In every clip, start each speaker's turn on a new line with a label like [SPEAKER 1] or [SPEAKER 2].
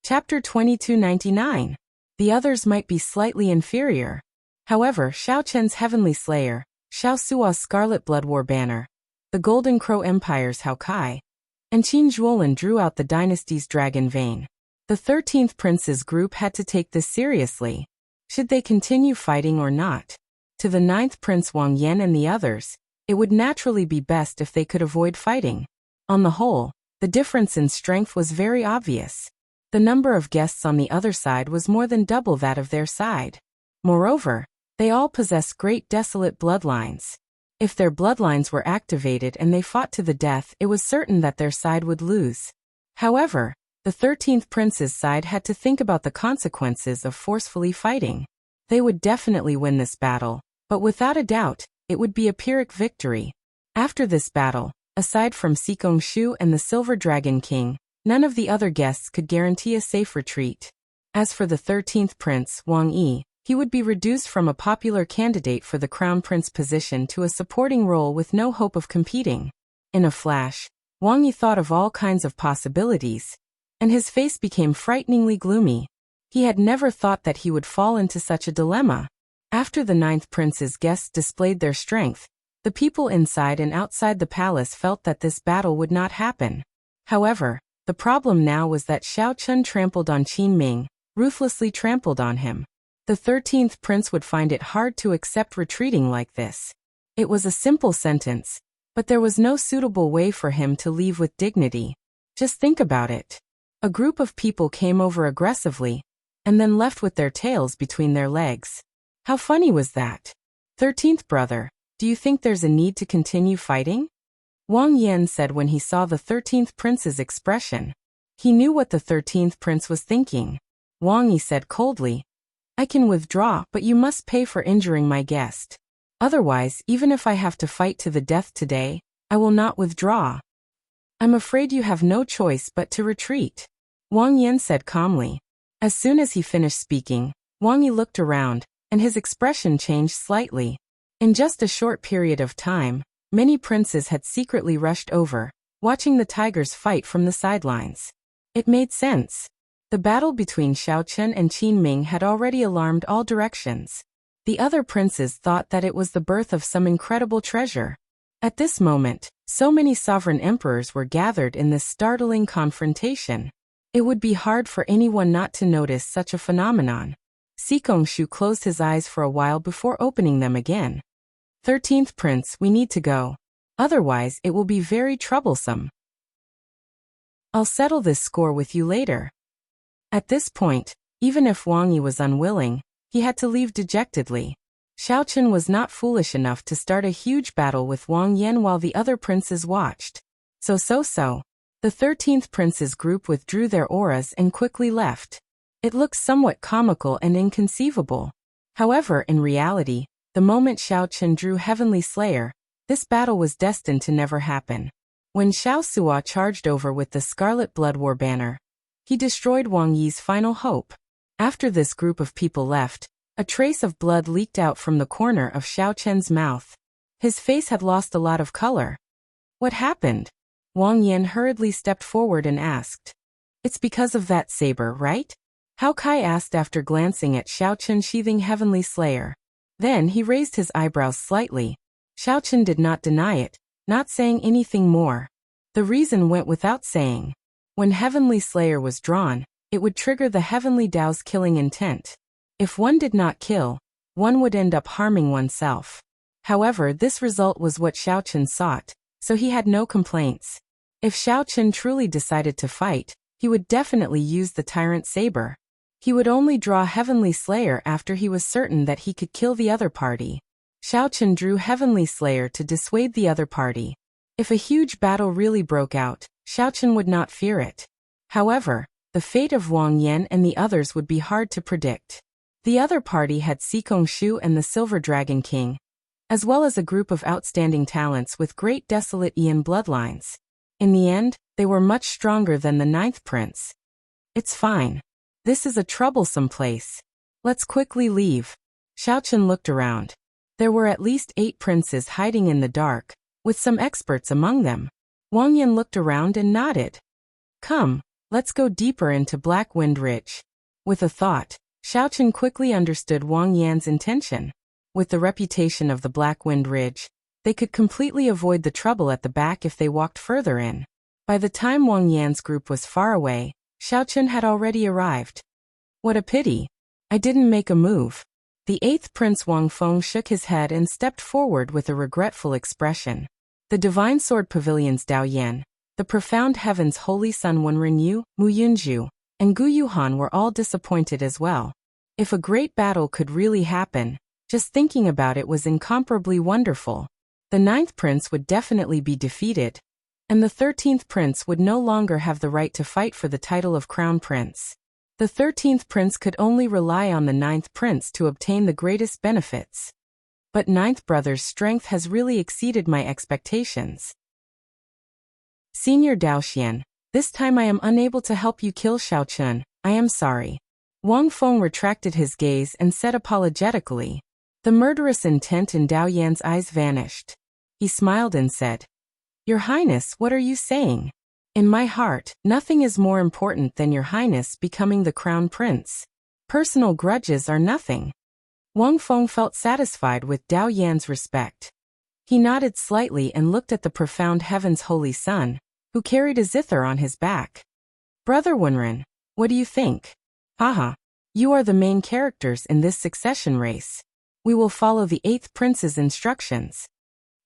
[SPEAKER 1] Chapter 2299. The others might be slightly inferior. However, Xiao Chen's Heavenly Slayer, Xiao Sua's Scarlet Blood War Banner, the Golden Crow Empire's Hao Kai, and Qin Zhuolin drew out the dynasty's dragon vein. The 13th Prince's group had to take this seriously. Should they continue fighting or not? To the 9th Prince Wang Yan and the others, it would naturally be best if they could avoid fighting. On the whole, the difference in strength was very obvious. The number of guests on the other side was more than double that of their side. Moreover, they all possessed great desolate bloodlines. If their bloodlines were activated and they fought to the death, it was certain that their side would lose. However, the 13th Prince's side had to think about the consequences of forcefully fighting. They would definitely win this battle, but without a doubt, it would be a Pyrrhic victory. After this battle, aside from Sikong Shu and the Silver Dragon King, none of the other guests could guarantee a safe retreat. As for the 13th Prince, Wang Yi, he would be reduced from a popular candidate for the Crown Prince position to a supporting role with no hope of competing. In a flash, Wang Yi thought of all kinds of possibilities, and his face became frighteningly gloomy. He had never thought that he would fall into such a dilemma. After the 9th Prince's guests displayed their strength, the people inside and outside the palace felt that this battle would not happen. However, the problem now was that Xiao Chun trampled on Qin Ming, ruthlessly trampled on him. The 13th Prince would find it hard to accept retreating like this. It was a simple sentence, but there was no suitable way for him to leave with dignity. Just think about it. A group of people came over aggressively, and then left with their tails between their legs. How funny was that? 13th brother, do you think there's a need to continue fighting? Wang Yan said when he saw the 13th Prince's expression. He knew what the 13th Prince was thinking. Wang Yi said coldly, I can withdraw, but you must pay for injuring my guest. Otherwise, even if I have to fight to the death today, I will not withdraw. I'm afraid you have no choice but to retreat. Wang Yan said calmly. As soon as he finished speaking, Wang Yi looked around, and his expression changed slightly. In just a short period of time, many princes had secretly rushed over, watching the tigers fight from the sidelines. It made sense. The battle between Xiao Chun and Qin Ming had already alarmed all directions. The other princes thought that it was the birth of some incredible treasure. At this moment, so many sovereign emperors were gathered in this startling confrontation. It would be hard for anyone not to notice such a phenomenon. Sikong Shu closed his eyes for a while before opening them again. 13th Prince, we need to go. Otherwise, it will be very troublesome. I'll settle this score with you later. At this point, even if Wang Yi was unwilling, he had to leave dejectedly. Xiao Chun was not foolish enough to start a huge battle with Wang Yan while the other princes watched. So. The 13th Prince's group withdrew their auras and quickly left. It looked somewhat comical and inconceivable. However, in reality, the moment Xiao Chun drew Heavenly Slayer, this battle was destined to never happen. When Xiao Sua charged over with the Scarlet Blood War Banner, he destroyed Wang Yi's final hope. After this group of people left, a trace of blood leaked out from the corner of Xiao Chen's mouth. His face had lost a lot of color. What happened? Wang Yan hurriedly stepped forward and asked. It's because of that saber, right? Hao Kai asked after glancing at Xiao Chun sheathing Heavenly Slayer. Then he raised his eyebrows slightly. Xiao Chun did not deny it, not saying anything more. The reason went without saying. When Heavenly Slayer was drawn, it would trigger the Heavenly Tao's killing intent. If one did not kill, one would end up harming oneself. However, this result was what Xiao Chun sought, so he had no complaints. If Xiao Chun truly decided to fight, he would definitely use the Tyrant Saber. He would only draw Heavenly Slayer after he was certain that he could kill the other party. Xiao Chun drew Heavenly Slayer to dissuade the other party. If a huge battle really broke out, Xiao Chun would not fear it. However, the fate of Wang Yan and the others would be hard to predict. The other party had Sikong Shu and the Silver Dragon King, as well as a group of outstanding talents with great desolate Ian bloodlines. In the end, they were much stronger than the 9th Prince. It's fine. This is a troublesome place. Let's quickly leave. Xiao Chun looked around. There were at least 8 princes hiding in the dark, with some experts among them. Wang Yan looked around and nodded. Come, Let's go deeper into Black Wind Ridge. With a thought, Xiaochen quickly understood Wang Yan's intention. With the reputation of the Black Wind Ridge, they could completely avoid the trouble at the back if they walked further in. By the time Wang Yan's group was far away, Xiaochen had already arrived. What a pity. I didn't make a move. The 8th Prince Wang Feng shook his head and stepped forward with a regretful expression. The Divine Sword Pavilion's Dao Yan, the Profound Heaven's Holy Son Wenren Yu, Mu Yunju, and Gu Yuhan were all disappointed as well. If a great battle could really happen, just thinking about it was incomparably wonderful. The 9th Prince would definitely be defeated, and the 13th Prince would no longer have the right to fight for the title of Crown Prince. The 13th Prince could only rely on the 9th Prince to obtain the greatest benefits. But 9th Brother's strength has really exceeded my expectations. Senior Daoxian, this time I am unable to help you kill Xiaochen. I am sorry. Wang Feng retracted his gaze and said apologetically. The murderous intent in Dao Yan's eyes vanished. He smiled and said, Your Highness, what are you saying? In my heart, nothing is more important than Your Highness becoming the Crown Prince. Personal grudges are nothing. Wang Feng felt satisfied with Dao Yan's respect. He nodded slightly and looked at the Profound Heaven's Holy Son, who carried a zither on his back. Brother Wenren, what do you think? Haha, you are the main characters in this succession race. We will follow the 8th Prince's instructions.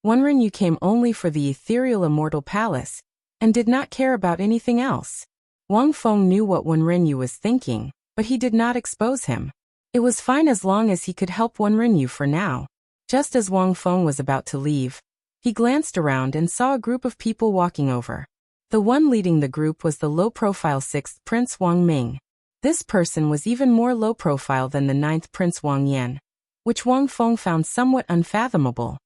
[SPEAKER 1] Wenren, you came only for the ethereal immortal palace, and did not care about anything else. Wang Feng knew what Wenren Yu was thinking, but he did not expose him. It was fine as long as he could help Wenren Yu for now. Just as Wang Feng was about to leave, he glanced around and saw a group of people walking over. The one leading the group was the low-profile 6th Prince Wang Ming. This person was even more low-profile than the 9th Prince Wang Yan, which Wang Feng found somewhat unfathomable.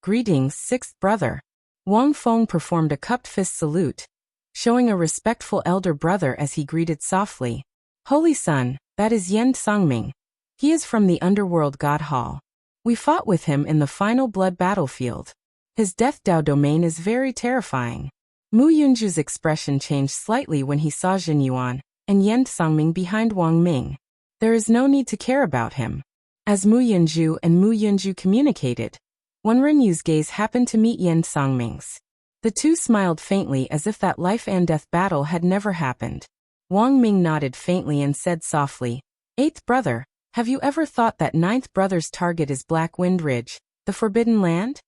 [SPEAKER 1] Greetings, 6th brother. Wang Feng performed a cupped fist salute, showing a respectful elder brother as he greeted softly. Holy Son, that is Yen Songming. He is from the underworld God Hall. We fought with him in the final blood battlefield. His Death Dao domain is very terrifying. Mu Yunju's expression changed slightly when he saw Jin Yuan and Yen Songming behind Wang Ming. There is no need to care about him. As Mu Yunju and Mu Yunju communicated, Wenren Yu's gaze happened to meet Yen Songming's. The two smiled faintly as if that life and death battle had never happened. Wang Ming nodded faintly and said softly, 8th brother, have you ever thought that 9th brother's target is Black Wind Ridge, the Forbidden Land?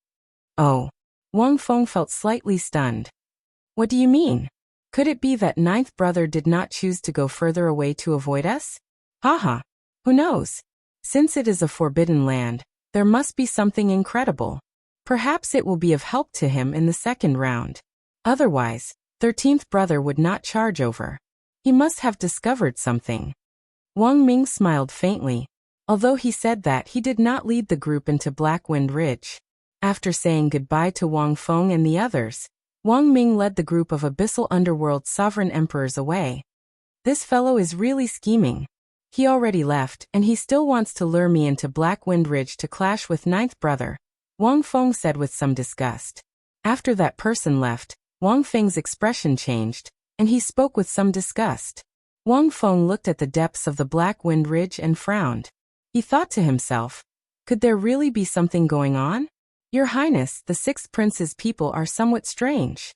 [SPEAKER 1] Oh. Wang Feng felt slightly stunned. What do you mean? Could it be that 9th brother did not choose to go further away to avoid us? Haha. Who knows? Since it is a forbidden land, there must be something incredible. Perhaps it will be of help to him in the second round. Otherwise, 13th brother would not charge over. He must have discovered something. Wang Ming smiled faintly, although he said that he did not lead the group into Black Wind Ridge. After saying goodbye to Wang Feng and the others, Wang Ming led the group of Abyssal Underworld sovereign emperors away. This fellow is really scheming. He already left, and he still wants to lure me into Black Wind Ridge to clash with 9th brother, Wang Feng said with some disgust. After that person left, Wang Feng's expression changed, and he spoke with some disgust. Wang Feng looked at the depths of the Black Wind Ridge and frowned. He thought to himself, could there really be something going on? Your Highness, the 6th Prince's people are somewhat strange.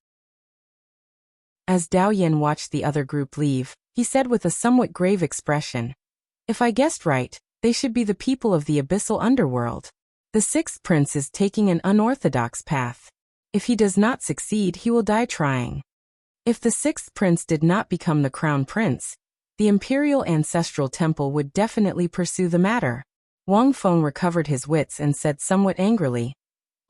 [SPEAKER 1] As Dao Yan watched the other group leave, he said with a somewhat grave expression, if I guessed right, they should be the people of the Abyssal Underworld. The 6th Prince is taking an unorthodox path. If he does not succeed, he will die trying. If the 6th Prince did not become the Crown Prince, the Imperial Ancestral Temple would definitely pursue the matter. Wang Feng recovered his wits and said somewhat angrily,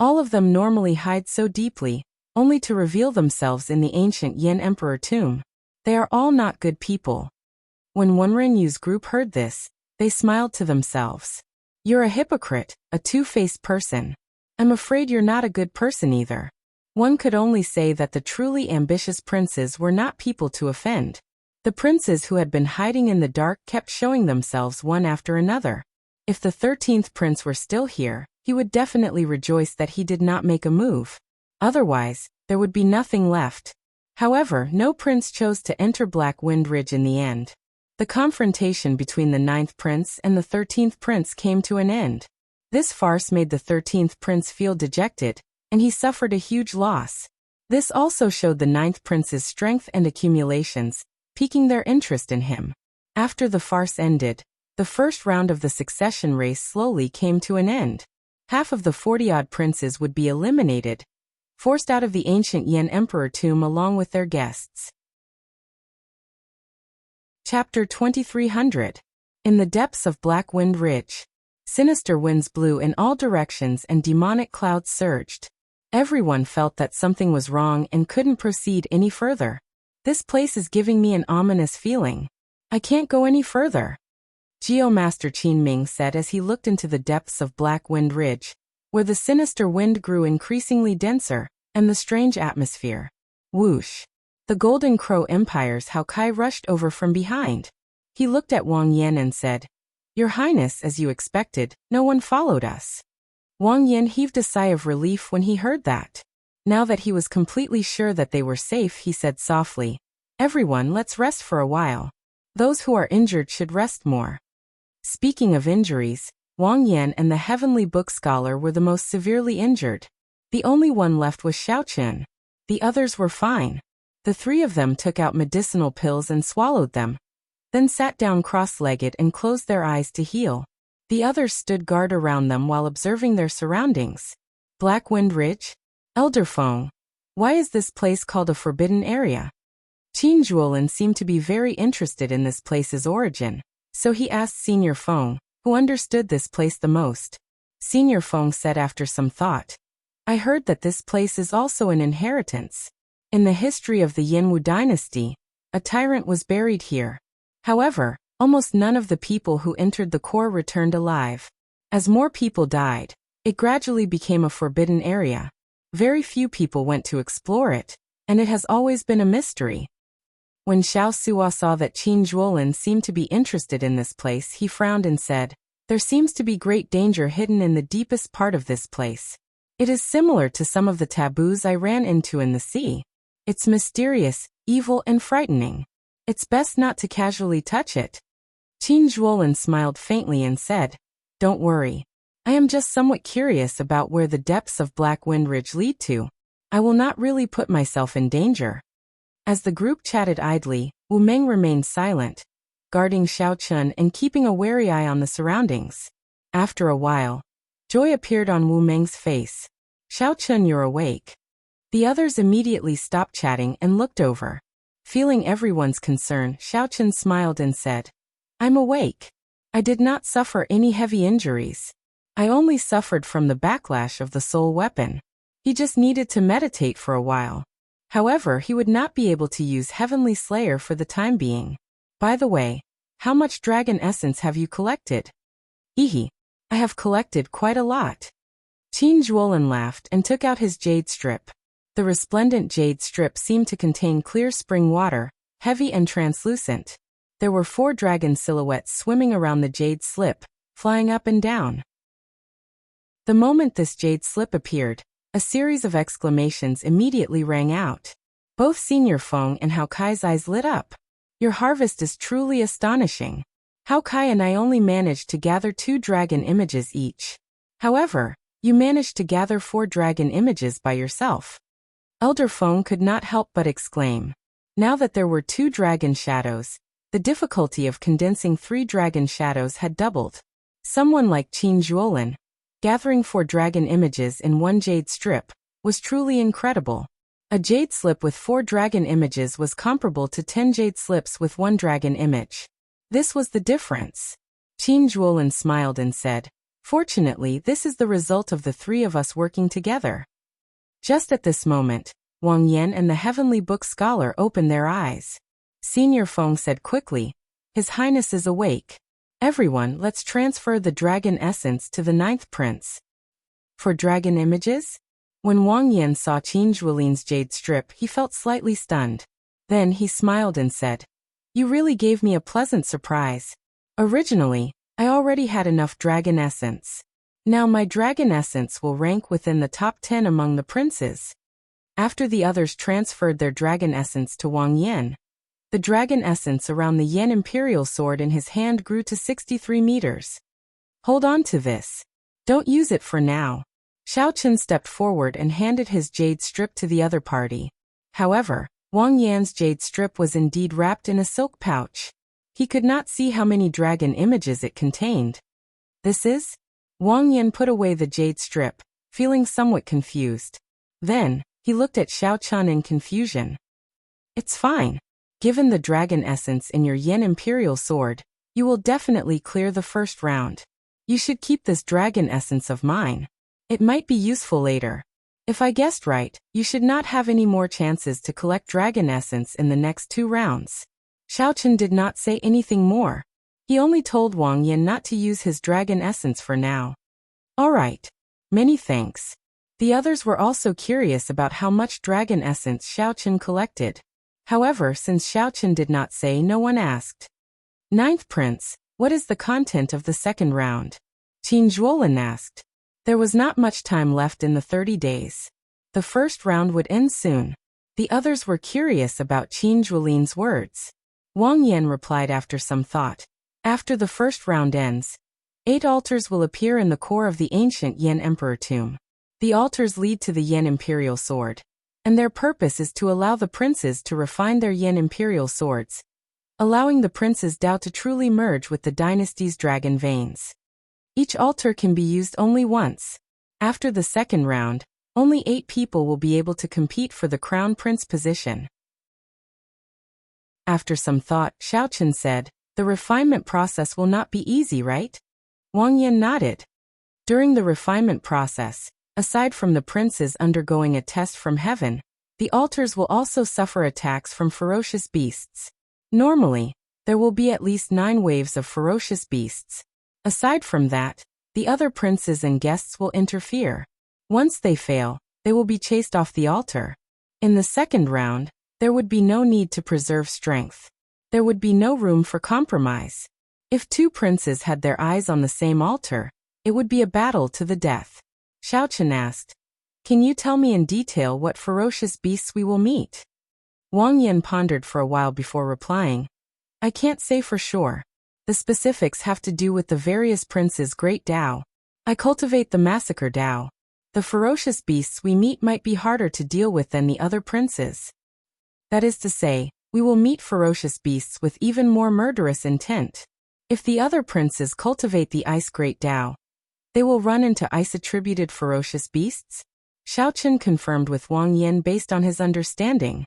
[SPEAKER 1] all of them normally hide so deeply, only to reveal themselves in the ancient Yin Emperor tomb. They are all not good people. When Wenren Yu's group heard this, they smiled to themselves. You're a hypocrite, a two-faced person. I'm afraid you're not a good person either. One could only say that the truly ambitious princes were not people to offend. The princes who had been hiding in the dark kept showing themselves one after another. If the 13th prince were still here, he would definitely rejoice that he did not make a move. Otherwise, there would be nothing left. However, no prince chose to enter Black Wind Ridge in the end. The confrontation between the 9th prince and the 13th prince came to an end. This farce made the 13th prince feel dejected, and he suffered a huge loss. This also showed the 9th prince's strength and accumulations, piquing their interest in him. After the farce ended, the first round of the succession race slowly came to an end. Half of the 40-odd princes would be eliminated, forced out of the ancient Yan Emperor tomb along with their guests. Chapter 2300. In the depths of Black Wind Ridge. Sinister winds blew in all directions and demonic clouds surged. Everyone felt that something was wrong and couldn't proceed any further. This place is giving me an ominous feeling. I can't go any further. Geomaster Qin Ming said as he looked into the depths of Black Wind Ridge, where the sinister wind grew increasingly denser, and the strange atmosphere. Whoosh! The Golden Crow Empire's Hao Kai rushed over from behind. He looked at Wang Yan and said, "Your Highness, as you expected, no one followed us." Wang Yan heaved a sigh of relief when he heard that. Now that he was completely sure that they were safe, he said softly, "Everyone, let's rest for a while. Those who are injured should rest more." Speaking of injuries, Wang Yan and the Heavenly Book Scholar were the most severely injured. The only one left was Xiaochen. The others were fine. The three of them took out medicinal pills and swallowed them, then sat down cross-legged and closed their eyes to heal. The others stood guard around them while observing their surroundings. Black Wind Ridge? Elder Feng. Why is this place called a forbidden area? Qin Zhuolin seemed to be very interested in this place's origin, so he asked Senior Feng, who understood this place the most. Senior Feng said after some thought, "I heard that this place is also an inheritance. In the history of the Yanwu dynasty, a tyrant was buried here. However, almost none of the people who entered the core returned alive. As more people died, it gradually became a forbidden area. Very few people went to explore it, and it has always been a mystery." When Xiao Suo saw that Qin Zhuolin seemed to be interested in this place, he frowned and said, "There seems to be great danger hidden in the deepest part of this place. It is similar to some of the taboos I ran into in the sea. It's mysterious, evil, and frightening. It's best not to casually touch it." Qin Zhuolin smiled faintly and said, "Don't worry. I am just somewhat curious about where the depths of Black Wind Ridge lead to. I will not really put myself in danger." As the group chatted idly, Wu Meng remained silent, guarding Xiaochen and keeping a wary eye on the surroundings. After a while, joy appeared on Wu Meng's face. "Xiaochen, you're awake." The others immediately stopped chatting and looked over. Feeling everyone's concern, Xiaochen smiled and said, "I'm awake. I did not suffer any heavy injuries. I only suffered from the backlash of the soul weapon." He just needed to meditate for a while. However, he would not be able to use Heavenly Slayer for the time being. "By the way, how much dragon essence have you collected?" "Ehe. I have collected quite a lot." Qin Zhuolin laughed and took out his jade strip. The resplendent jade strip seemed to contain clear spring water, heavy and translucent. There were 4 dragon silhouettes swimming around the jade slip, flying up and down. The moment this jade slip appeared, a series of exclamations immediately rang out. Both Senior Feng and Hao Kai's eyes lit up. "Your harvest is truly astonishing. Hao Kai and I only managed to gather 2 dragon images each. However, you managed to gather 4 dragon images by yourself." Elder Feng could not help but exclaim. Now that there were 2 dragon shadows, the difficulty of condensing 3 dragon shadows had doubled. Someone like Qin Zhuolin, gathering 4 dragon images in 1 jade strip, was truly incredible. A jade slip with 4 dragon images was comparable to 10 jade slips with 1 dragon image. This was the difference. Qin Zhuolin smiled and said, "Fortunately, this is the result of the 3 of us working together." Just at this moment, Wang Yan and the Heavenly Book Scholar opened their eyes. Senior Feng said quickly, "His Highness is awake. Everyone, let's transfer the dragon essence to the 9th prince." "For dragon images?" When Wang Yan saw Qin Zhuolin's jade strip, he felt slightly stunned. Then he smiled and said, "You really gave me a pleasant surprise. Originally, I already had enough dragon essence. Now my dragon essence will rank within the top 10 among the princes." After the others transferred their dragon essence to Wang Yan, the dragon essence around the Yan Imperial sword in his hand grew to 63 meters. Hold on to this. Don't use it for now. Xiao Chen stepped forward and handed his jade strip to the other party. However, Wang Yan's jade strip was indeed wrapped in a silk pouch. He could not see how many dragon images it contained. This is? Wang Yan put away the jade strip, feeling somewhat confused. Then, he looked at Xiao Chen in confusion. It's fine. Given the dragon essence in your Yan Imperial sword, you will definitely clear the first round. You should keep this dragon essence of mine. It might be useful later. If I guessed right, you should not have any more chances to collect dragon essence in the next 2 rounds. Xiao Chen did not say anything more. He only told Wang Yan not to use his dragon essence for now. Alright. Many thanks. The others were also curious about how much dragon essence Xiao Chen collected. However, since Xiao Chen did not say, no one asked. Ninth Prince, what is the content of the second round? Qin Zhuolin asked. There was not much time left in the 30 days. The first round would end soon. The others were curious about Qin Zhuolin's words. Wang Yan replied after some thought. After the first round ends, 8 altars will appear in the core of the ancient Yan Emperor tomb. The altars lead to the Yan Imperial sword, and their purpose is to allow the princes to refine their Yan Imperial swords, allowing the prince's Dao to truly merge with the dynasty's dragon veins. Each altar can be used only once. After the second round, only 8 people will be able to compete for the crown prince position. After some thought, Xiao Chen said, the refinement process will not be easy, right? Wang Yan nodded. During the refinement process, aside from the princes undergoing a test from heaven, the altars will also suffer attacks from ferocious beasts. Normally, there will be at least 9 waves of ferocious beasts. Aside from that, the other princes and guests will interfere. Once they fail, they will be chased off the altar. In the second round, there would be no need to preserve strength. There would be no room for compromise. If 2 princes had their eyes on the same altar, it would be a battle to the death. Xiao Chen asked, can you tell me in detail what ferocious beasts we will meet? Wang Yan pondered for a while before replying. I can't say for sure. The specifics have to do with the various princes' great Dao. I cultivate the massacre Dao. The ferocious beasts we meet might be harder to deal with than the other princes. That is to say, we will meet ferocious beasts with even more murderous intent. If the other princes cultivate the ice great Dao, they will run into ice-attributed ferocious beasts? Xiao Chen confirmed with Wang Yan based on his understanding.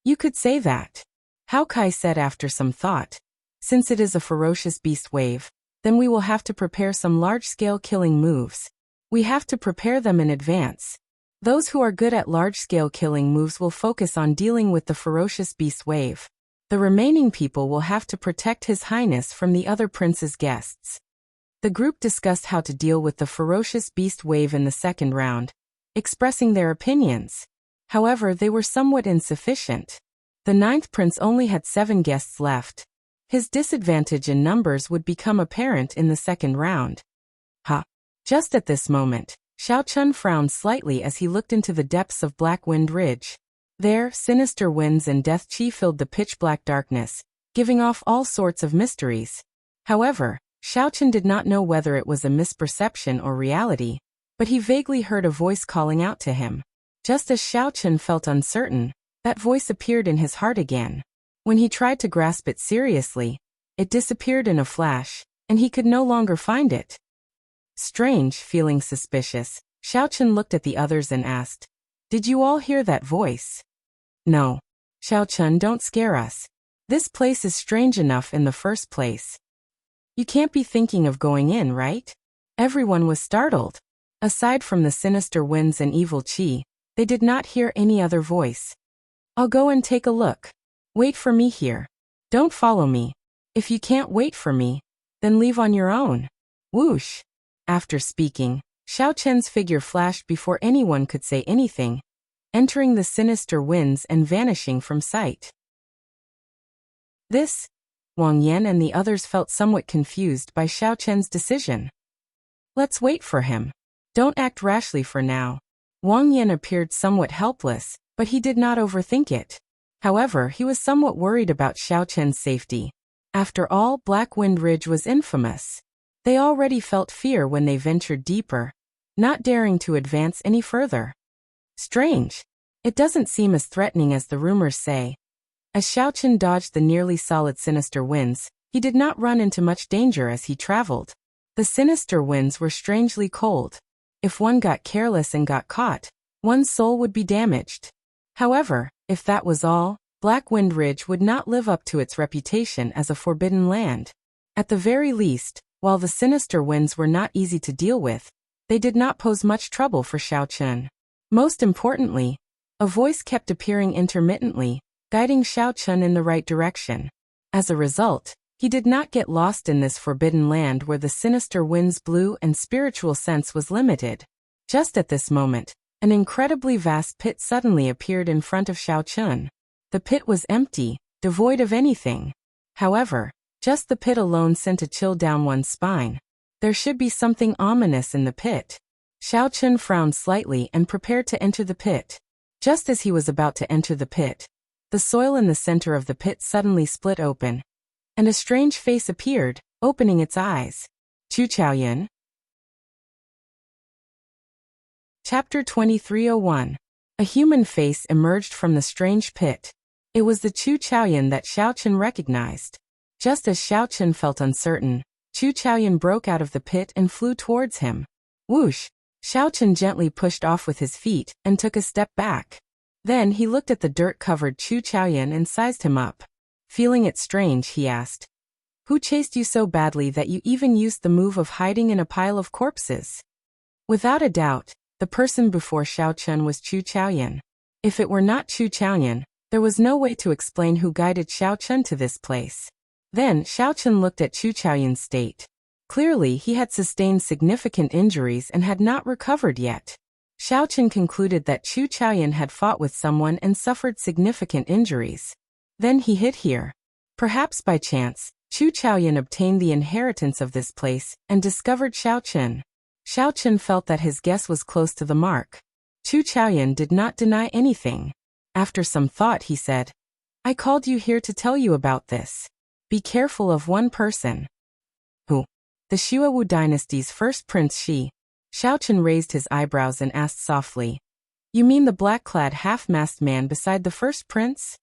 [SPEAKER 1] You could say that. Hao Kai said after some thought. Since it is a ferocious beast wave, then we will have to prepare some large-scale killing moves. We have to prepare them in advance. Those who are good at large-scale killing moves will focus on dealing with the ferocious beast wave. The remaining people will have to protect His Highness from the other prince's guests. The group discussed how to deal with the ferocious beast wave in the second round, expressing their opinions. However, they were somewhat insufficient. The 9th prince only had 7 guests left. His disadvantage in numbers would become apparent in the second round. Just at this moment, Xiao Chen frowned slightly as he looked into the depths of Black Wind Ridge. There, sinister winds and death chi filled the pitch-black darkness, giving off all sorts of mysteries. However, Xiao Chen did not know whether it was a misperception or reality, but he vaguely heard a voice calling out to him. Just as Xiao Chen felt uncertain, that voice appeared in his heart again. When he tried to grasp it seriously, it disappeared in a flash, and he could no longer find it. Strange, feeling suspicious, Xiao Chen looked at the others and asked, did you all hear that voice? No. Xiao Chen, don't scare us. This place is strange enough in the first place. You can't be thinking of going in, right? Everyone was startled. Aside from the sinister winds and evil chi, they did not hear any other voice. I'll go and take a look. Wait for me here. Don't follow me. If you can't wait for me, then leave on your own. Whoosh. After speaking, Xiao Chen's figure flashed before anyone could say anything, entering the sinister winds and vanishing from sight. Wang Yan and the others felt somewhat confused by Xiao Chen's decision. Let's wait for him. Don't act rashly for now. Wang Yan appeared somewhat helpless, but he did not overthink it. However, he was somewhat worried about Xiao Chen's safety. After all, Black Wind Ridge was infamous. They already felt fear when they ventured deeper, not daring to advance any further. Strange. It doesn't seem as threatening as the rumors say. As Xiao Chen dodged the nearly solid sinister winds, he did not run into much danger as he traveled. The sinister winds were strangely cold. If one got careless and got caught, one's soul would be damaged. However, if that was all, Black Wind Ridge would not live up to its reputation as a forbidden land. At the very least, while the sinister winds were not easy to deal with, they did not pose much trouble for Xiao Chen. Most importantly, a voice kept appearing intermittently, guiding Xiao Chen in the right direction. As a result, he did not get lost in this forbidden land where the sinister winds blew and spiritual sense was limited. Just at this moment, an incredibly vast pit suddenly appeared in front of Xiao Chen. The pit was empty, devoid of anything. However, just the pit alone sent a chill down one's spine. There should be something ominous in the pit. Xiao Chen frowned slightly and prepared to enter the pit. Just as he was about to enter the pit, the soil in the center of the pit suddenly split open, and a strange face appeared, opening its eyes. Chu Chaoyan. Chapter 2301. A human face emerged from the strange pit. It was the Chu Chaoyan that Xiao Chen recognized. Just as Xiao Chen felt uncertain, Chu Chaoyan broke out of the pit and flew towards him. Whoosh! Xiao Chen gently pushed off with his feet and took a step back. Then he looked at the dirt-covered Chu Chaoyan and sized him up. Feeling it strange, he asked, "Who chased you so badly that you even used the move of hiding in a pile of corpses?" Without a doubt, the person before Xiao Chen was Chu Chaoyan. If it were not Chu Chaoyan, there was no way to explain who guided Xiao Chen to this place. Then Xiao Chen looked at Chu Chaoyan's state. Clearly, he had sustained significant injuries and had not recovered yet. Xiao Chen concluded that Chu Chaoyan had fought with someone and suffered significant injuries. Then he hid here. Perhaps by chance, Chu Chaoyan obtained the inheritance of this place and discovered Xiao Chen. Xiao Chen felt that his guess was close to the mark. Chu Chaoyan did not deny anything. After some thought, he said, "I called you here to tell you about this. Be careful of one person." Who? The Xuewu dynasty's first prince Shi. Xiao Chen raised his eyebrows and asked softly, "You mean the black-clad half-masked man beside the first prince?"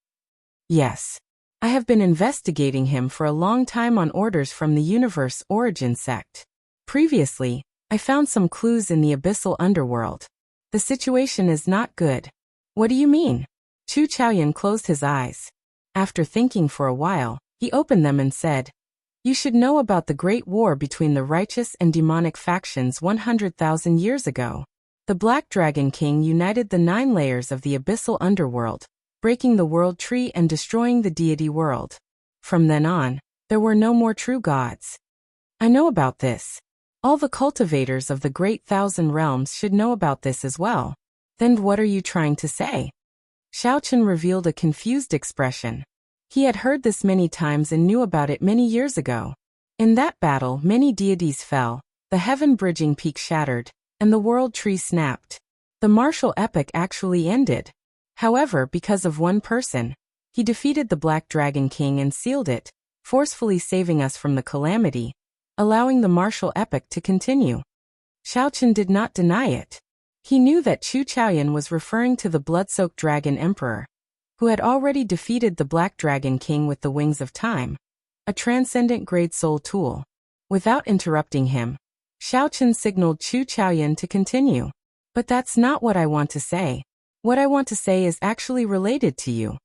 [SPEAKER 1] "Yes. I have been investigating him for a long time on orders from the Universe Origin sect. Previously, I found some clues in the abyssal underworld. The situation is not good." "What do you mean?" Chu Chaoyan closed his eyes. After thinking for a while, he opened them and said, "You should know about the great war between the righteous and demonic factions 100,000 years ago. The Black Dragon King united the 9 layers of the abyssal underworld, breaking the world tree and destroying the deity world. From then on, there were no more true gods." "I know about this. All the cultivators of the Great Thousand Realms should know about this as well." "Then what are you trying to say?" Xiao Chen revealed a confused expression. He had heard this many times and knew about it many years ago. In that battle, many deities fell, the heaven-bridging peak shattered, and the world tree snapped. The martial epic actually ended. However, because of one person, he defeated the Black Dragon King and sealed it, forcefully saving us from the calamity, allowing the martial epic to continue. Xiao Chen did not deny it. He knew that Chu Chaoyan was referring to the blood-soaked Dragon Emperor, who had already defeated the Black Dragon King with the Wings of Time, a transcendent grade soul tool. Without interrupting him, Xiao Chen signaled Chu Chaoyan to continue. "But that's not what I want to say. What I want to say is actually related to you."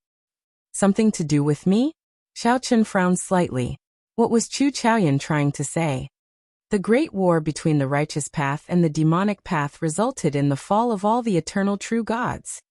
[SPEAKER 1] "Something to do with me?" Xiao Chen frowned slightly. What was Chu Chaoyan trying to say? The great war between the righteous path and the demonic path resulted in the fall of all the eternal true gods.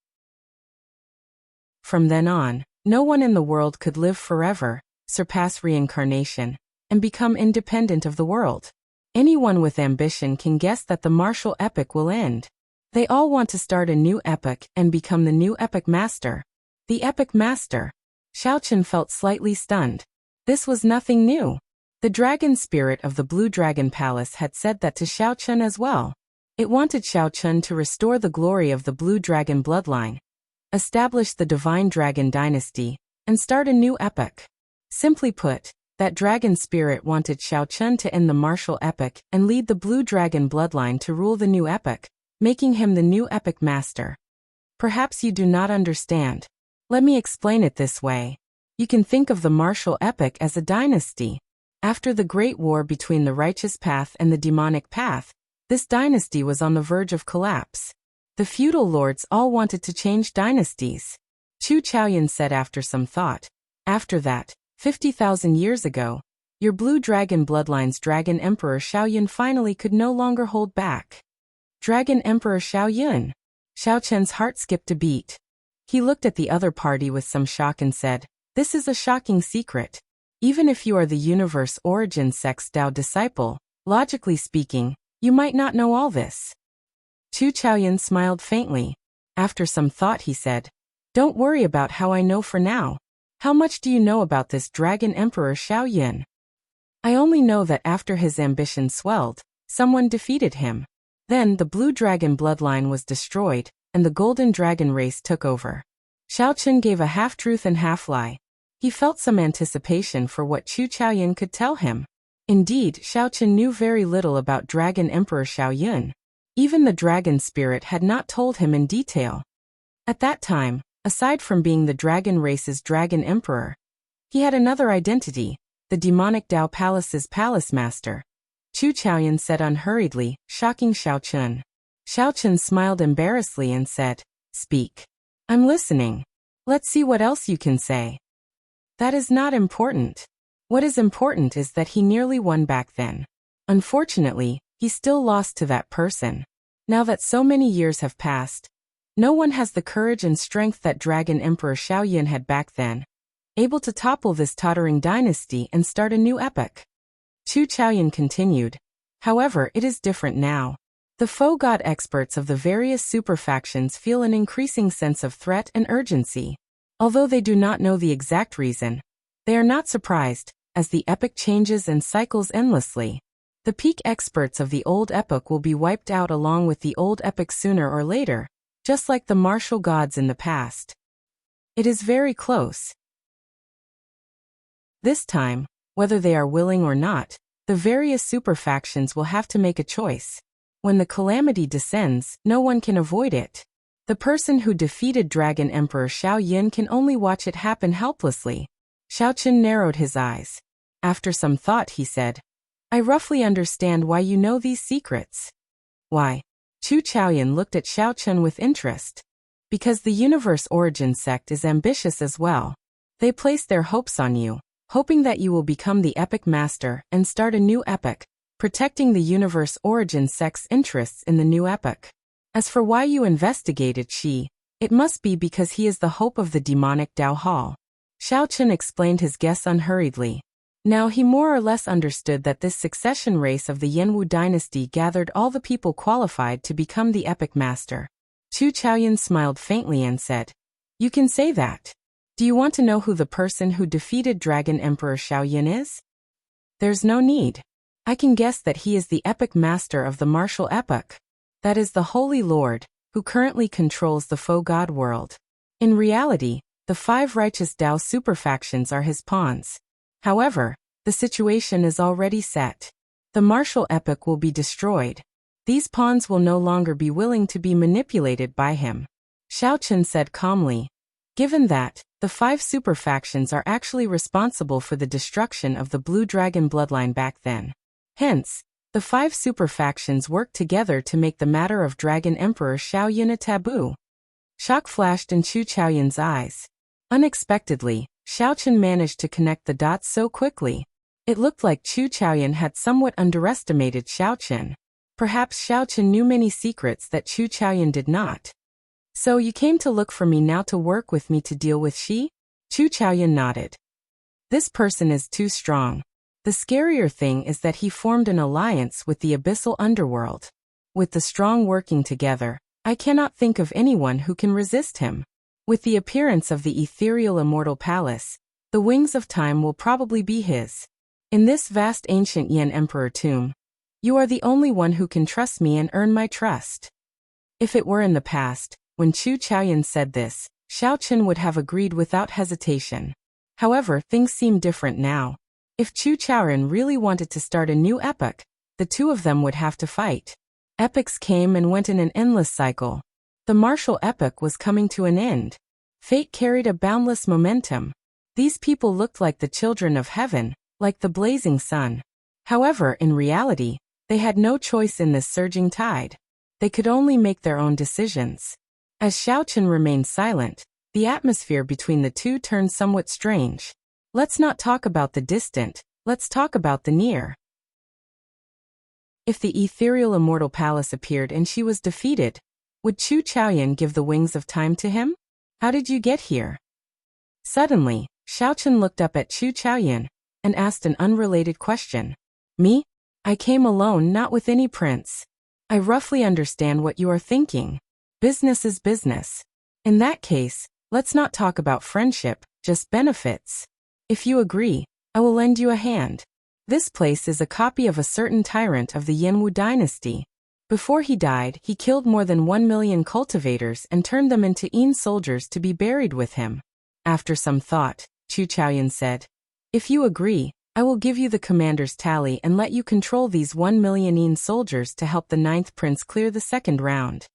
[SPEAKER 1] From then on, no one in the world could live forever, surpass reincarnation, and become independent of the world. Anyone with ambition can guess that the martial epic will end. They all want to start a new epic and become the new epic master. The epic master. Xiao Chen felt slightly stunned. This was nothing new. The dragon spirit of the Blue Dragon Palace had said that to Xiao Chen as well. It wanted Xiao Chun to restore the glory of the Blue Dragon bloodline, establish the Divine Dragon dynasty, and start a new epoch. Simply put, that dragon spirit wanted Xiao Chun to end the martial epoch and lead the Blue Dragon bloodline to rule the new epoch, making him the new epoch master. Perhaps you do not understand. Let me explain it this way. You can think of the martial epoch as a dynasty. After the Great War between the righteous path and the demonic path, this dynasty was on the verge of collapse. The feudal lords all wanted to change dynasties. Chu Chaoyan said after some thought. After that, 50,000 years ago, your Blue Dragon bloodline's Dragon Emperor Xiaoyan finally could no longer hold back. Dragon Emperor Xiaoyan. Xiao Chen's heart skipped a beat. He looked at the other party with some shock and said, "This is a shocking secret. Even if you are the Universe Origin Sect's Tao disciple, logically speaking, you might not know all this." Chu Chaoyan smiled faintly. After some thought he said, "Don't worry about how I know for now. How much do you know about this Dragon Emperor Xiaoyan?" "I only know that after his ambition swelled, someone defeated him. Then the Blue Dragon bloodline was destroyed, and the Golden Dragon race took over." Xiao Chun gave a half-truth and half-lie. He felt some anticipation for what Chu Chaoyan could tell him. Indeed, Xiao Chun knew very little about Dragon Emperor Xiaoyan. Even the dragon spirit had not told him in detail. At that time, aside from being the dragon race's Dragon Emperor, he had another identity, the demonic Tao Palace's Palace Master. Chu Chaoyan said unhurriedly, shocking Xiao Chun. Xiao Chun smiled embarrassedly and said, "Speak. I'm listening. Let's see what else you can say." "That is not important. What is important is that he nearly won back then. Unfortunately, he still lost to that person. Now that so many years have passed, no one has the courage and strength that Dragon Emperor Xiaoyan had back then, able to topple this tottering dynasty and start a new epoch." Chu Chaoyan continued, "However, it is different now. The foe god experts of the various superfactions feel an increasing sense of threat and urgency. Although they do not know the exact reason, they are not surprised, as the epoch changes and cycles endlessly. The peak experts of the old epoch will be wiped out along with the old epoch sooner or later, just like the martial gods in the past. It is very close. This time, whether they are willing or not, the various superfactions will have to make a choice. When the calamity descends, no one can avoid it. The person who defeated Dragon Emperor Xiaoyan can only watch it happen helplessly." Xiao Chun narrowed his eyes. After some thought he said, "I roughly understand why you know these secrets." "Why?" Chu Chaoyan looked at Xiao Chun with interest. "Because the Universe Origin Sect is ambitious as well. They place their hopes on you, hoping that you will become the epoch master and start a new epoch, protecting the Universe Origin Sect's interests in the new epoch. As for why you investigated Xi, it must be because he is the hope of the demonic Tao Hall." Xiao Chun explained his guess unhurriedly. Now he more or less understood that this succession race of the Yanwu dynasty gathered all the people qualified to become the epoch master. Chu Chaoyan smiled faintly and said, "You can say that. Do you want to know who the person who defeated Dragon Emperor Xiaoyan is?" "There's no need. I can guess that he is the epoch master of the martial epoch. That is the Holy Lord, who currently controls the foe god world. In reality, the 5 righteous Tao superfactions are his pawns. However, the situation is already set. The martial epoch will be destroyed. These pawns will no longer be willing to be manipulated by him." Xiao Chun said calmly, "Given that, the 5 superfactions are actually responsible for the destruction of the Blue Dragon bloodline back then. Hence, the 5 superfactions worked together to make the matter of Dragon Emperor Xiaoyan a taboo." Shock flashed in Chu Chaoyan's eyes. Unexpectedly, Xiao Chun managed to connect the dots so quickly. It looked like Chu Chaoyan had somewhat underestimated Xiao Chun. Perhaps Xiao Chun knew many secrets that Chu Chaoyan did not. "So you came to look for me now to work with me to deal with Xi?" Chu Chaoyan nodded. "This person is too strong. The scarier thing is that he formed an alliance with the abyssal underworld. With the strong working together, I cannot think of anyone who can resist him. With the appearance of the ethereal immortal palace, the wings of time will probably be his. In this vast ancient Yan Emperor tomb, You are the only one who can trust me and earn my trust. If it were in the past, when Chu Chaoyan said this, Xiaochen would have agreed without hesitation. However, things seem different now. If Chu Chaoyan really wanted to start a new epoch, the two of them would have to fight. Epochs came and went in an endless cycle. The martial epoch was coming to an end. Fate carried a boundless momentum. These people looked like the children of heaven, like the blazing sun. However, in reality, they had no choice in this surging tide. They could only make their own decisions. As Xiaochen remained silent, the atmosphere between the two turned somewhat strange. Let's not talk about the distant, let's talk about the near. If the ethereal immortal palace appeared and she was defeated, would Chu Chaoyan give the wings of time to him? How did you get here? Suddenly, Xiaochen looked up at Chu Chaoyan and asked an unrelated question. Me? I came alone, not with any prince. I roughly understand what you are thinking. Business is business. In that case, let's not talk about friendship, just benefits. If you agree, I will lend you a hand. This place is a copy of a certain tyrant of the Yanwu dynasty. Before he died, he killed more than 1 million cultivators and turned them into Yin soldiers to be buried with him. After some thought, Chu Chaoyan said, if you agree, I will give you the commander's tally and let you control these 1 million Yin soldiers to help the 9th prince clear the second round.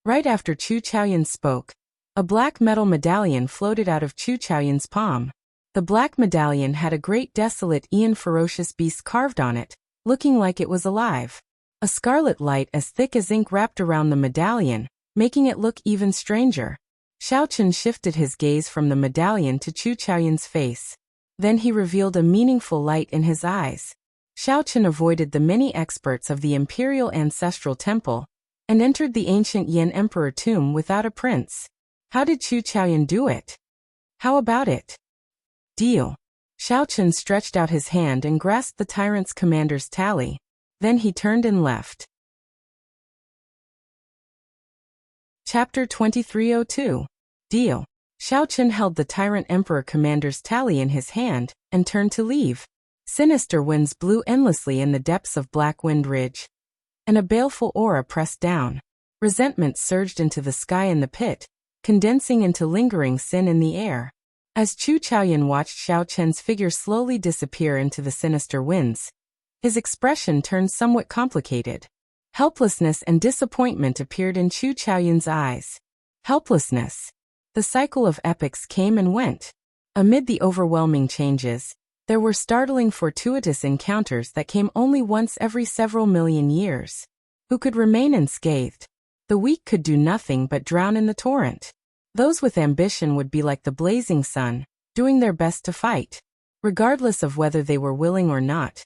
[SPEAKER 1] Right after Chu Chaoyan spoke, a black metal medallion floated out of Chu Chaoyan's palm. The black medallion had a great desolate Yin ferocious beast carved on it, looking like it was alive. A scarlet light as thick as ink wrapped around the medallion, making it look even stranger. Xiaochen shifted his gaze from the medallion to Chu Chaoyan's face. Then he revealed a meaningful light in his eyes. Xiaochen avoided the many experts of the Imperial Ancestral Temple and entered the ancient Yin Emperor tomb without a prince. How did Chu Chaoyan do it? How about it? Deal. Xiaochen stretched out his hand and grasped the tyrant's commander's tally. Then he turned and left. Chapter 2302. Deal. Xiaochen held the tyrant emperor commander's tally in his hand and turned to leave. Sinister winds blew endlessly in the depths of Black Wind Ridge, and a baleful aura pressed down. Resentment surged into the sky in the pit, condensing into lingering sin in the air. As Chu Chaoyan watched Xiaochen's figure slowly disappear into the sinister winds, his expression turned somewhat complicated. Helplessness and disappointment appeared in Chu Chaoyan's eyes. Helplessness. The cycle of epochs came and went. Amid the overwhelming changes, there were startling fortuitous encounters that came only once every several million years. Who could remain unscathed? The weak could do nothing but drown in the torrent. Those with ambition would be like the blazing sun, doing their best to fight. Regardless of whether they were willing or not,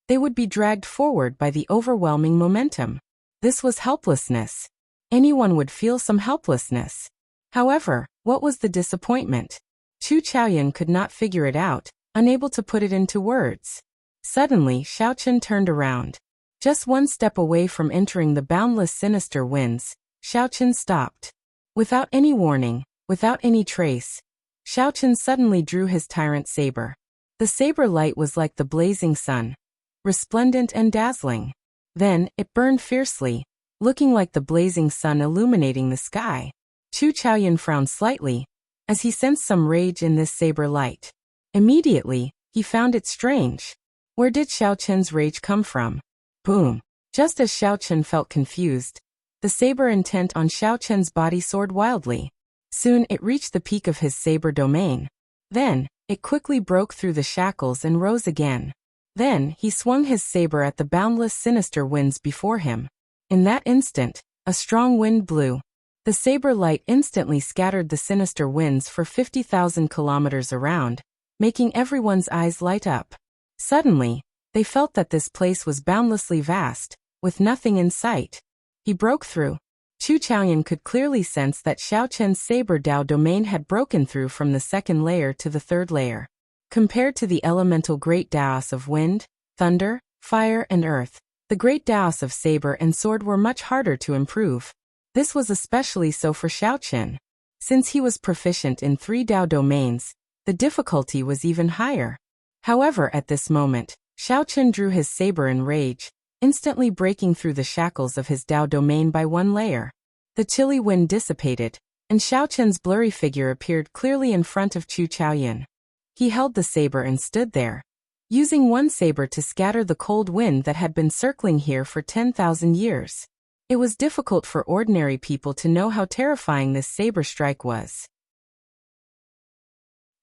[SPEAKER 1] they would be dragged forward by the overwhelming momentum. This was helplessness. Anyone would feel some helplessness. However, what was the disappointment? Chu Chaoyan could not figure it out, unable to put it into words. Suddenly, Xiaochen turned around. Just one step away from entering the boundless sinister winds, Xiaochen stopped. Without any warning, without any trace, Xiaochen suddenly drew his tyrant saber. The saber light was like the blazing sun, resplendent and dazzling. Then, it burned fiercely, looking like the blazing sun illuminating the sky. Chu Chaoyan frowned slightly, as he sensed some rage in this saber light. Immediately, he found it strange. Where did Xiaochen's rage come from? Boom! Just as Xiaochen felt confused, the saber intent on Xiaochen's body soared wildly. Soon it reached the peak of his saber domain. Then, it quickly broke through the shackles and rose again. Then, he swung his saber at the boundless sinister winds before him. In that instant, a strong wind blew. The saber light instantly scattered the sinister winds for 50,000 kilometers around, making everyone's eyes light up. Suddenly, they felt that this place was boundlessly vast, with nothing in sight. He broke through. Chu Chaoyan could clearly sense that Xiaochen's saber Dao domain had broken through from the second layer to the third layer. Compared to the elemental great Daos of wind, thunder, fire and earth, the great Daos of saber and sword were much harder to improve. This was especially so for Xiaochen. Since he was proficient in 3 Dao domains, the difficulty was even higher. However, at this moment, Xiaochen drew his saber in rage, instantly breaking through the shackles of his Dao domain by one layer. The chilly wind dissipated, and Xiaoqian's blurry figure appeared clearly in front of Chu Chaoyan. He held the saber and stood there, using one saber to scatter the cold wind that had been circling here for 10,000 years. It was difficult for ordinary people to know how terrifying this saber strike was.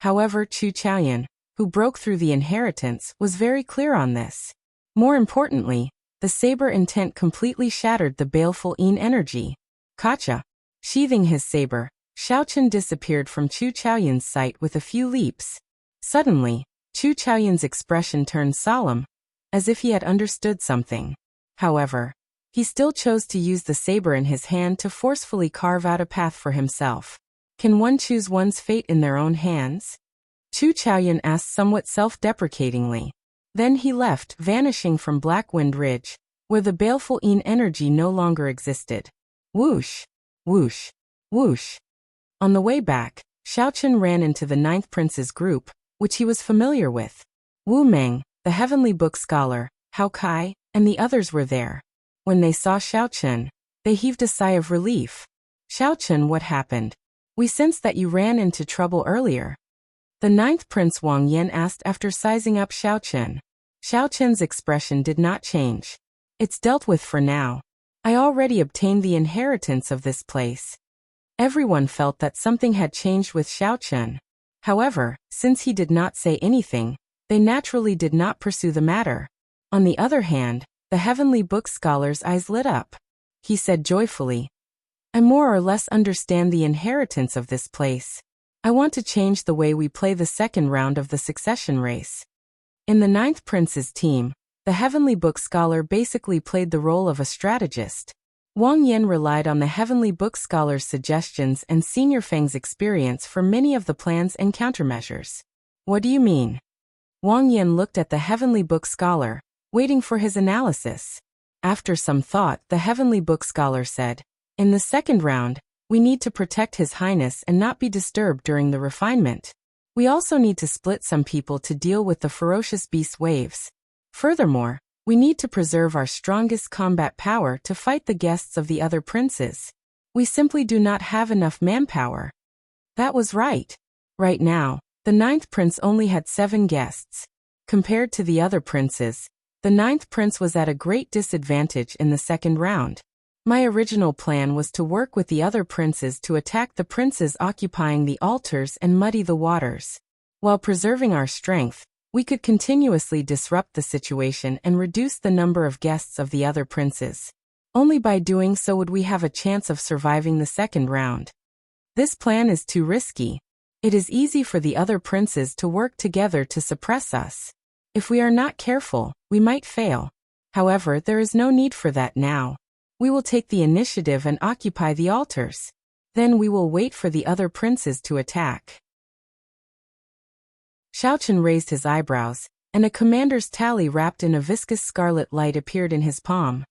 [SPEAKER 1] However, Chu Chaoyan, who broke through the inheritance, was very clear on this. More importantly, the saber intent completely shattered the baleful Yin energy. Kacha. Sheathing his saber, Xiaoqian disappeared from Chu Chaoyan's sight with a few leaps. Suddenly, Chu Chaoyan's expression turned solemn, as if he had understood something. However, he still chose to use the saber in his hand to forcefully carve out a path for himself. Can one choose one's fate in their own hands? Chu Chaoyan asked somewhat self-deprecatingly. Then he left, vanishing from Blackwind Ridge, where the baleful Yin energy no longer existed. Whoosh! Whoosh! Whoosh! On the way back, Xiaoqian ran into the 9th Prince's group, which he was familiar with. Wu Meng, the Heavenly Book Scholar, Hao Kai, and the others were there. When they saw Xiaoqian, they heaved a sigh of relief. Xiaoqian, what happened? We sensed that you ran into trouble earlier. The 9th Prince Wang Yan asked after sizing up Xiaoqian. Xiaoqian's expression did not change. It's dealt with for now. I already obtained the inheritance of this place. Everyone felt that something had changed with Xiaoqian. However, since he did not say anything, they naturally did not pursue the matter. On the other hand, the Heavenly Book Scholar's eyes lit up. He said joyfully, I more or less understand the inheritance of this place. I want to change the way we play the second round of the succession race. In the 9th Prince's team, the Heavenly Book Scholar basically played the role of a strategist. Wang Yan relied on the Heavenly Book Scholar's suggestions and Senior Feng's experience for many of the plans and countermeasures. What do you mean? Wang Yan looked at the Heavenly Book Scholar, waiting for his analysis. After some thought, the Heavenly Book Scholar said, in the second round, we need to protect His Highness and not be disturbed during the refinement. We also need to split some people to deal with the ferocious beast waves. Furthermore, we need to preserve our strongest combat power to fight the guests of the other princes. We simply do not have enough manpower. That was right. Right now, the 9th Prince only had 7 guests. Compared to the other princes, the 9th Prince was at a great disadvantage in the second round. My original plan was to work with the other princes to attack the princes occupying the altars and muddy the waters. While preserving our strength, we could continuously disrupt the situation and reduce the number of guests of the other princes. Only by doing so would we have a chance of surviving the second round. This plan is too risky. It is easy for the other princes to work together to suppress us. If we are not careful, we might fail. However, there is no need for that now. We will take the initiative and occupy the altars. Then we will wait for the other princes to attack. Xiaoqian raised his eyebrows, and a commander's tally wrapped in a viscous scarlet light appeared in his palm.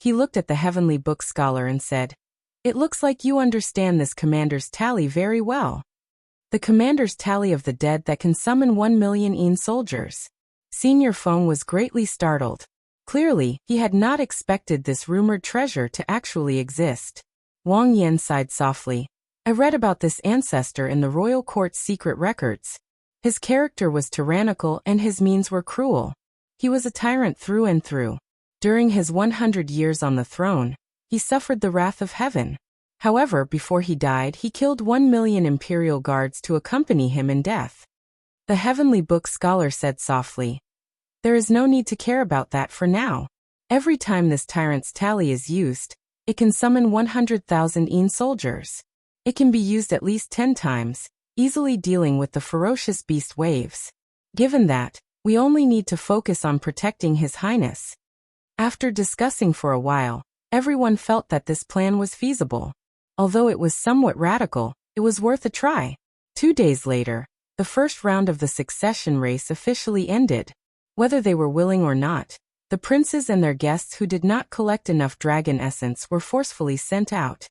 [SPEAKER 1] He looked at the Heavenly Book Scholar and said, It looks like you understand this commander's tally very well. The commander's tally of the dead that can summon 1 million Yin soldiers. Senior Feng was greatly startled. Clearly, he had not expected this rumored treasure to actually exist. Wang Yan sighed softly. I read about this ancestor in the royal court's secret records. His character was tyrannical and his means were cruel. He was a tyrant through and through. During his 100 years on the throne, he suffered the wrath of heaven. However, before he died, he killed 1 million imperial guards to accompany him in death. The Heavenly Book Scholar said softly, There is no need to care about that for now. Every time this tyrant's tally is used, it can summon 100,000 Yin soldiers. It can be used at least 10 times, easily dealing with the ferocious beast waves. Given that, we only need to focus on protecting His Highness. After discussing for a while, everyone felt that this plan was feasible. Although it was somewhat radical, it was worth a try. 2 days later, the first round of the succession race officially ended. Whether they were willing or not, the princes and their guests who did not collect enough dragon essence were forcefully sent out.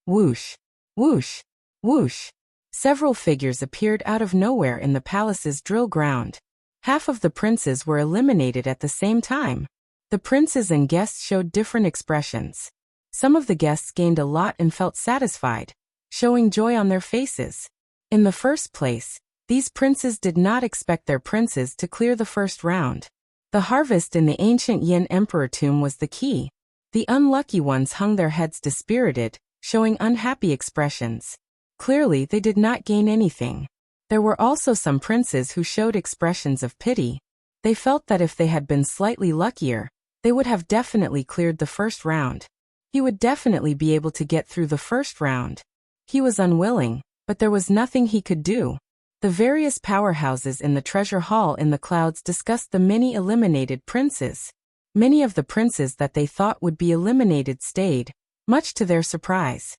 [SPEAKER 1] Whoosh! Whoosh! Whoosh! Several figures appeared out of nowhere in the palace's drill ground. Half of the princes were eliminated at the same time. The princes and guests showed different expressions. Some of the guests gained a lot and felt satisfied, showing joy on their faces. In the first place, these princes did not expect their princes to clear the first round. The harvest in the ancient Yin Emperor tomb was the key. The unlucky ones hung their heads dispirited, showing unhappy expressions. Clearly, they did not gain anything. There were also some princes who showed expressions of pity. They felt that if they had been slightly luckier, they would have definitely cleared the first round. He would definitely be able to get through the first round. He was unwilling, but there was nothing he could do. The various powerhouses in the treasure hall in the clouds discussed the many eliminated princes. Many of the princes that they thought would be eliminated stayed, much to their surprise.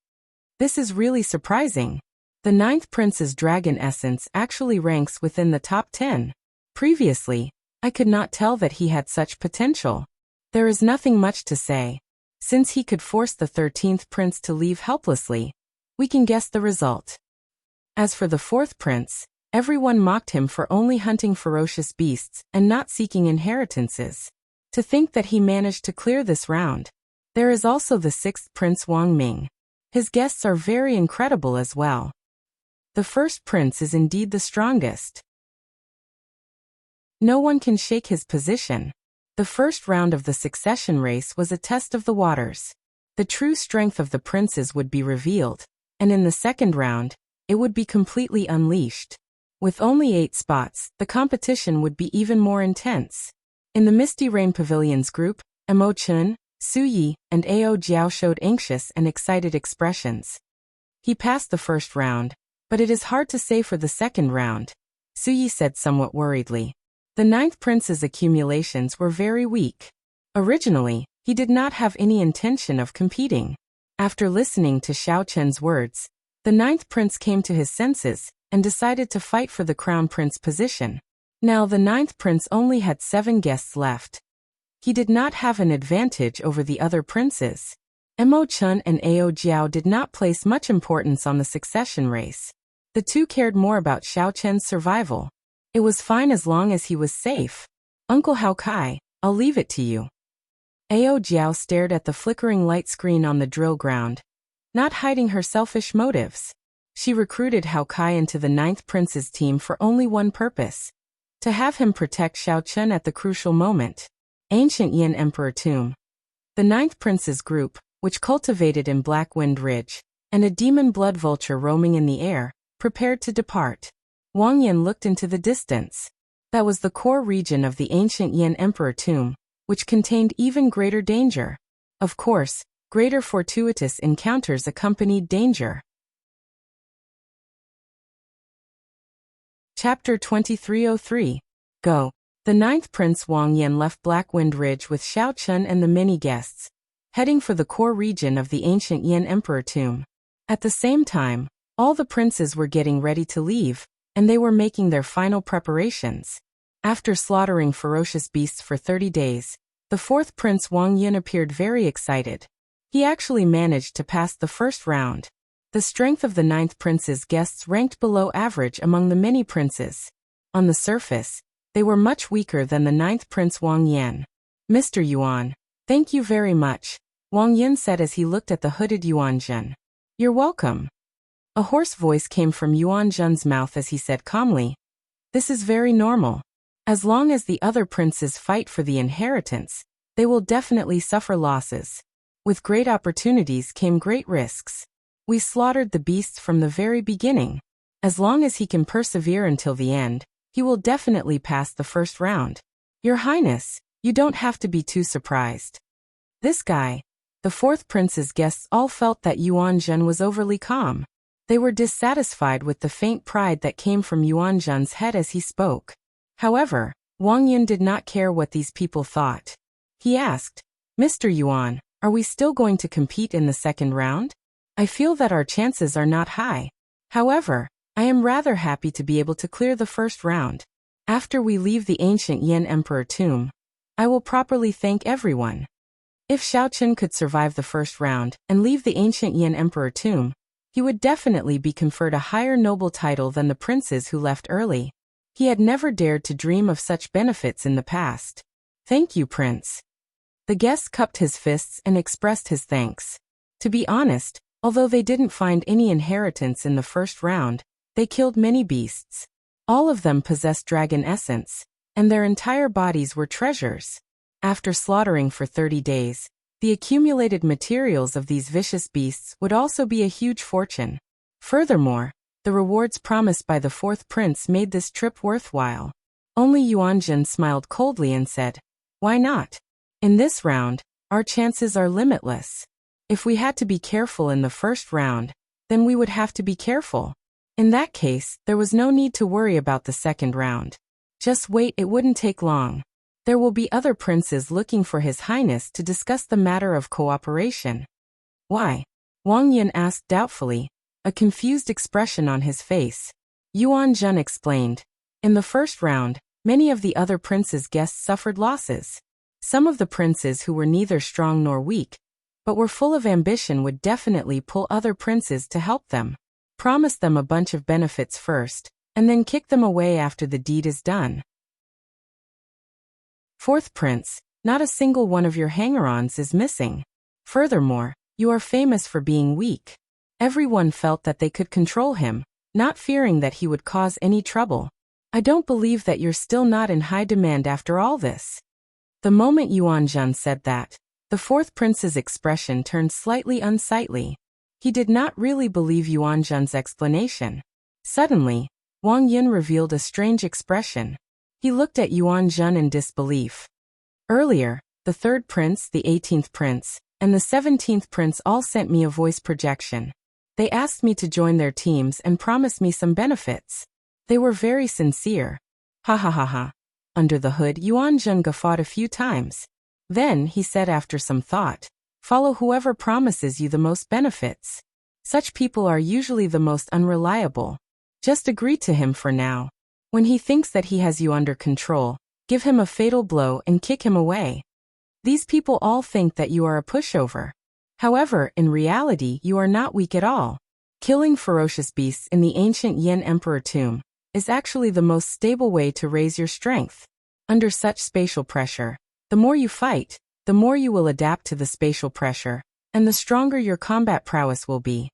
[SPEAKER 1] This is really surprising. The 9th prince's dragon essence actually ranks within the top 10. Previously, I could not tell that he had such potential. There is nothing much to say. Since he could force the 13th prince to leave helplessly, we can guess the result. As for the 4th prince, everyone mocked him for only hunting ferocious beasts and not seeking inheritances. To think that he managed to clear this round. There is also the 6th prince Wang Ming. His guests are very incredible as well. The first prince is indeed the strongest. No one can shake his position. The first round of the succession race was a test of the waters. The true strength of the princes would be revealed, and in the second round, it would be completely unleashed. With only 8 spots, the competition would be even more intense. In the Misty Rain Pavilion's group, Mo Chun, Su Yi, and Ao Jiao showed anxious and excited expressions. He passed the first round, but it is hard to say for the second round, Su Yi said somewhat worriedly. The 9th prince's accumulations were very weak. Originally, he did not have any intention of competing. After listening to Xiao Chen's words, the 9th prince came to his senses and decided to fight for the crown prince position. Now the 9th prince only had 7 guests left. He did not have an advantage over the other princes. Mo Chun and Ao Jiao did not place much importance on the succession race. The two cared more about Xiao Chen's survival. It was fine as long as he was safe. Uncle Hao Kai, I'll leave it to you. Ao Jiao stared at the flickering light screen on the drill ground, not hiding her selfish motives. She recruited Hao Kai into the 9th prince's team for only one purpose: to have him protect Xiao Chen at the crucial moment. Ancient Yin Emperor Tomb. The 9th prince's group, which cultivated in Black Wind Ridge, and a demon blood vulture roaming in the air, prepared to depart. Wang Yan looked into the distance. That was the core region of the ancient Yin Emperor Tomb, which contained even greater danger. Of course, greater fortuitous encounters accompanied danger. Chapter 2303. Go. The 9th Prince Wang Yan left Black Wind Ridge with Xiao Chun and the many guests, heading for the core region of the ancient Yin Emperor Tomb. At the same time, all the princes were getting ready to leave, and they were making their final preparations. After slaughtering ferocious beasts for 30 days, the 4th Prince Wang Yan appeared very excited. He actually managed to pass the first round. The strength of the 9th Prince's guests ranked below average among the many princes. On the surface, they were much weaker than the 9th Prince Wang Yan. Mr. Yuan, thank you very much, Wang Yan said as he looked at the hooded Yuan Zhen. You're welcome. A hoarse voice came from Yuan Zhen's mouth as he said calmly, this is very normal. As long as the other princes fight for the inheritance, they will definitely suffer losses. With great opportunities came great risks. We slaughtered the beasts from the very beginning. As long as he can persevere until the end, he will definitely pass the first round. Your Highness, you don't have to be too surprised. This guy. The 4th Prince's guests all felt that Yuan Zhen was overly calm. They were dissatisfied with the faint pride that came from Yuan Zhen's head as he spoke. However, Wang Yan did not care what these people thought. He asked, Mr. Yuan, are we still going to compete in the second round? I feel that our chances are not high. However, I am rather happy to be able to clear the first round. After we leave the ancient Yin Emperor Tomb, I will properly thank everyone. If Xiao Chen could survive the first round and leave the ancient Yin Emperor Tomb, he would definitely be conferred a higher noble title than the princes who left early. He had never dared to dream of such benefits in the past. Thank you, Prince. The guest cupped his fists and expressed his thanks. To be honest, although they didn't find any inheritance in the first round, they killed many beasts. All of them possessed dragon essence, and their entire bodies were treasures. After slaughtering for 30 days, the accumulated materials of these vicious beasts would also be a huge fortune. Furthermore, the rewards promised by the fourth prince made this trip worthwhile. Only Yuanjun smiled coldly and said, "Why not? In this round, our chances are limitless. If we had to be careful in the first round, then we would have to be careful. In that case, there was no need to worry about the second round. Just wait, it wouldn't take long. There will be other princes looking for His Highness to discuss the matter of cooperation." "Why?" Wang Yin asked doubtfully, a confused expression on his face. Yuan Zhen explained. In the first round, many of the other princes' guests suffered losses. Some of the princes who were neither strong nor weak, but were full of ambition would definitely pull other princes to help them. Promise them a bunch of benefits first, and then kick them away after the deed is done. Fourth prince, not a single one of your hanger-ons is missing. Furthermore, you are famous for being weak. Everyone felt that they could control him, not fearing that he would cause any trouble. I don't believe that you're still not in high demand after all this. The moment Yuan Zhen said that, the fourth prince's expression turned slightly unsightly. He did not really believe Yuan Zhen's explanation. Suddenly, Wang Yin revealed a strange expression. He looked at Yuan Zhen in disbelief. Earlier, the third prince, the 18th prince, and the 17th prince all sent me a voice projection. They asked me to join their teams and promised me some benefits. They were very sincere. Ha ha ha ha. Under the hood, Yuan Zhen guffawed a few times. Then, he said after some thought, "Follow whoever promises you the most benefits. Such people are usually the most unreliable. Just agree to him for now. When he thinks that he has you under control, give him a fatal blow and kick him away. These people all think that you are a pushover. However, in reality, you are not weak at all. Killing ferocious beasts in the ancient Yin Emperor tomb is actually the most stable way to raise your strength. Under such spatial pressure, the more you fight, the more you will adapt to the spatial pressure, and the stronger your combat prowess will be."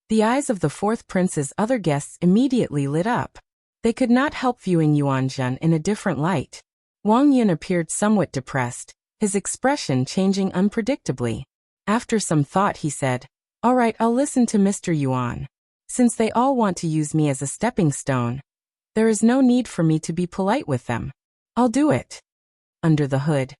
[SPEAKER 1] The eyes of the fourth prince's other guests immediately lit up. They could not help viewing Yuan Zhen in a different light. Wang Yin appeared somewhat depressed, his expression changing unpredictably. After some thought he said, "All right, I'll listen to Mr. Yuan. Since they all want to use me as a stepping stone, there is no need for me to be polite with them. I'll do it." Under the hood,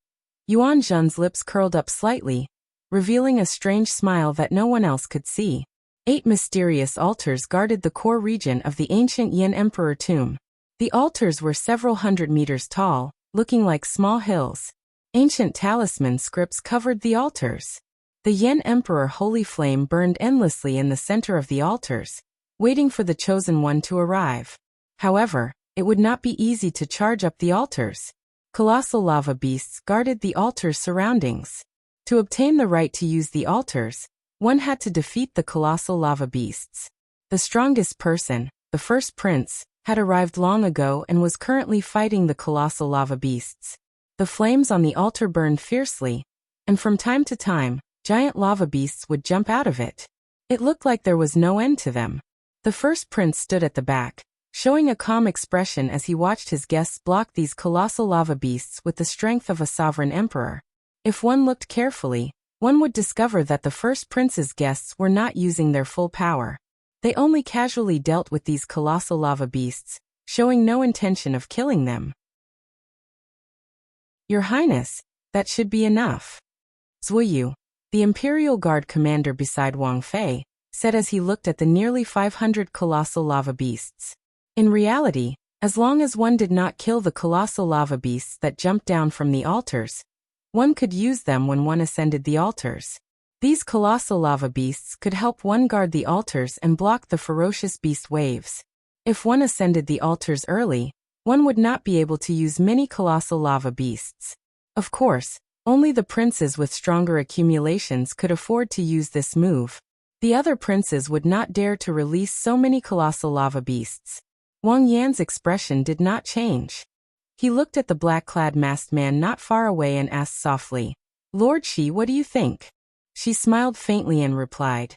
[SPEAKER 1] Yuan Zhen's lips curled up slightly, revealing a strange smile that no one else could see. 8 mysterious altars guarded the core region of the ancient Yin Emperor tomb. The altars were several hundred meters tall, looking like small hills. Ancient talisman scripts covered the altars. The Yin Emperor holy flame burned endlessly in the center of the altars, waiting for the chosen one to arrive. However, it would not be easy to charge up the altars. Colossal lava beasts guarded the altar's surroundings. To obtain the right to use the altars, one had to defeat the colossal lava beasts. The strongest person, the first prince, had arrived long ago and was currently fighting the colossal lava beasts. The flames on the altar burned fiercely, and from time to time, giant lava beasts would jump out of it. It looked like there was no end to them. The first prince stood at the back, showing a calm expression as he watched his guests block these colossal lava beasts with the strength of a sovereign emperor. If one looked carefully, one would discover that the first prince's guests were not using their full power. They only casually dealt with these colossal lava beasts, showing no intention of killing them. "Your Highness, that should be enough." Zuoyu, the Imperial Guard commander beside Wang Fei, said as he looked at the nearly 500 colossal lava beasts. In reality, as long as one did not kill the colossal lava beasts that jumped down from the altars, one could use them when one ascended the altars. These colossal lava beasts could help one guard the altars and block the ferocious beast waves. If one ascended the altars early, one would not be able to use many colossal lava beasts. Of course, only the princes with stronger accumulations could afford to use this move. The other princes would not dare to release so many colossal lava beasts. Wang Yan's expression did not change. He looked at the black-clad masked man not far away and asked softly, Lord Shi, what do you think? She smiled faintly and replied,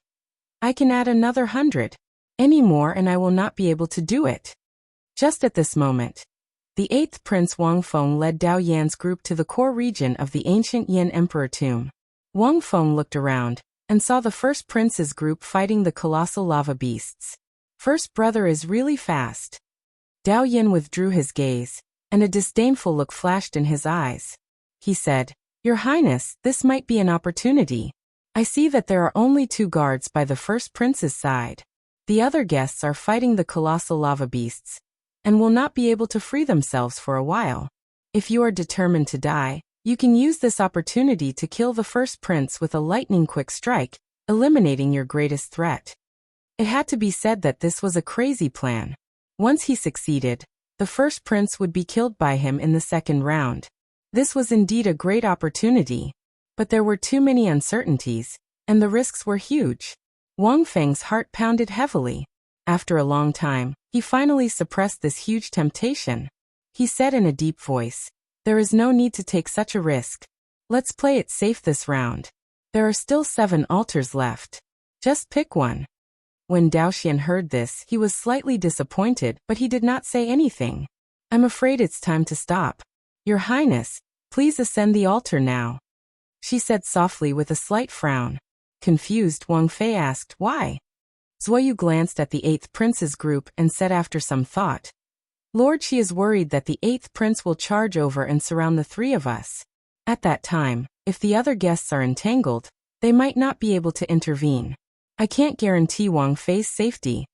[SPEAKER 1] I can add another 100. Any more and I will not be able to do it. Just at this moment, the 8th Prince Wang Feng led Dao Yan's group to the core region of the ancient Yin Emperor tomb. Wang Feng looked around and saw the first prince's group fighting the colossal lava beasts. First brother is really fast. Dao Yin withdrew his gaze, and a disdainful look flashed in his eyes. He said, Your Highness, this might be an opportunity. I see that there are only 2 guards by the first prince's side. The other guests are fighting the colossal lava beasts, and will not be able to free themselves for a while. If you are determined to die, you can use this opportunity to kill the first prince with a lightning-quick strike, eliminating your greatest threat. It had to be said that this was a crazy plan. Once he succeeded, the first prince would be killed by him in the second round. This was indeed a great opportunity, but there were too many uncertainties, and the risks were huge. Wang Feng's heart pounded heavily. After a long time, he finally suppressed this huge temptation. He said in a deep voice, There is no need to take such a risk. Let's play it safe this round. There are still 7 altars left. Just pick one. When Dao Xian heard this, he was slightly disappointed, but he did not say anything. I'm afraid it's time to stop. Your Highness, please ascend the altar now, she said softly with a slight frown. Confused, Wang Fei asked, Why? Zuoyu glanced at the 8th prince's group and said after some thought, Lord, she is worried that the 8th prince will charge over and surround the 3 of us. At that time, if the other guests are entangled, they might not be able to intervene. I can't guarantee Wang Fei's safety.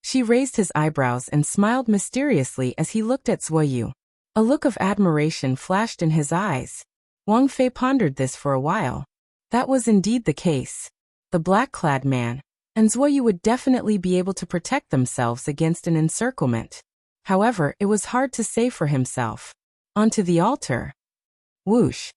[SPEAKER 1] She raised his eyebrows and smiled mysteriously as he looked at Zuoyu. A look of admiration flashed in his eyes. Wang Fei pondered this for a while. That was indeed the case. The black-clad man and Zuoyu would definitely be able to protect themselves against an encirclement. However, it was hard to say for himself. Onto the altar. Whoosh.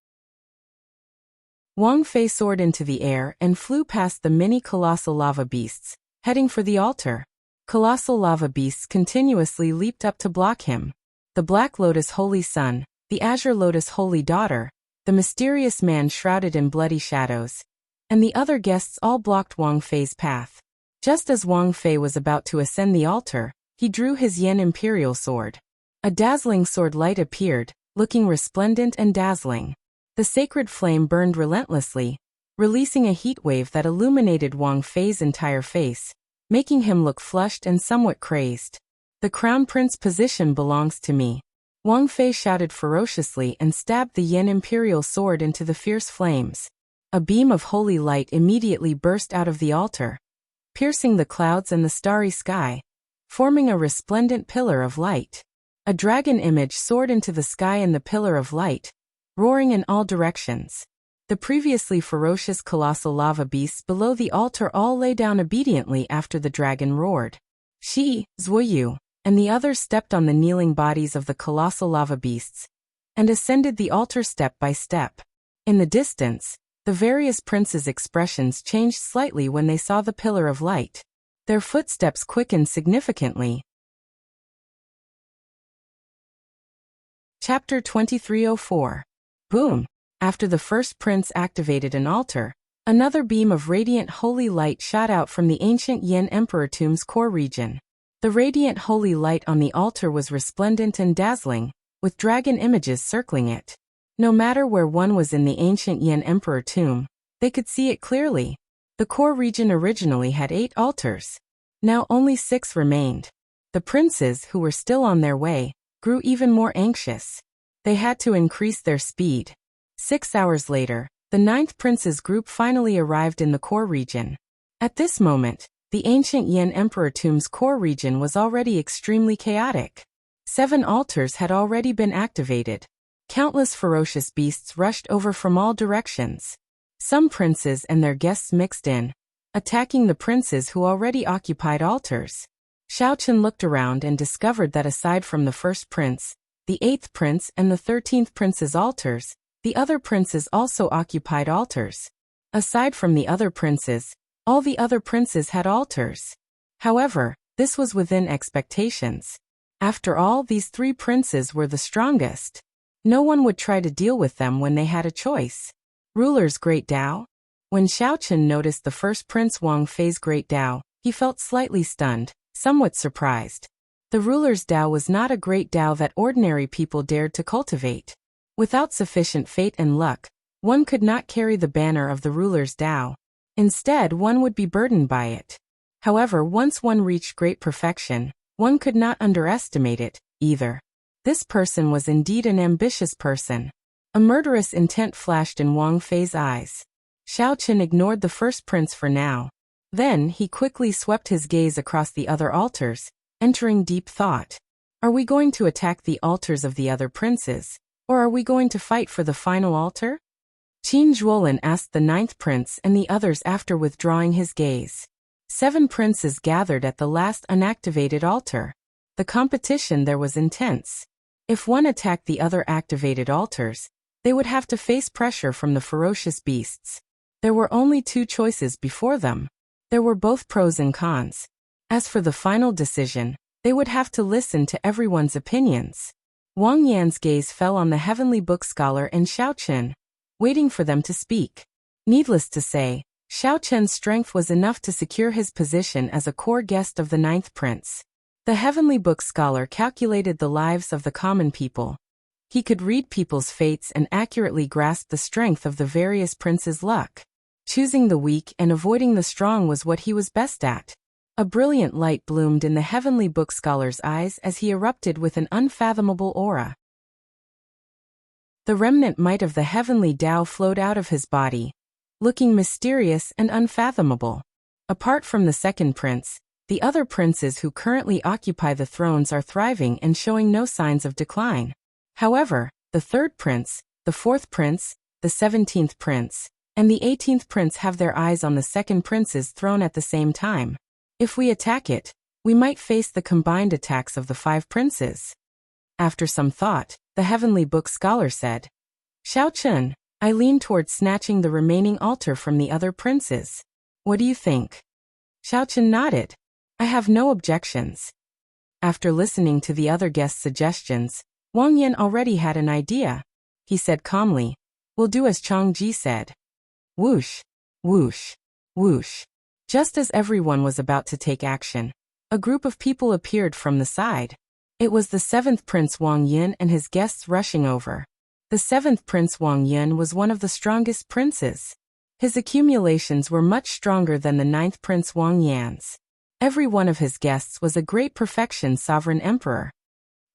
[SPEAKER 1] Wang Fei soared into the air and flew past the many colossal lava beasts, heading for the altar. Colossal lava beasts continuously leaped up to block him. The Black Lotus Holy Son, the Azure Lotus Holy Daughter, the mysterious man shrouded in bloody shadows, and the other guests all blocked Wang Fei's path. Just as Wang Fei was about to ascend the altar, he drew his Yin Imperial Sword. A dazzling sword light appeared, looking resplendent and dazzling. The sacred flame burned relentlessly, releasing a heat wave that illuminated Wang Fei's entire face, making him look flushed and somewhat crazed. The Crown Prince position belongs to me. Wang Fei shouted ferociously and stabbed the Yin Imperial Sword into the fierce flames. A beam of holy light immediately burst out of the altar, piercing the clouds and the starry sky, forming a resplendent pillar of light. A dragon image soared into the sky in the pillar of light, roaring in all directions. The previously ferocious colossal lava beasts below the altar all lay down obediently after the dragon roared. Shi, Zuoyu, and the others stepped on the kneeling bodies of the colossal lava beasts, and ascended the altar step by step. In the distance, the various princes' expressions changed slightly when they saw the pillar of light. Their footsteps quickened significantly. Chapter 2304. Boom! After the first prince activated an altar, another beam of radiant holy light shot out from the ancient Yin Emperor tomb's core region. The radiant holy light on the altar was resplendent and dazzling, with dragon images circling it. No matter where one was in the ancient Yin Emperor tomb, they could see it clearly. The core region originally had 8 altars. Now only 6 remained. The princes, who were still on their way, grew even more anxious. They had to increase their speed. 6 hours later, the 9th prince's group finally arrived in the core region. At this moment, the ancient Yin Emperor tomb's core region was already extremely chaotic. 7 altars had already been activated. Countless ferocious beasts rushed over from all directions. Some princes and their guests mixed in, attacking the princes who already occupied altars. Xiaochen looked around and discovered that aside from the first prince, the 8th prince and the 13th prince's altars, the other princes also occupied altars. Aside from the other princes, all the other princes had altars. However, this was within expectations. After all, these 3 princes were the strongest. No one would try to deal with them when they had a choice. Ruler's Great Tao? When Xiaochen noticed the first Prince Wang Fei's Great Tao, he felt slightly stunned, somewhat surprised. The ruler's Tao was not a great Tao that ordinary people dared to cultivate. Without sufficient fate and luck, one could not carry the banner of the ruler's Tao. Instead, one would be burdened by it. However, once one reached great perfection, one could not underestimate it, either. This person was indeed an ambitious person. A murderous intent flashed in Wang Fei's eyes. Xiaochen ignored the first prince for now. Then, he quickly swept his gaze across the other altars, entering deep thought. Are we going to attack the altars of the other princes, or are we going to fight for the final altar? Qin Zhuolin asked the ninth prince and the others after withdrawing his gaze. 7 princes gathered at the last unactivated altar. The competition there was intense. If one attacked the other activated altars, they would have to face pressure from the ferocious beasts. There were only 2 choices before them. There were both pros and cons. As for the final decision, they would have to listen to everyone's opinions. Wang Yan's gaze fell on the heavenly book scholar and Xiaochen, waiting for them to speak. Needless to say, Xiaochen's strength was enough to secure his position as a core guest of the ninth prince. The heavenly book scholar calculated the lives of the common people. He could read people's fates and accurately grasp the strength of the various princes' luck. Choosing the weak and avoiding the strong was what he was best at. A brilliant light bloomed in the heavenly book scholar's eyes as he erupted with an unfathomable aura. The remnant might of the heavenly Tao flowed out of his body, looking mysterious and unfathomable. Apart from the second prince, the other princes who currently occupy the thrones are thriving and showing no signs of decline. However, the third prince, the fourth prince, the 17th prince, and the 18th prince have their eyes on the second prince's throne at the same time. If we attack it, we might face the combined attacks of the 5 princes. After some thought, the heavenly book scholar said, Xiaochen, I lean towards snatching the remaining altar from the other princes. What do you think? Xiaochen nodded. I have no objections. After listening to the other guests' suggestions, Wang Yan already had an idea. He said calmly, we'll do as Chang Ji said. Whoosh, whoosh, whoosh. Just as everyone was about to take action, a group of people appeared from the side. It was the 7th Prince Wang Yin and his guests rushing over. The 7th Prince Wang Yin was one of the strongest princes. His accumulations were much stronger than the 9th Prince Wang Yan's. Every one of his guests was a great perfection sovereign emperor.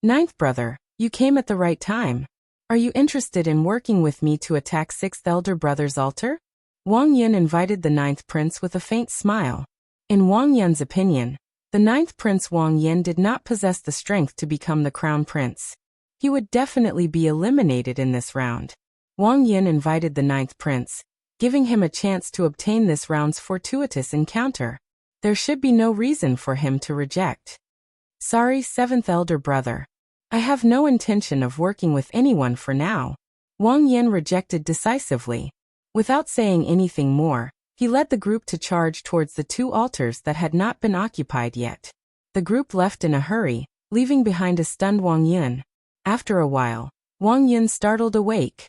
[SPEAKER 1] 9th brother, you came at the right time. Are you interested in working with me to attack 6th elder brother's altar? Wang Yin invited the 9th prince with a faint smile. In Wang Yan's opinion, the 9th Prince Wang Yin did not possess the strength to become the crown prince. He would definitely be eliminated in this round. Wang Yin invited the 9th prince, giving him a chance to obtain this round's fortuitous encounter. There should be no reason for him to reject. Sorry, 7th elder brother. I have no intention of working with anyone for now. Wang Yin rejected decisively. Without saying anything more, he led the group to charge towards the 2 altars that had not been occupied yet. The group left in a hurry, leaving behind a stunned Wang Yin. After a while, Wang Yin startled awake.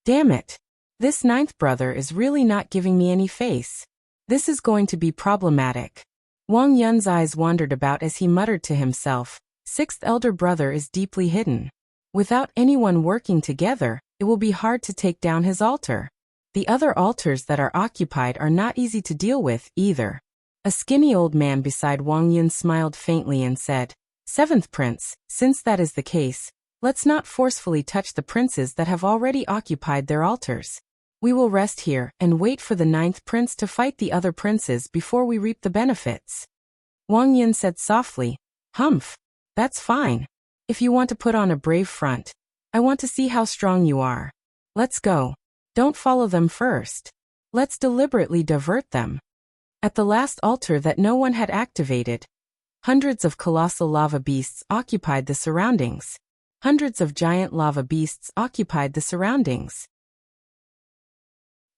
[SPEAKER 1] Damn it! This 9th brother is really not giving me any face. This is going to be problematic. Wang Yin's eyes wandered about as he muttered to himself, 6th elder brother is deeply hidden. Without anyone working together, it will be hard to take down his altar. The other altars that are occupied are not easy to deal with, either. A skinny old man beside Wang Yin smiled faintly and said, 7th prince, since that is the case, let's not forcefully touch the princes that have already occupied their altars. We will rest here and wait for the 9th prince to fight the other princes before we reap the benefits. Wang Yin said softly, Humph, that's fine. If you want to put on a brave front, I want to see how strong you are. Let's go. Don't follow them first. Let's deliberately divert them. At the last altar that no one had activated, hundreds of colossal lava beasts occupied the surroundings. Hundreds of giant lava beasts occupied the surroundings.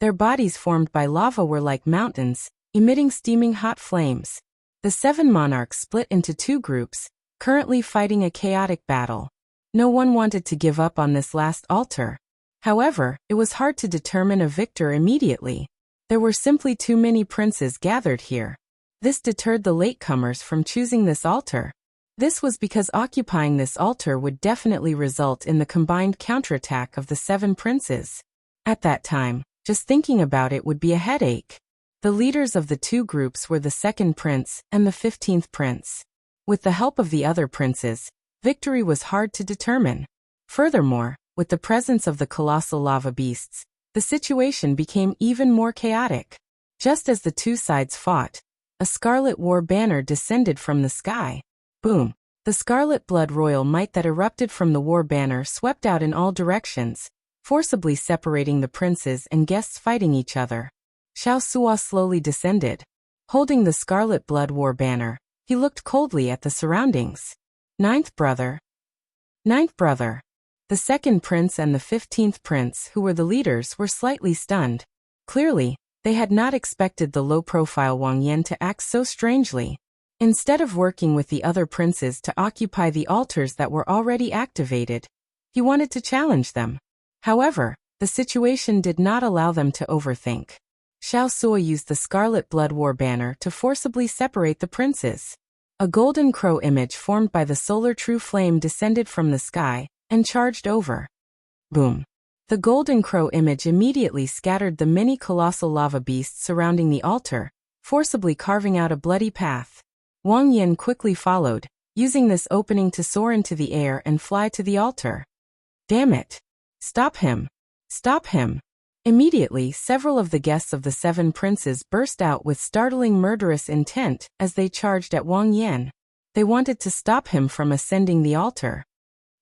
[SPEAKER 1] Their bodies formed by lava were like mountains, emitting steaming hot flames. The 7 monarchs split into 2 groups, currently fighting a chaotic battle. No one wanted to give up on this last altar. However, it was hard to determine a victor immediately. There were simply too many princes gathered here. This deterred the latecomers from choosing this altar. This was because occupying this altar would definitely result in the combined counterattack of the 7 princes. At that time, just thinking about it would be a headache. The leaders of the 2 groups were the 2nd prince and the 15th prince. With the help of the other princes, victory was hard to determine. Furthermore, with the presence of the colossal lava beasts, the situation became even more chaotic. Just as the 2 sides fought, a scarlet war banner descended from the sky. Boom! The scarlet blood royal might that erupted from the war banner swept out in all directions, forcibly separating the princes and guests fighting each other. Xiao Suo slowly descended. Holding the scarlet blood war banner, he looked coldly at the surroundings. Ninth brother. The 2nd prince and the 15th prince, who were the leaders, were slightly stunned. Clearly, they had not expected the low-profile Wang Yan to act so strangely. Instead of working with the other princes to occupy the altars that were already activated, he wanted to challenge them. However, the situation did not allow them to overthink. Xiao Suo used the Scarlet Blood War banner to forcibly separate the princes. A golden crow image formed by the solar true flame descended from the sky and charged over. Boom! The golden crow image immediately scattered the many colossal lava beasts surrounding the altar, forcibly carving out a bloody path. Wang Yan quickly followed, using this opening to soar into the air and fly to the altar. Damn it! Stop him! Stop him! Immediately, several of the guests of the 7 princes burst out with startling murderous intent as they charged at Wang Yan. They wanted to stop him from ascending the altar.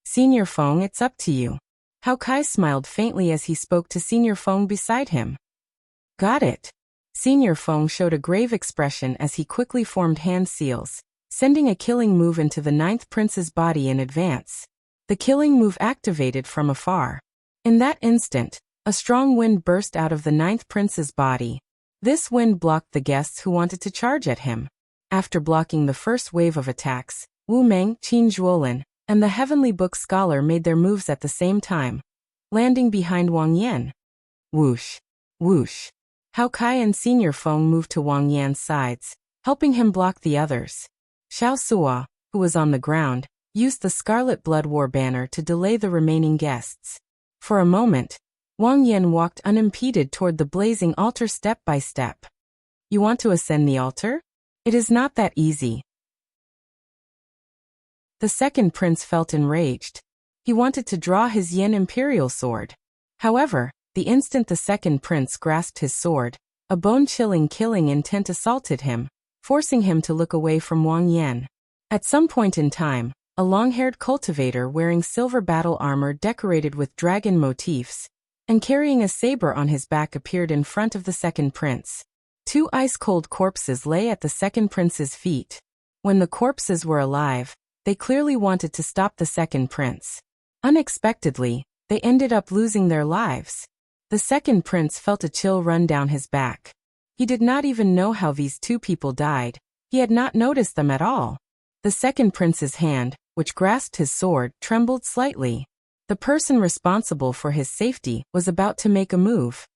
[SPEAKER 1] Senior Feng, it's up to you. Hao Kai smiled faintly as he spoke to Senior Feng beside him. Got it. Senior Feng showed a grave expression as he quickly formed hand seals, sending a killing move into the 9th prince's body in advance. The killing move activated from afar. In that instant, a strong wind burst out of the 9th prince's body. This wind blocked the guests who wanted to charge at him. After blocking the first wave of attacks, Wu Meng, Qin Zhuolin, and the Heavenly Book scholar made their moves at the same time, landing behind Wang Yan. Whoosh! Whoosh! Hao Kai and Senior Feng moved to Wang Yan's sides, helping him block the others. Xiao Suo, who was on the ground, used the Scarlet Blood War banner to delay the remaining guests. For a moment, Wang Yan walked unimpeded toward the blazing altar step by step. You want to ascend the altar? It is not that easy. The 2nd prince felt enraged. He wanted to draw his Yin Imperial sword. However, the instant the 2nd prince grasped his sword, a bone-chilling killing intent assaulted him, forcing him to look away from Wang Yan. At some point in time, a long-haired cultivator wearing silver battle armor decorated with dragon motifs, and carrying a saber on his back appeared in front of the 2nd prince. 2 ice-cold corpses lay at the 2nd prince's feet. When the corpses were alive, they clearly wanted to stop the 2nd prince. Unexpectedly, they ended up losing their lives. The 2nd prince felt a chill run down his back. He did not even know how these 2 people died. He had not noticed them at all. The 2nd prince's hand, which grasped his sword, trembled slightly. The person responsible for his safety was about to make a move.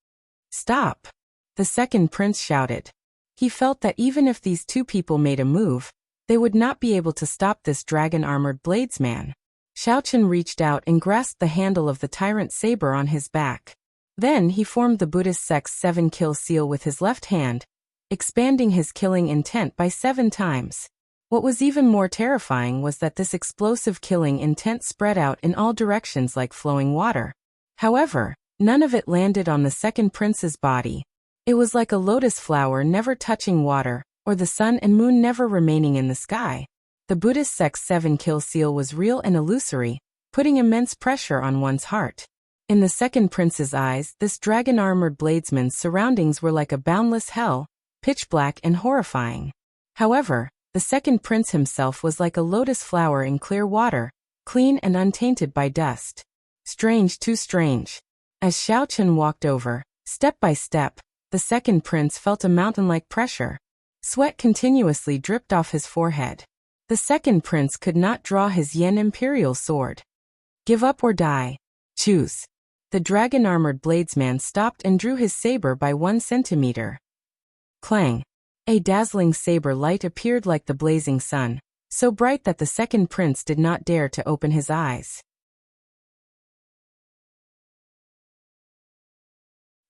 [SPEAKER 1] Stop! The 2nd prince shouted. He felt that even if these 2 people made a move, they would not be able to stop this dragon-armored bladesman. Xiaochen reached out and grasped the handle of the tyrant saber on his back. Then he formed the Buddhist sect's 7-kill seal with his left hand, expanding his killing intent by 7 times. What was even more terrifying was that this explosive killing intent spread out in all directions like flowing water. However, none of it landed on the 2nd prince's body. It was like a lotus flower never touching water, or the sun and moon never remaining in the sky. The Buddhist sect's 7-kill seal was real and illusory, putting immense pressure on one's heart. In the 2nd prince's eyes, this dragon-armored bladesman's surroundings were like a boundless hell, pitch black and horrifying. However, the 2nd prince himself was like a lotus flower in clear water, clean and untainted by dust. Strange, too strange. As Xiaochen walked over, step by step, the 2nd prince felt a mountain-like pressure. Sweat continuously dripped off his forehead. The 2nd prince could not draw his Yen Imperial sword. Give up or die. Choose. The dragon-armored bladesman stopped and drew his saber by 1 centimeter. Clang! A dazzling saber light appeared like the blazing sun, so bright that the second prince did not dare to open his eyes.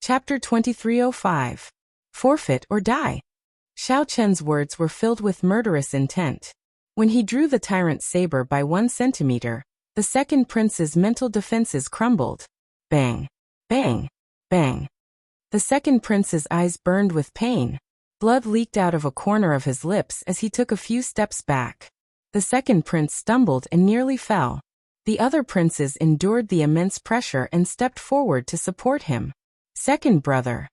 [SPEAKER 1] Chapter 2305. Forfeit or Die. Xiao Chen's words were filled with murderous intent. When he drew the tyrant's saber by 1 centimeter, the second prince's mental defenses crumbled. Bang! Bang! Bang! The second prince's eyes burned with pain. Blood leaked out of a corner of his lips as he took a few steps back. The second prince stumbled and nearly fell. The other princes endured the immense pressure and stepped forward to support him. Second brother.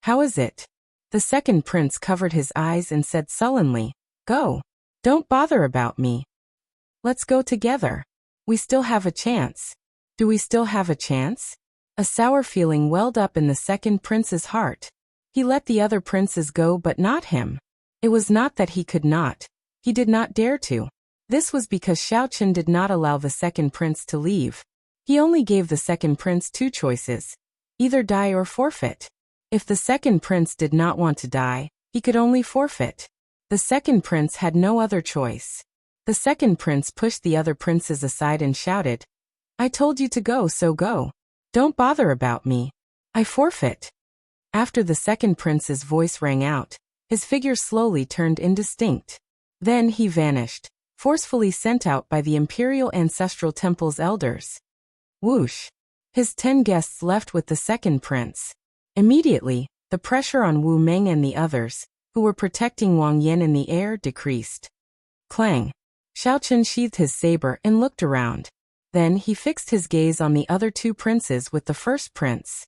[SPEAKER 1] How is it? The second prince covered his eyes and said sullenly, Go. Don't bother about me. Let's go together. We still have a chance. Do we still have a chance? A sour feeling welled up in the second prince's heart. He let the other princes go but not him. It was not that he could not. He did not dare to. This was because Xiao Chen did not allow the second prince to leave. He only gave the second prince 2 choices. Either die or forfeit. If the second prince did not want to die, he could only forfeit. The second prince had no other choice. The second prince pushed the other princes aside and shouted, I told you to go, so go. Don't bother about me. I forfeit. After the second prince's voice rang out, his figure slowly turned indistinct. Then he vanished, forcefully sent out by the Imperial Ancestral Temple's elders. Whoosh! His 10 guests left with the second prince. Immediately, the pressure on Wu Meng and the others, who were protecting Wang Yan in the air, decreased. Clang! Xiao Chen sheathed his saber and looked around. Then he fixed his gaze on the other 2 princes with the first prince.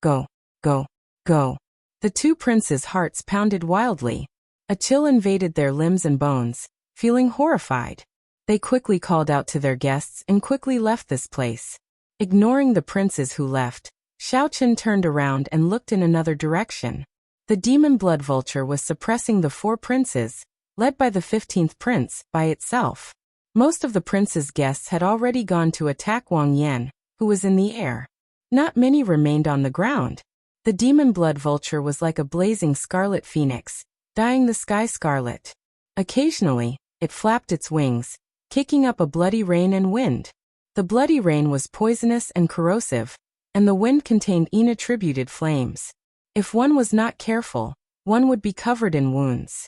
[SPEAKER 1] Go, go, go. The 2 princes' hearts pounded wildly. A chill invaded their limbs and bones, feeling horrified. They quickly called out to their guests and quickly left this place. Ignoring the princes who left, Xiao Chen turned around and looked in another direction. The demon blood vulture was suppressing the 4 princes, led by the 15th prince, by itself. Most of the prince's guests had already gone to attack Wang Yan, who was in the air. Not many remained on the ground. The demon blood vulture was like a blazing scarlet phoenix, dyeing the sky scarlet. Occasionally, it flapped its wings, kicking up a bloody rain and wind. The bloody rain was poisonous and corrosive, and the wind contained inattributed flames. If one was not careful, one would be covered in wounds.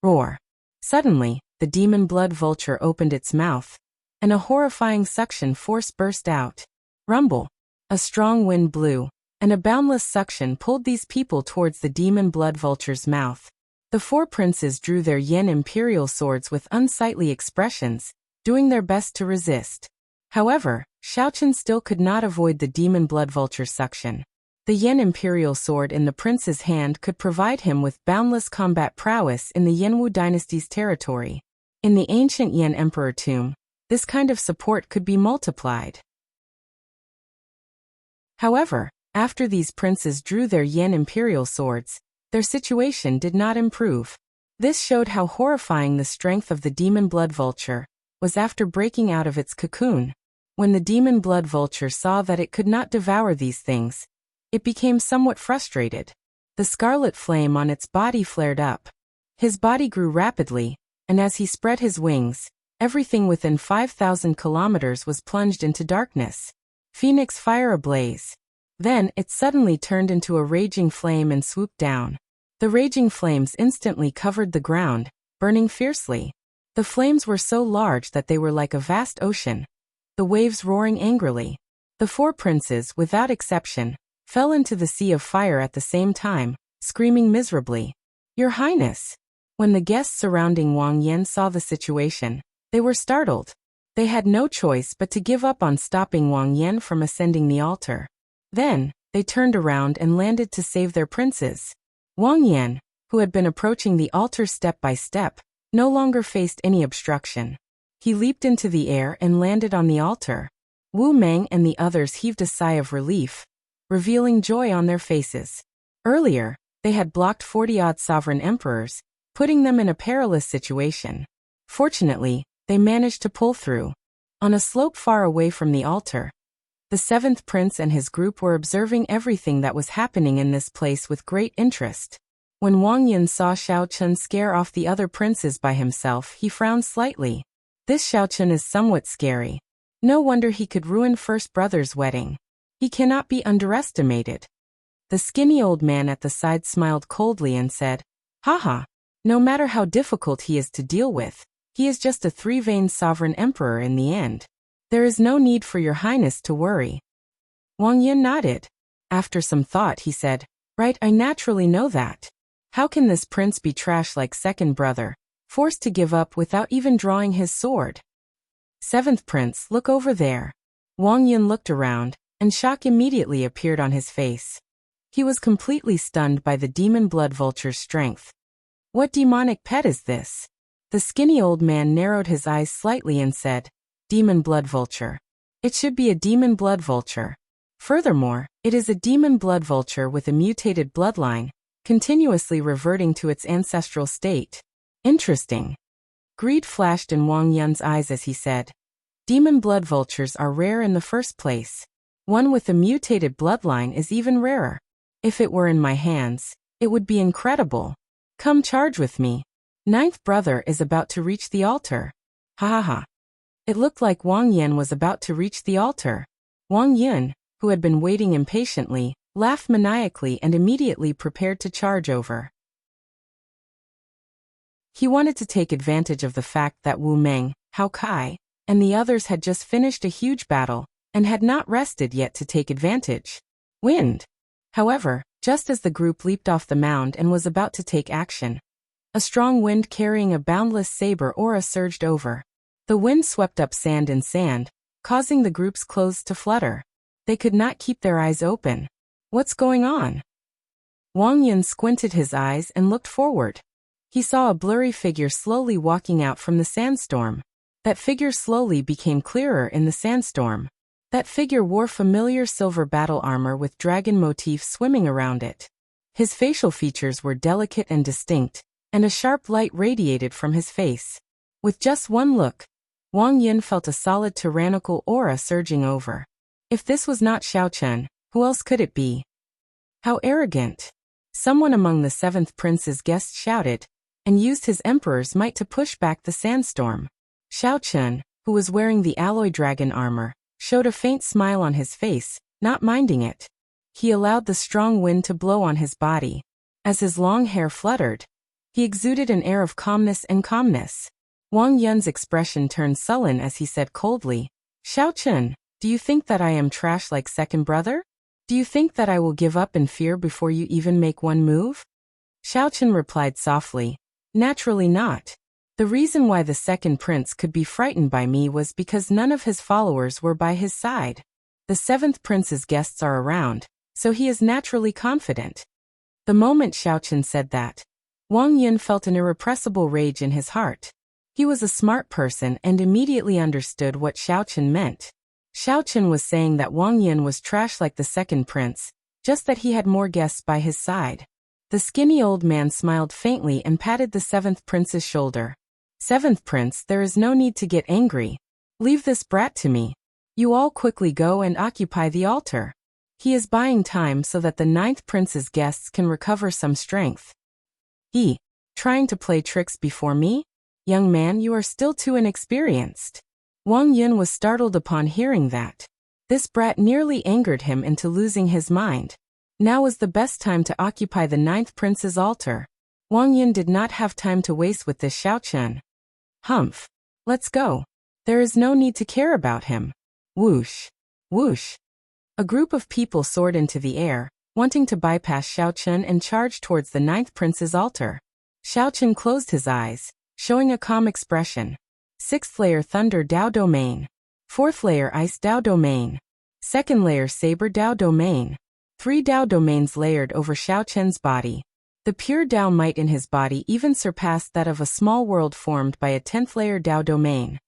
[SPEAKER 1] Roar! Suddenly, the demon blood vulture opened its mouth, and a horrifying suction force burst out. Rumble! A strong wind blew, and a boundless suction pulled these people towards the demon blood vulture's mouth. The 4 princes drew their yen imperial swords with unsightly expressions, doing their best to resist. However, Xiao Chen still could not avoid the demon blood vulture's suction. The yen imperial sword in the prince's hand could provide him with boundless combat prowess in the Yanwu dynasty's territory. In the ancient Yan emperor tomb, this kind of support could be multiplied. However, after these princes drew their yen imperial swords, their situation did not improve. This showed how horrifying the strength of the demon blood vulture was after breaking out of its cocoon. When the demon blood vulture saw that it could not devour these things, it became somewhat frustrated. The scarlet flame on its body flared up. His body grew rapidly, and as he spread his wings, everything within 5,000 kilometers was plunged into darkness. Phoenix fire ablaze. Then it suddenly turned into a raging flame and swooped down. The raging flames instantly covered the ground, burning fiercely. The flames were so large that they were like a vast ocean, the waves roaring angrily. The 4 princes, without exception, fell into the sea of fire at the same time, screaming miserably. Your Highness! When the guests surrounding Wang Yan saw the situation, they were startled. They had no choice but to give up on stopping Wang Yan from ascending the altar. Then, they turned around and landed to save their princes. Wang Yan, who had been approaching the altar step by step, no longer faced any obstruction. He leaped into the air and landed on the altar. Wu Meng and the others heaved a sigh of relief, revealing joy on their faces. Earlier, they had blocked 40-odd sovereign emperors, putting them in a perilous situation. Fortunately, they managed to pull through. On a slope far away from the altar, The seventh prince and his group were observing everything that was happening in this place with great interest. When Wang Yun saw Xiao Chun scare off the other princes by himself, he frowned slightly. This Xiao Chun is somewhat scary. No wonder he could ruin first brother's wedding. He cannot be underestimated. The skinny old man at the side smiled coldly and said, "Haha, no matter how difficult he is to deal with, he is just a three-veined sovereign emperor in the end. There is no need for your highness to worry." Wang Yun nodded. After some thought he said, "Right, I naturally know that. How can this prince be trash like second brother, forced to give up without even drawing his sword?" "Seventh prince, look over there." Wang Yun looked around, and shock immediately appeared on his face. He was completely stunned by the demon blood vulture's strength. What demonic pet is this? The skinny old man narrowed his eyes slightly and said, "Demon blood vulture. It should be a demon blood vulture. Furthermore, it is a demon blood vulture with a mutated bloodline, continuously reverting to its ancestral state. Interesting." Greed flashed in Wang Yun's eyes as he said, "Demon blood vultures are rare in the first place. One with a mutated bloodline is even rarer. If it were in my hands, it would be incredible. Come charge with me. Ninth brother is about to reach the altar." Ha ha ha. It looked like Wang Yan was about to reach the altar. Wang Yun, who had been waiting impatiently, laughed maniacally and immediately prepared to charge over. He wanted to take advantage of the fact that Wu Meng, Hao Kai, and the others had just finished a huge battle, and had not rested yet to take advantage. Wind. However, just as the group leaped off the mound and was about to take action, a strong wind carrying a boundless saber aura surged over. The wind swept up sand and sand, causing the group's clothes to flutter. They could not keep their eyes open. What's going on? Wang Yun squinted his eyes and looked forward. He saw a blurry figure slowly walking out from the sandstorm. That figure slowly became clearer in the sandstorm. That figure wore familiar silver battle armor with dragon motifs swimming around it. His facial features were delicate and distinct, and a sharp light radiated from his face. With just one look, Wang Yun felt a solid tyrannical aura surging over. If this was not Xiao Chun, who else could it be? How arrogant! Someone among the seventh prince's guests shouted, and used his emperor's might to push back the sandstorm. Xiao Chun, who was wearing the alloy dragon armor, showed a faint smile on his face, not minding it. He allowed the strong wind to blow on his body. As his long hair fluttered, he exuded an air of calmness and calmness. Wang Yun's expression turned sullen as he said coldly, "Xiao Chun, do you think that I am trash like second brother? Do you think that I will give up in fear before you even make one move?" Xiao Chun replied softly, "Naturally not. The reason why the second prince could be frightened by me was because none of his followers were by his side. The seventh prince's guests are around, so he is naturally confident." The moment Xiao Chun said that, Wang Yun felt an irrepressible rage in his heart. He was a smart person and immediately understood what Xiao Chun meant. Xiao Chun was saying that Wang Yun was trash like the second prince, just that he had more guests by his side. The skinny old man smiled faintly and patted the seventh prince's shoulder. "Seventh prince, there is no need to get angry. Leave this brat to me. You all quickly go and occupy the altar. He is buying time so that the ninth prince's guests can recover some strength." "He, trying to play tricks before me? Young man, you are still too inexperienced." Wang Yun was startled upon hearing that. This brat nearly angered him into losing his mind. Now was the best time to occupy the ninth prince's altar. Wang Yun did not have time to waste with this Xiao Chun. "Humph. Let's go. There is no need to care about him." Whoosh. Whoosh. A group of people soared into the air, wanting to bypass Xiao Chun and charge towards the ninth prince's altar. Xiao Chun closed his eyes, showing a calm expression. 6th layer Thunder Dao Domain. 4th layer Ice Dao Domain. 2nd layer Saber Dao Domain. 3 Dao Domains layered over Xiao Chun's body. The pure Dao might in his body even surpassed that of a small world formed by a 10th layer Dao Domain.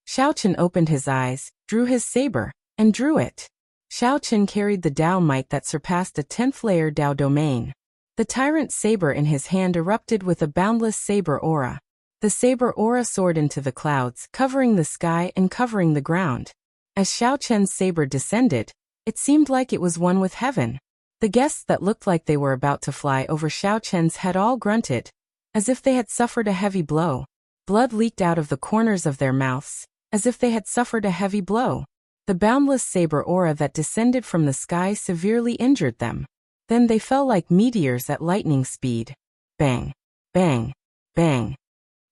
[SPEAKER 1] Xiao Chun opened his eyes, drew his saber, and drew it. Xiao Chun carried the Dao might that surpassed a 10th layer Dao Domain. The tyrant saber in his hand erupted with a boundless saber aura. The saber aura soared into the clouds, covering the sky and covering the ground. As Xiao Chen's saber descended, it seemed like it was one with heaven. The guests that looked like they were about to fly over Xiao Chen's head all grunted, as if they had suffered a heavy blow. Blood leaked out of the corners of their mouths, as if they had suffered a heavy blow. The boundless saber aura that descended from the sky severely injured them. Then they fell like meteors at lightning speed. Bang! Bang! Bang!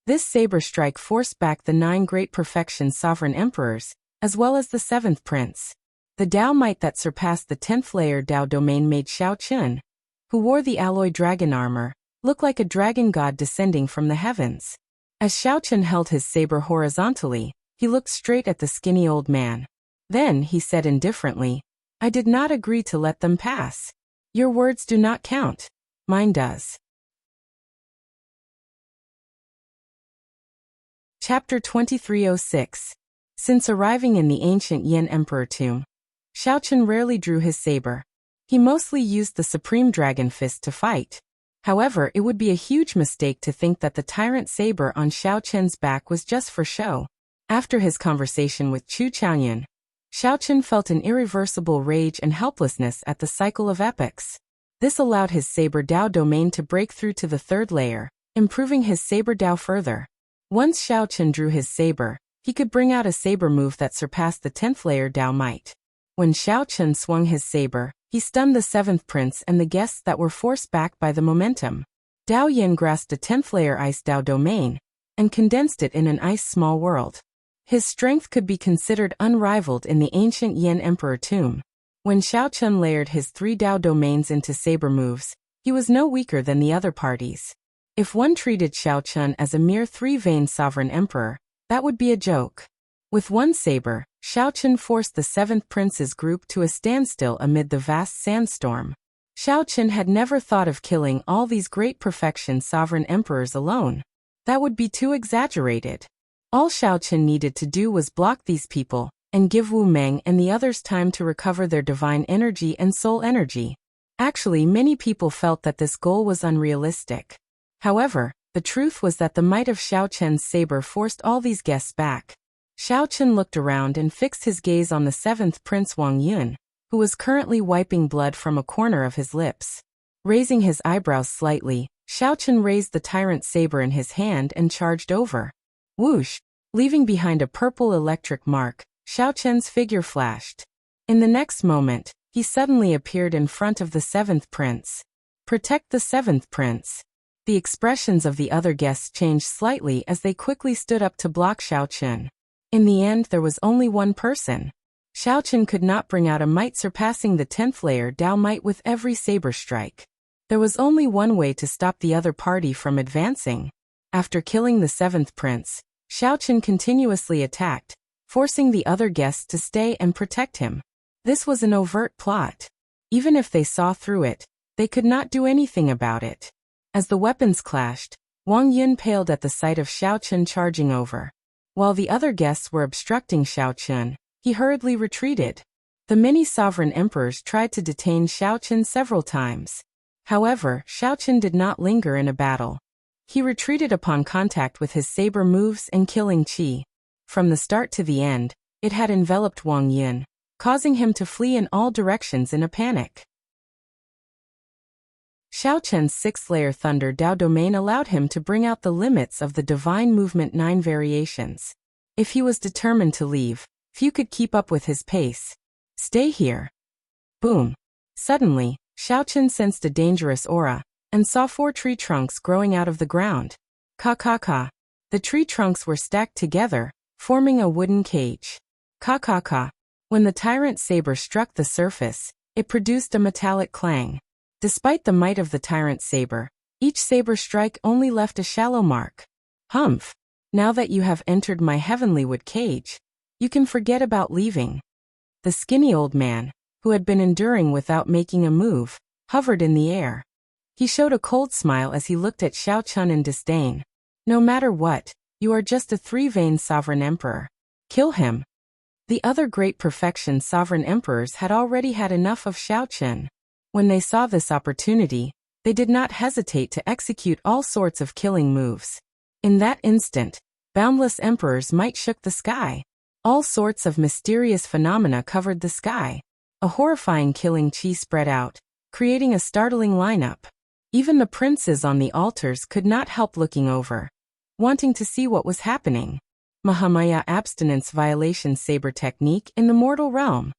[SPEAKER 1] This saber strike forced back the 9 great perfection sovereign emperors, as well as the 7th prince. The Dao might that surpassed the 10th layer Dao domain made Xiao Chun, who wore the alloy dragon armor, look like a dragon god descending from the heavens. As Xiao Chun held his saber horizontally, he looked straight at the skinny old man. Then he said indifferently, "I did not agree to let them pass. Your words do not count. Mine does." Chapter 2306. Since arriving in the ancient Yin Emperor tomb, Xiao Chun rarely drew his saber. He mostly used the Supreme Dragon Fist to fight. However, it would be a huge mistake to think that the tyrant saber on Xiao Chun's back was just for show. After his conversation with Chu Chaoyun, Xiao Chun felt an irreversible rage and helplessness at the cycle of epochs. This allowed his saber Dao domain to break through to the 3rd layer, improving his saber Dao further. Once Xiao Chun drew his saber, he could bring out a saber move that surpassed the 10th layer Dao might. When Xiao Chun swung his saber, he stunned the 7th prince and the guests that were forced back by the momentum. Dao Yin grasped a 10th layer ice Dao domain and condensed it in an ice small world. His strength could be considered unrivaled in the ancient Yin Emperor tomb. When Xiao Chun layered his 3 Dao domains into saber moves, he was no weaker than the other parties. If one treated Xiao Chun as a mere 3-veined sovereign emperor, that would be a joke. With one saber, Xiao Chun forced the 7th prince's group to a standstill amid the vast sandstorm. Xiao Chun had never thought of killing all these great perfection sovereign emperors alone. That would be too exaggerated. All Xiao Chun needed to do was block these people, and give Wu Meng and the others time to recover their divine energy and soul energy. Actually, many people felt that this goal was unrealistic. However, the truth was that the might of Xiao Chun's saber forced all these guests back. Xiao Chun looked around and fixed his gaze on the 7th Prince Wang Yun, who was currently wiping blood from a corner of his lips. Raising his eyebrows slightly, Xiao Chun raised the tyrant saber in his hand and charged over. Whoosh! Leaving behind a purple electric mark, Xiao Chun's figure flashed. In the next moment, he suddenly appeared in front of the 7th prince. Protect the 7th prince. The expressions of the other guests changed slightly as they quickly stood up to block Xiao Chun. In the end, there was only one person. Xiao Chun could not bring out a might surpassing the 10th layer Dao might with every saber strike. There was only one way to stop the other party from advancing. After killing the 7th prince, Xiao Chun continuously attacked, forcing the other guests to stay and protect him. This was an overt plot. Even if they saw through it, they could not do anything about it. As the weapons clashed, Wang Yun paled at the sight of Xiao Chun charging over. While the other guests were obstructing Xiao Chun, he hurriedly retreated. The many sovereign emperors tried to detain Xiao Chun several times. However, Xiao Chun did not linger in a battle. He retreated upon contact with his saber moves and killing chi. From the start to the end, it had enveloped Wang Yun, causing him to flee in all directions in a panic. Xiao Chun's 6th layer Thunder Dao domain allowed him to bring out the limits of the Divine Movement 9 variations. If he was determined to leave, few could keep up with his pace. Stay here. Boom. Suddenly, Xiao Chun sensed a dangerous aura, and saw 4 tree trunks growing out of the ground. Ka. The tree trunks were stacked together, forming a wooden cage. Ka. When the tyrant saber struck the surface, it produced a metallic clang. Despite the might of the tyrant saber, each saber strike only left a shallow mark. Humph! Now that you have entered my heavenly wood cage, you can forget about leaving. The skinny old man, who had been enduring without making a move, hovered in the air. He showed a cold smile as he looked at Xiao Chun in disdain. No matter what, you are just a 3-veined sovereign emperor. Kill him. The other great perfection sovereign emperors had already had enough of Xiao Chun. When they saw this opportunity, they did not hesitate to execute all sorts of killing moves. In that instant, boundless emperors might shook the sky. All sorts of mysterious phenomena covered the sky. A horrifying killing chi spread out, creating a startling lineup. Even the princes on the altars could not help looking over, wanting to see what was happening. Mahamaya abstinence violation saber technique in the mortal realm.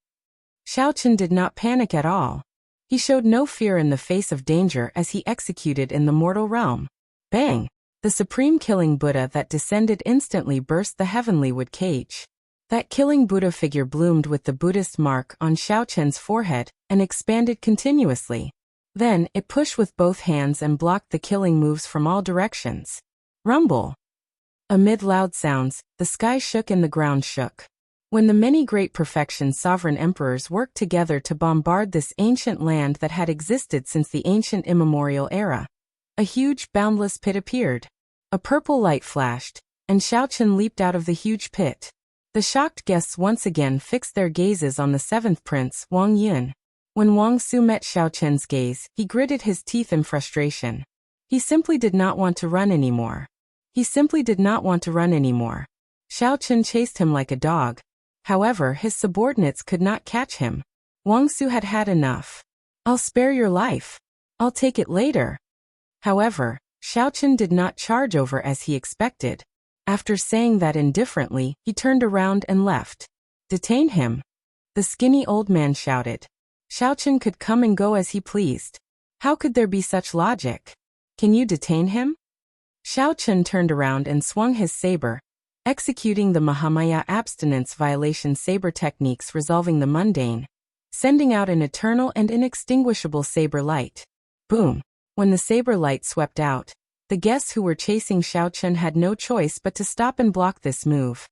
[SPEAKER 1] Xiaochen did not panic at all. He showed no fear in the face of danger as he executed in the mortal realm. Bang! The supreme killing Buddha that descended instantly burst the heavenly wood cage. That killing Buddha figure bloomed with the Buddhist mark on Xiaochen's forehead and expanded continuously. Then, it pushed with both hands and blocked the killing moves from all directions. Rumble! Amid loud sounds, the sky shook and the ground shook. When the many great perfection sovereign emperors worked together to bombard this ancient land that had existed since the ancient immemorial era, a huge, boundless pit appeared. A purple light flashed, and Xiaochen leaped out of the huge pit. The shocked guests once again fixed their gazes on the seventh prince, Wang Yun. When Wang Su met Xiaochen's gaze, he gritted his teeth in frustration. He simply did not want to run anymore. Xiaochen chased him like a dog. However, his subordinates could not catch him. Wang Su had had enough. "I'll spare your life. I'll take it later." However, Xiaochen did not charge over as he expected. After saying that indifferently, he turned around and left. "Detain him," the skinny old man shouted. Xiaochen could come and go as he pleased. How could there be such logic? "Can you detain him?" Xiaochen turned around and swung his saber, executing the Mahamaya abstinence violation saber techniques resolving the mundane, sending out an eternal and inextinguishable saber light. Boom! When the saber light swept out, the guests who were chasing Xiaochen had no choice but to stop and block this move.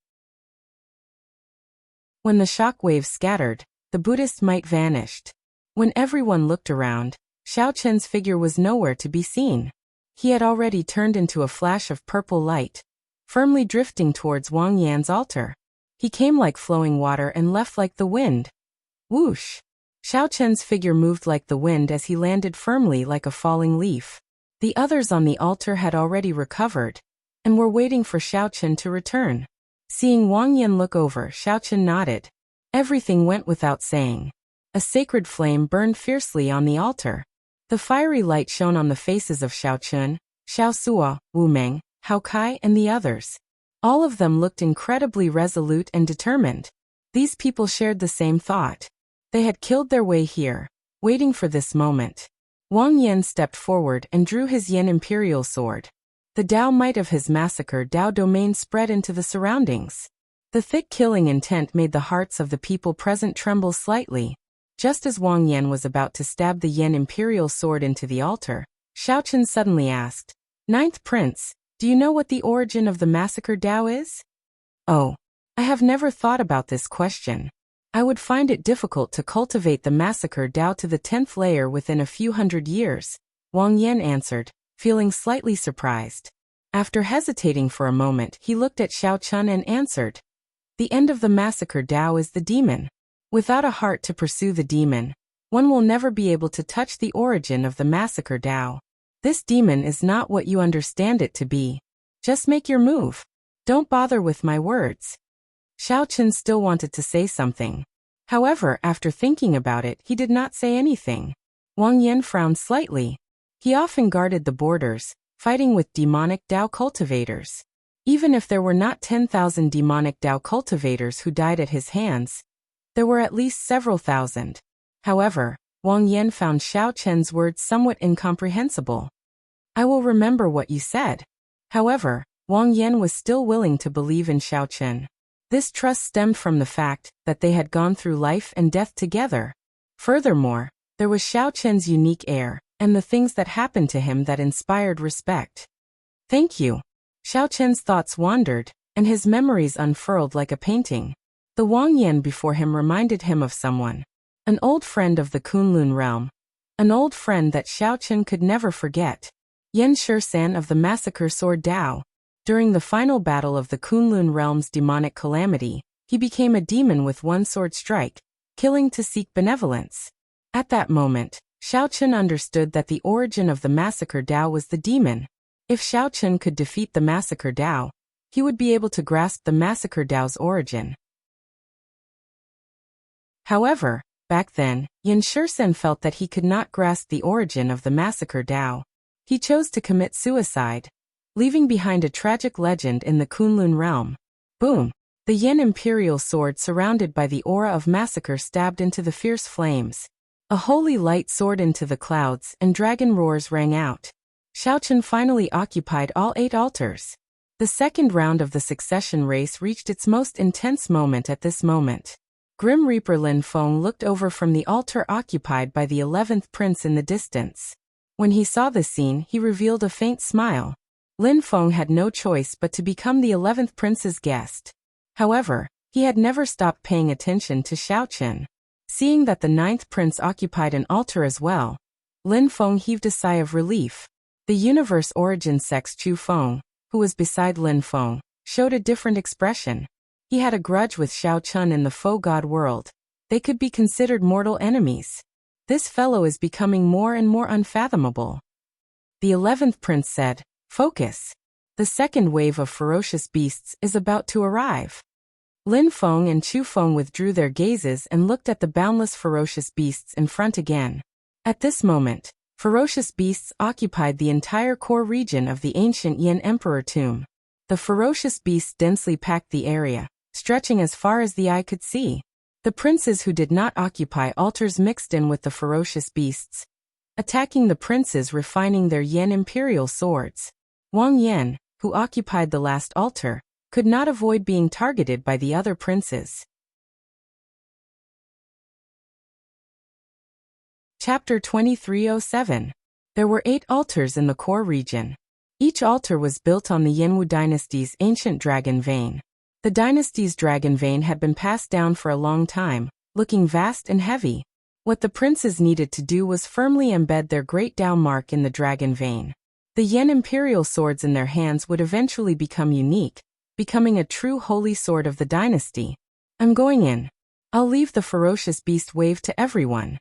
[SPEAKER 1] When the shock waves scattered, the Buddhist might vanished. When everyone looked around, Xiaochen's figure was nowhere to be seen. He had already turned into a flash of purple light, firmly drifting towards Wang Yan's altar. He came like flowing water and left like the wind. Whoosh! Xiaochen's figure moved like the wind as he landed firmly like a falling leaf. The others on the altar had already recovered, and were waiting for Xiaochen to return. Seeing Wang Yan look over, Xiaochen nodded. Everything went without saying. A sacred flame burned fiercely on the altar. The fiery light shone on the faces of Xiaochen, Xiao Suo, Wu Meng, Hao Kai and the others. All of them looked incredibly resolute and determined. These people shared the same thought. They had killed their way here, waiting for this moment. Wang Yan stepped forward and drew his Yen Imperial sword. The Dao might of his massacre Dao domain spread into the surroundings. The thick killing intent made the hearts of the people present tremble slightly. Just as Wang Yan was about to stab the Yen Imperial sword into the altar, Xiaochen suddenly asked, "Ninth Prince, do you know what the origin of the massacre Dao is?" "Oh, I have never thought about this question. I would find it difficult to cultivate the massacre Dao to the 10th layer within a few hundred years," Wang Yan answered, feeling slightly surprised. After hesitating for a moment, he looked at Xiaochen and answered, "The end of the massacre Dao is the demon. Without a heart to pursue the demon, one will never be able to touch the origin of the massacre Dao. This demon is not what you understand it to be. Just make your move. Don't bother with my words." Xiaochen still wanted to say something. However, after thinking about it, he did not say anything. Wang Yan frowned slightly. He often guarded the borders, fighting with demonic Dao cultivators. Even if there were not 10,000 demonic Dao cultivators who died at his hands, there were at least several thousand. However, Wang Yan found Xiaochen's words somewhat incomprehensible. "I will remember what you said." However, Wang Yan was still willing to believe in Xiaochen. This trust stemmed from the fact that they had gone through life and death together. Furthermore, there was Xiaochen's unique air, and the things that happened to him that inspired respect. "Thank you." Xiaochen's thoughts wandered, and his memories unfurled like a painting. The Wang Yan before him reminded him of someone. An old friend of the Kunlun realm. An old friend that Xiaochen could never forget. Yan Shisan of the Massacre Sword Dao. During the final battle of the Kunlun realm's demonic calamity, he became a demon with one sword strike, killing to seek benevolence. At that moment, Xiaochen understood that the origin of the Massacre Dao was the demon. If Xiaochen could defeat the Massacre Dao, he would be able to grasp the Massacre Dao's origin. However, back then, Yin Shursen felt that he could not grasp the origin of the massacre Dao. He chose to commit suicide, leaving behind a tragic legend in the Kunlun realm. Boom! The Yin imperial sword surrounded by the aura of massacre stabbed into the fierce flames. A holy light soared into the clouds and dragon roars rang out. Xiaochen finally occupied all 8 altars. The second round of the succession race reached its most intense moment at this moment. Grim Reaper Lin Feng looked over from the altar occupied by the 11th prince in the distance. When he saw the scene, he revealed a faint smile. Lin Feng had no choice but to become the 11th prince's guest. However, he had never stopped paying attention to Xiaochen. Seeing that the 9th prince occupied an altar as well, Lin Feng heaved a sigh of relief. The universe origin sex Chu Feng, who was beside Lin Feng, showed a different expression. He had a grudge with Xiaochen in the faux god world. They could be considered mortal enemies. This fellow is becoming more and more unfathomable. The 11th prince said, "Focus. The second wave of ferocious beasts is about to arrive." Lin Feng and Chu Feng withdrew their gazes and looked at the boundless ferocious beasts in front again. At this moment, ferocious beasts occupied the entire core region of the ancient Yin Emperor tomb. The ferocious beasts densely packed the area, stretching as far as the eye could see. The princes who did not occupy altars mixed in with the ferocious beasts, attacking the princes refining their Yin imperial swords. Wang Yan, who occupied the last altar, could not avoid being targeted by the other princes. Chapter 2307. There were 8 altars in the core region. Each altar was built on the Yinwu dynasty's ancient dragon vein. The dynasty's dragon vein had been passed down for a long time, looking vast and heavy. What the princes needed to do was firmly embed their great Dao mark in the dragon vein. The Yin imperial swords in their hands would eventually become unique, becoming a true holy sword of the dynasty. "I'm going in. I'll leave the ferocious beast wave to everyone."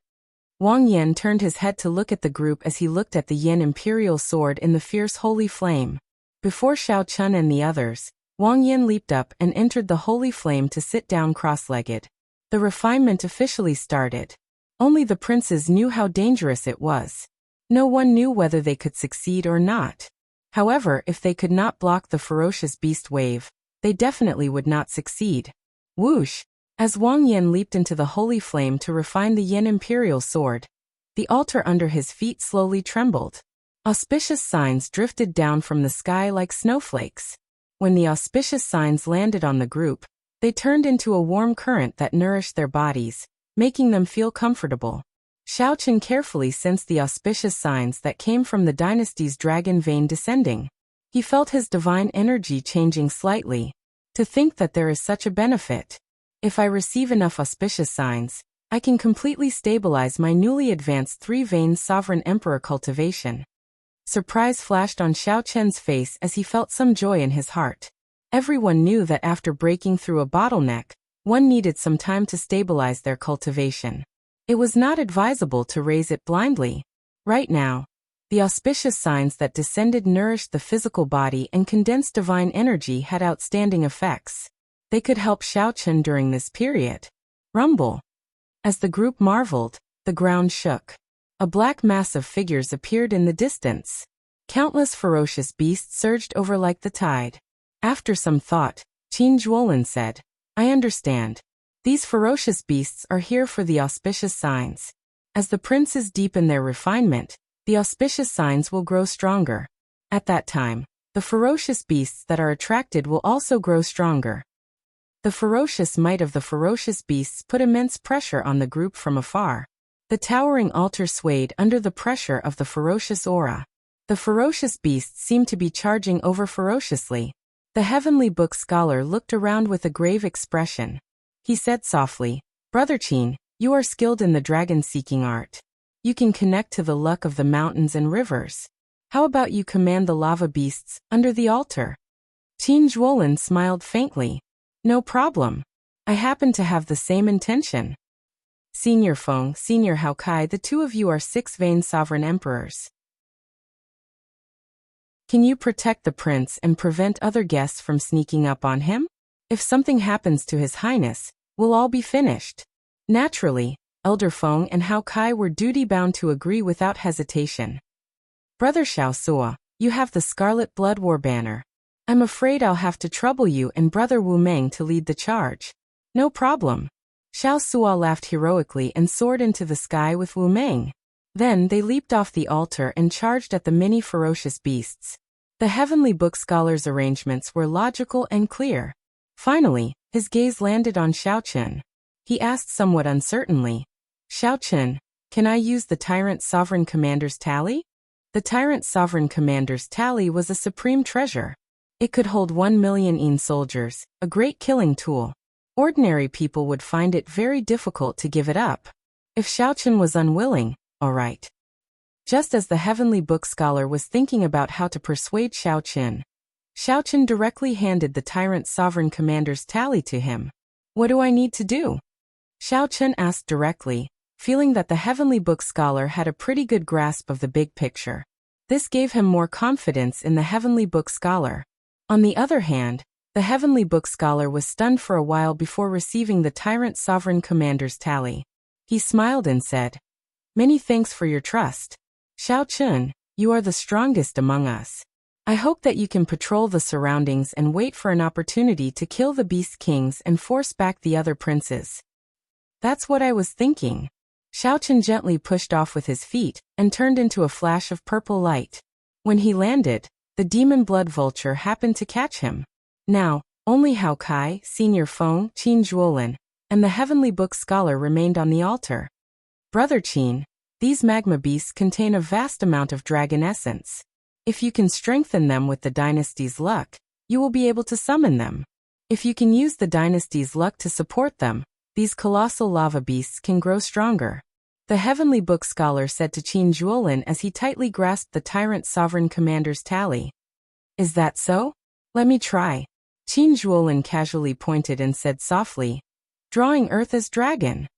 [SPEAKER 1] Wang Yan turned his head to look at the group as he looked at the Yin imperial sword in the fierce holy flame. Before Xiaochen and the others, Wang Yan leaped up and entered the holy flame to sit down cross-legged. The refinement officially started. Only the princes knew how dangerous it was. No one knew whether they could succeed or not. However, if they could not block the ferocious beast wave, they definitely would not succeed. Whoosh! As Wang Yan leaped into the holy flame to refine the Yin imperial sword, the altar under his feet slowly trembled. Auspicious signs drifted down from the sky like snowflakes. When the auspicious signs landed on the group, they turned into a warm current that nourished their bodies, making them feel comfortable. Xiaochen carefully sensed the auspicious signs that came from the dynasty's dragon vein descending. He felt his divine energy changing slightly. To think that there is such a benefit. If I receive enough auspicious signs, I can completely stabilize my newly advanced 3-vein sovereign emperor cultivation. Surprise flashed on Xiaochen's face as he felt some joy in his heart. Everyone knew that after breaking through a bottleneck, one needed some time to stabilize their cultivation. It was not advisable to raise it blindly. Right now, the auspicious signs that descended nourished the physical body and condensed divine energy had outstanding effects. They could help Xiaochen during this period. Rumble. As the group marveled, the ground shook. A black mass of figures appeared in the distance. Countless ferocious beasts surged over like the tide. After some thought, Qin Zhuolin said, "I understand. These ferocious beasts are here for the auspicious signs. As the princes deepen their refinement, the auspicious signs will grow stronger. At that time, the ferocious beasts that are attracted will also grow stronger." The ferocious might of the ferocious beasts put immense pressure on the group from afar. The towering altar swayed under the pressure of the ferocious aura. The ferocious beasts seemed to be charging over ferociously. The heavenly book scholar looked around with a grave expression. He said softly, "Brother Qin, you are skilled in the dragon-seeking art. You can connect to the luck of the mountains and rivers. How about you command the lava beasts under the altar?" Qin Zhuolin smiled faintly. "No problem. I happen to have the same intention." Senior Feng, Senior Hao Kai, the two of you are 6-vein sovereign emperors. Can you protect the prince and prevent other guests from sneaking up on him? If something happens to His Highness, we'll all be finished. Naturally, Elder Feng and Hao Kai were duty-bound to agree without hesitation. Brother Xiao Sua, you have the Scarlet Blood War banner. I'm afraid I'll have to trouble you and Brother Wu Meng to lead the charge. No problem. Xiao Sua laughed heroically and soared into the sky with Wu Meng. Then they leaped off the altar and charged at the many ferocious beasts. The Heavenly Book Scholar's arrangements were logical and clear. Finally, his gaze landed on Xiaochen. He asked somewhat uncertainly, Xiaochen, can I use the Tyrant Sovereign Commander's tally? The Tyrant Sovereign Commander's tally was a supreme treasure. It could hold 1 million Yin soldiers, a great killing tool. Ordinary people would find it very difficult to give it up. If Xiaochen was unwilling, all right. Just as the Heavenly Book Scholar was thinking about how to persuade Xiaochen directly handed the Tyrant Sovereign Commander's tally to him. What do I need to do? Xiaochen asked directly, feeling that the Heavenly Book Scholar had a pretty good grasp of the big picture. This gave him more confidence in the Heavenly Book Scholar. On the other hand, the Heavenly Book Scholar was stunned for a while before receiving the Tyrant Sovereign Commander's tally. He smiled and said, Many thanks for your trust. Xiaochen, you are the strongest among us. I hope that you can patrol the surroundings and wait for an opportunity to kill the Beast Kings and force back the other princes. That's what I was thinking. Xiaochen gently pushed off with his feet and turned into a flash of purple light. When he landed, the demon blood vulture happened to catch him. Now, only Hao Kai, Senior Feng, Qin Zhuolin, and the Heavenly Book Scholar remained on the altar. Brother Qin, these magma beasts contain a vast amount of dragon essence. If you can strengthen them with the dynasty's luck, you will be able to summon them. If you can use the dynasty's luck to support them, these colossal lava beasts can grow stronger. The Heavenly Book Scholar said to Qin Zhuolin as he tightly grasped the Tyrant Sovereign Commander's tally. Is that so? Let me try. Qin Zhuolin casually pointed and said softly, Drawing Earth as Dragon.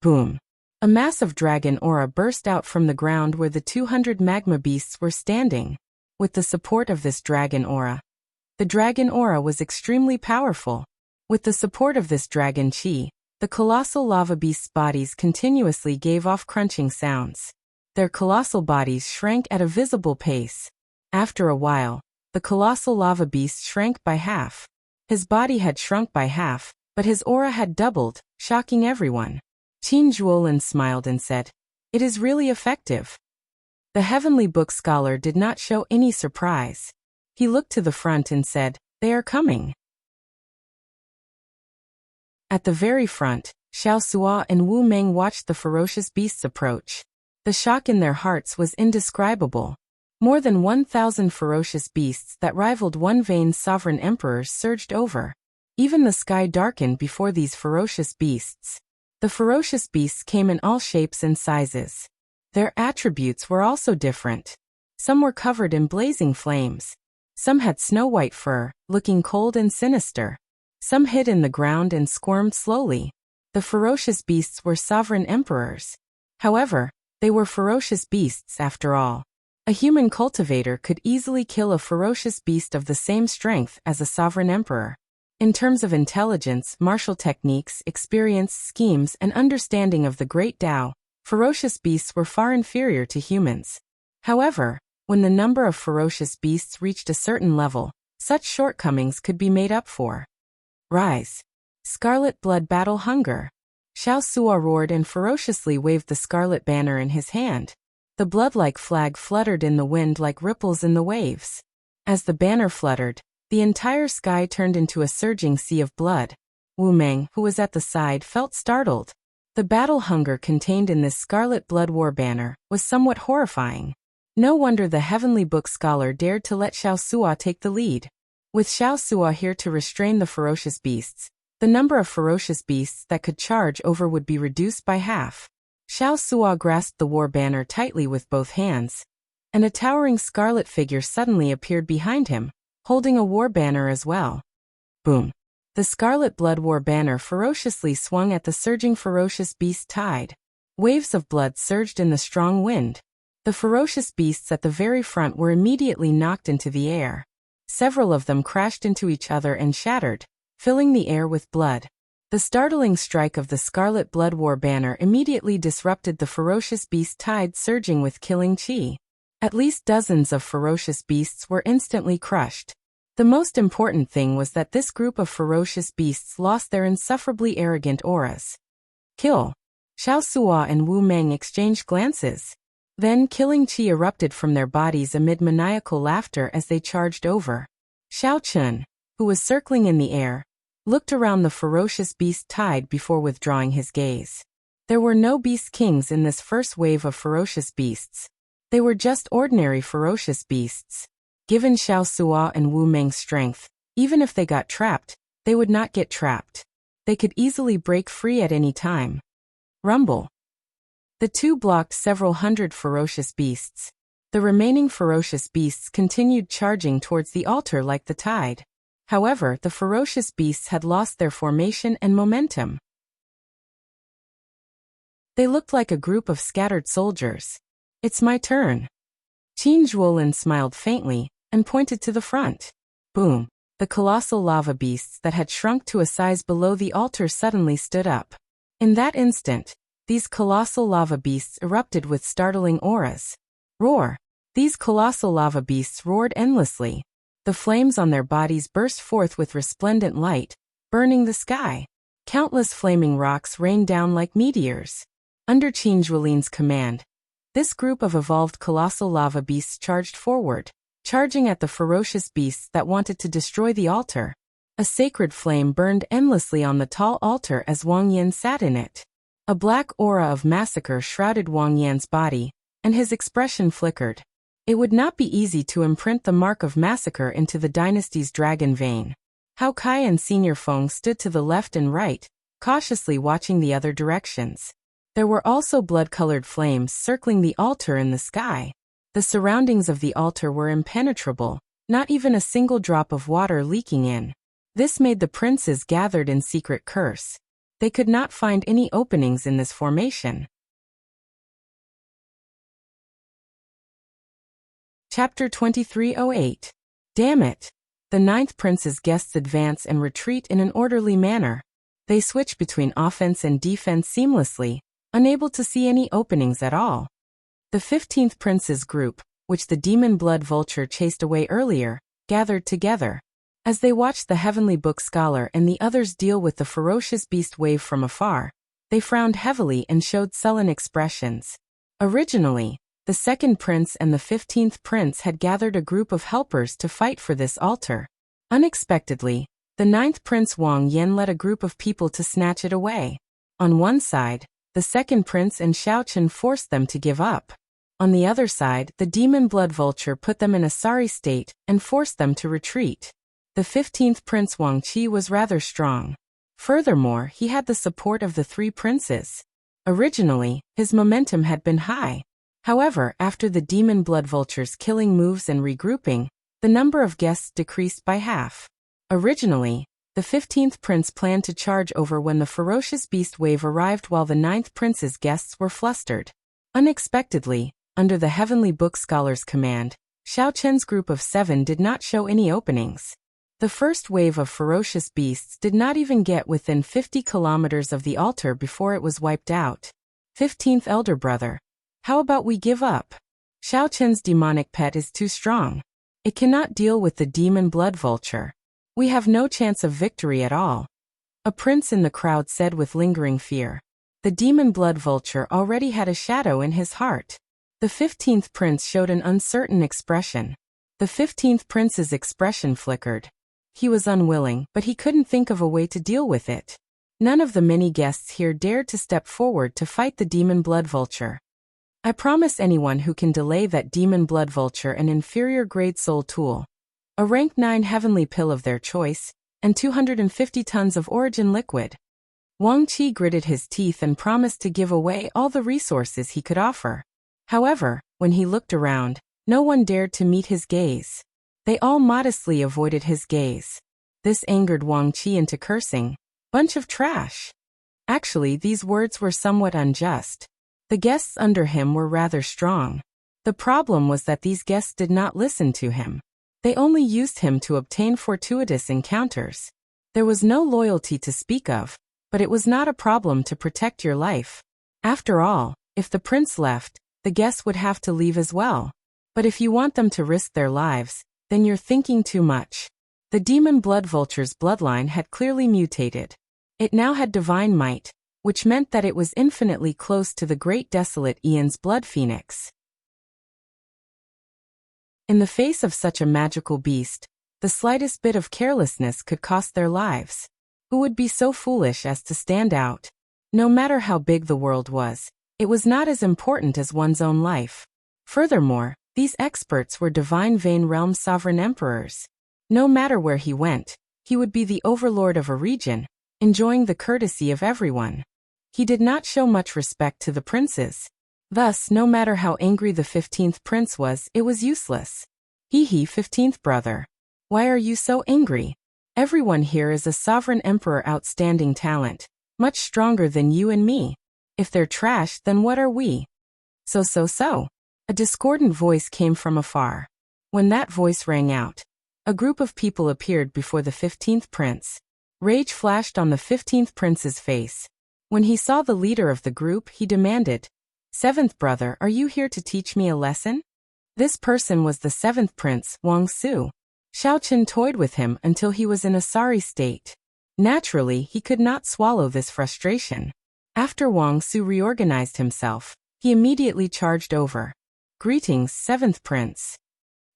[SPEAKER 1] Boom. A massive dragon aura burst out from the ground where the 200 magma beasts were standing. With the support of this dragon aura. The dragon aura was extremely powerful. With the support of this dragon chi, the colossal lava beasts' bodies continuously gave off crunching sounds. Their colossal bodies shrank at a visible pace. After a while, the colossal lava beast shrank by half. His body had shrunk by half, but his aura had doubled, shocking everyone. Qin Zhuolin smiled and said, It is really effective. The Heavenly Book Scholar did not show any surprise. He looked to the front and said, They are coming. At the very front, Xiao Sua and Wu Meng watched the ferocious beasts approach. The shock in their hearts was indescribable. More than 1,000 ferocious beasts that rivaled one Vane's sovereign emperors surged over. Even the sky darkened before these ferocious beasts. The ferocious beasts came in all shapes and sizes. Their attributes were also different. Some were covered in blazing flames. Some had snow-white fur, looking cold and sinister. Some hid in the ground and squirmed slowly. The ferocious beasts were sovereign emperors. However, they were ferocious beasts after all. A human cultivator could easily kill a ferocious beast of the same strength as a sovereign emperor. In terms of intelligence, martial techniques, experience, schemes, and understanding of the Great Tao, ferocious beasts were far inferior to humans. However, when the number of ferocious beasts reached a certain level, such shortcomings could be made up for. Rise. Scarlet Blood Battle Hunger. Xiao Sua roared and ferociously waved the scarlet banner in his hand. The blood-like flag fluttered in the wind like ripples in the waves. As the banner fluttered, the entire sky turned into a surging sea of blood. Wu Meng, who was at the side, felt startled. The battle hunger contained in this Scarlet Blood War banner was somewhat horrifying. No wonder the Heavenly Book Scholar dared to let Xiao Sua take the lead. With Xiao Sua here to restrain the ferocious beasts, the number of ferocious beasts that could charge over would be reduced by half. Xiao Sua grasped the war banner tightly with both hands, and a towering scarlet figure suddenly appeared behind him, holding a war banner as well. Boom. The Scarlet Blood War banner ferociously swung at the surging ferocious beast tide. Waves of blood surged in the strong wind. The ferocious beasts at the very front were immediately knocked into the air. Several of them crashed into each other and shattered, filling the air with blood. The startling strike of the Scarlet Blood War banner immediately disrupted the ferocious beast tide surging with killing chi. At least dozens of ferocious beasts were instantly crushed. The most important thing was that this group of ferocious beasts lost their insufferably arrogant auras. Kill. Xiao Suo and Wu Meng exchanged glances. Then killing chi erupted from their bodies amid maniacal laughter as they charged over. Xiao Chun, who was circling in the air, looked around the ferocious beast tide before withdrawing his gaze. There were no beast kings in this first wave of ferocious beasts. They were just ordinary ferocious beasts. Given Xiao Suo and Wu Meng's strength, even if they got trapped, they would not get trapped. They could easily break free at any time. Rumble. The two blocked several hundred ferocious beasts. The remaining ferocious beasts continued charging towards the altar like the tide. However, the ferocious beasts had lost their formation and momentum. They looked like a group of scattered soldiers. It's my turn. Qin Zhuolin smiled faintly and pointed to the front. Boom. The colossal lava beasts that had shrunk to a size below the altar suddenly stood up. In that instant, these colossal lava beasts erupted with startling auras. Roar. These colossal lava beasts roared endlessly. The flames on their bodies burst forth with resplendent light, burning the sky. Countless flaming rocks rained down like meteors. Under Qin Zhuolin's command, this group of evolved colossal lava beasts charged forward, charging at the ferocious beasts that wanted to destroy the altar. A sacred flame burned endlessly on the tall altar as Wang Yan sat in it. A black aura of massacre shrouded Wang Yan's body, and his expression flickered. It would not be easy to imprint the mark of massacre into the dynasty's dragon vein. Hao Kai and Senior Feng stood to the left and right, cautiously watching the other directions. There were also blood-colored flames circling the altar in the sky. The surroundings of the altar were impenetrable, not even a single drop of water leaking in. This made the princes gathered in secret curse. They could not find any openings in this formation. Chapter 2308. Damn it! The ninth prince's guests advance and retreat in an orderly manner. They switch between offense and defense seamlessly, unable to see any openings at all. The 15th prince's group, which the demon blood vulture chased away earlier, gathered together. As they watched the heavenly book scholar and the others deal with the ferocious beast wave from afar, they frowned heavily and showed sullen expressions. Originally, the second prince and the 15th prince had gathered a group of helpers to fight for this altar. Unexpectedly, the ninth prince Wang Yan led a group of people to snatch it away. On one side, the second prince and Xiao Chen forced them to give up. On the other side, the demon blood vulture put them in a sorry state and forced them to retreat. The 15th prince Wang Qi was rather strong. Furthermore, he had the support of the three princes. Originally, his momentum had been high. However, after the demon blood vulture's killing moves and regrouping, the number of guests decreased by half. Originally, the 15th prince planned to charge over when the ferocious beast wave arrived while the 9th prince's guests were flustered. Unexpectedly, under the heavenly book scholar's command, Xiao Chen's group of 7 did not show any openings. The first wave of ferocious beasts did not even get within 50 kilometers of the altar before it was wiped out. 15th elder brother. How about we give up? Xiao Chen's demonic pet is too strong. It cannot deal with the demon blood vulture. We have no chance of victory at all. A prince in the crowd said with lingering fear. The demon blood vulture already had a shadow in his heart. The 15th prince showed an uncertain expression. The 15th prince's expression flickered. He was unwilling, but he couldn't think of a way to deal with it. None of the many guests here dared to step forward to fight the demon blood vulture. I promise anyone who can delay that demon blood vulture an inferior grade soul tool, a rank 9 heavenly pill of their choice, and 250 tons of origin liquid. Wang Qi gritted his teeth and promised to give away all the resources he could offer. However, when he looked around, no one dared to meet his gaze. They all modestly avoided his gaze. This angered Wang Qi into cursing. Bunch of trash. Actually, these words were somewhat unjust. The guests under him were rather strong. The problem was that these guests did not listen to him. They only used him to obtain fortuitous encounters. There was no loyalty to speak of, But it was not a problem to protect your life. After all, if the prince left, the guests would have to leave as well. But if you want them to risk their lives, then you're thinking too much. The demon blood vulture's bloodline had clearly mutated. It now had divine might, which meant that it was infinitely close to the great desolate Ian's blood phoenix. In the face of such a magical beast, the slightest bit of carelessness could cost their lives. Who would be so foolish as to stand out? No matter how big the world was, it was not as important as one's own life. Furthermore, these experts were divine Vane Realm sovereign emperors. No matter where he went, he would be the overlord of a region, enjoying the courtesy of everyone. He did not show much respect to the princes. Thus, no matter how angry the 15th prince was, it was useless. He 15th brother. Why are you so angry? Everyone here is a sovereign emperor outstanding talent, much stronger than you and me. If they're trash, then what are we? So. A discordant voice came from afar. When that voice rang out, a group of people appeared before the 15th prince. Rage flashed on the 15th prince's face. When he saw the leader of the group, he demanded, "Seventh brother, are you here to teach me a lesson?" This person was the 7th prince, Wuxia. Xiaochen toyed with him until he was in a sorry state. Naturally, he could not swallow this frustration. After Wuxia reorganized himself, he immediately charged over. "Greetings, 7th prince."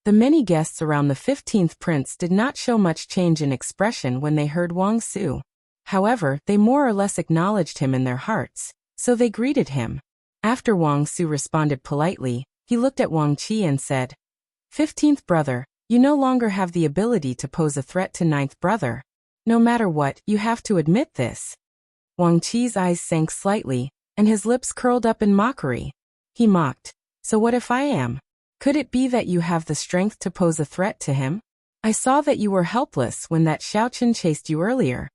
[SPEAKER 1] The many guests around the 15th prince did not show much change in expression when they heard Wuxia. However, they more or less acknowledged him in their hearts, so they greeted him. After Wuxia responded politely, he looked at Wang Qi and said, "15th brother, you no longer have the ability to pose a threat to 9th brother. No matter what, you have to admit this." Wang Qi's eyes sank slightly, and his lips curled up in mockery. He mocked, "So what if I am? Could it be that you have the strength to pose a threat to him? I saw that you were helpless when that Xiaochen chased you earlier."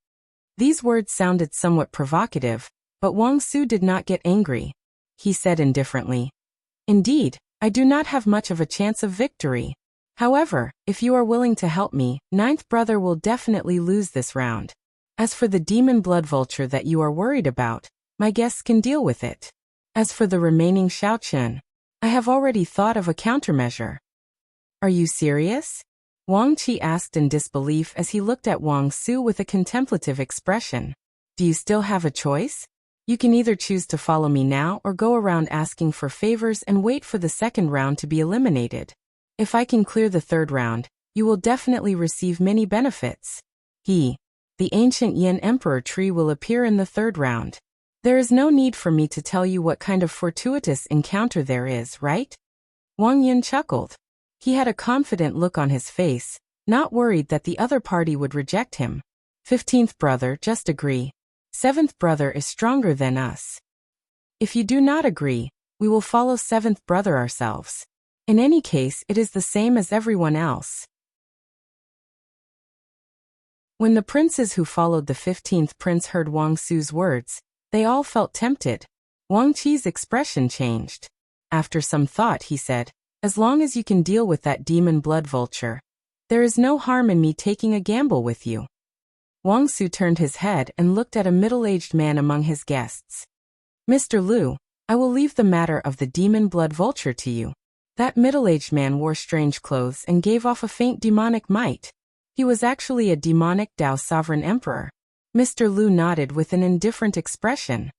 [SPEAKER 1] These words sounded somewhat provocative, but Wuxia did not get angry. He said indifferently, "Indeed, I do not have much of a chance of victory. However, if you are willing to help me, 9th brother will definitely lose this round. As for the demon blood vulture that you are worried about, my guests can deal with it. As for the remaining Xiaochen, I have already thought of a countermeasure." "Are you serious?" Wang Qi asked in disbelief as he looked at Wuxia with a contemplative expression. "Do you still have a choice? You can either choose to follow me now or go around asking for favors and wait for the second round to be eliminated. If I can clear the third round, you will definitely receive many benefits. The ancient Yin Emperor tree will appear in the third round. There is no need for me to tell you what kind of fortuitous encounter there is, right?" Wang Yin chuckled. He had a confident look on his face, not worried that the other party would reject him. 15th brother, just agree. 7th brother is stronger than us. If you do not agree, we will follow 7th brother ourselves. In any case, it is the same as everyone else. When the princes who followed the 15th prince heard Wuxia's words, they all felt tempted. Wang Qi's expression changed. After some thought, he said, "As long as you can deal with that demon blood vulture, there is no harm in me taking a gamble with you." Wuxia turned his head and looked at a middle-aged man among his guests. "Mr. Liu, I will leave the matter of the demon blood vulture to you." That middle-aged man wore strange clothes and gave off a faint demonic might. He was actually a demonic Dao sovereign emperor. Mr. Liu nodded with an indifferent expression.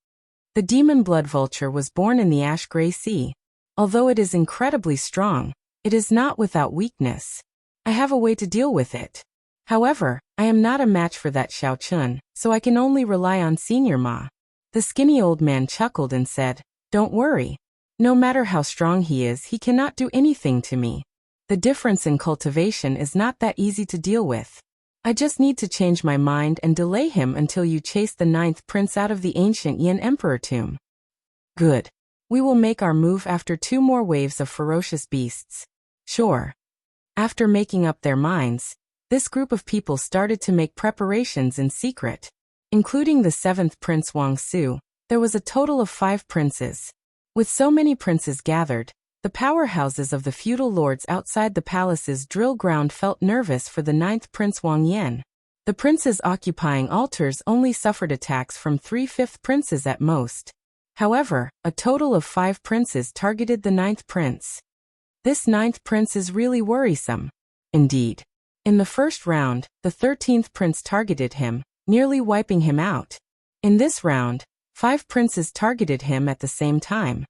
[SPEAKER 1] The demon blood vulture was born in the ash-gray sea. Although it is incredibly strong, it is not without weakness. I have a way to deal with it. However, I am not a match for that Xiaochen, so I can only rely on Senior Ma. The skinny old man chuckled and said, "Don't worry. No matter how strong he is, he cannot do anything to me. The difference in cultivation is not that easy to deal with. I just need to change my mind and delay him until you chase the 9th prince out of the ancient Yin Emperor tomb." "Good. We will make our move after 2 more waves of ferocious beasts." "Sure." After making up their minds, this group of people started to make preparations in secret. Including the 7th prince Wuxia, there was a total of 5 princes. With so many princes gathered, the powerhouses of the feudal lords outside the palace's drill ground felt nervous for the 9th prince Wang Yan. The princes occupying altars only suffered attacks from 3/5 princes at most. However, a total of 5 princes targeted the 9th prince. This 9th prince is really worrisome. Indeed. In the first round, the 13th prince targeted him, nearly wiping him out. In this round, 5 princes targeted him at the same time.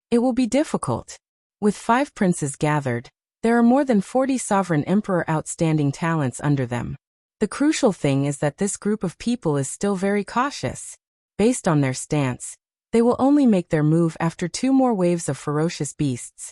[SPEAKER 1] It will be difficult. With 5 princes gathered, there are more than 40 sovereign emperor outstanding talents under them. The crucial thing is that this group of people is still very cautious. Based on their stance, they will only make their move after 2 more waves of ferocious beasts.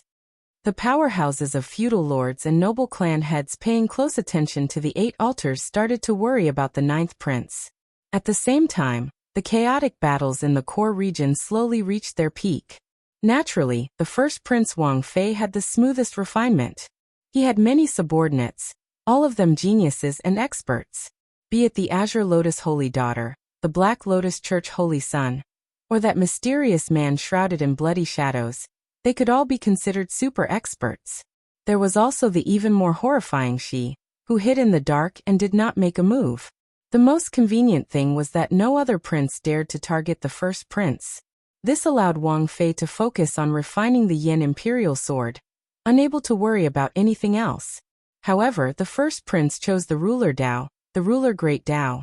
[SPEAKER 1] The powerhouses of feudal lords and noble clan heads paying close attention to the 8 altars started to worry about the 9th prince. At the same time, the chaotic battles in the core region slowly reached their peak. Naturally, the first prince Wang Fei had the smoothest refinement. He had many subordinates, all of them geniuses and experts. Be it the Azure Lotus Holy Daughter, the Black Lotus Church Holy Son, or that mysterious man shrouded in bloody shadows, they could all be considered super experts. There was also the even more horrifying Shi, who hid in the dark and did not make a move. The most convenient thing was that no other prince dared to target the first prince. This allowed Wang Fei to focus on refining the Yin Imperial Sword, unable to worry about anything else. However, the first prince chose the ruler Dao, the ruler Great Dao.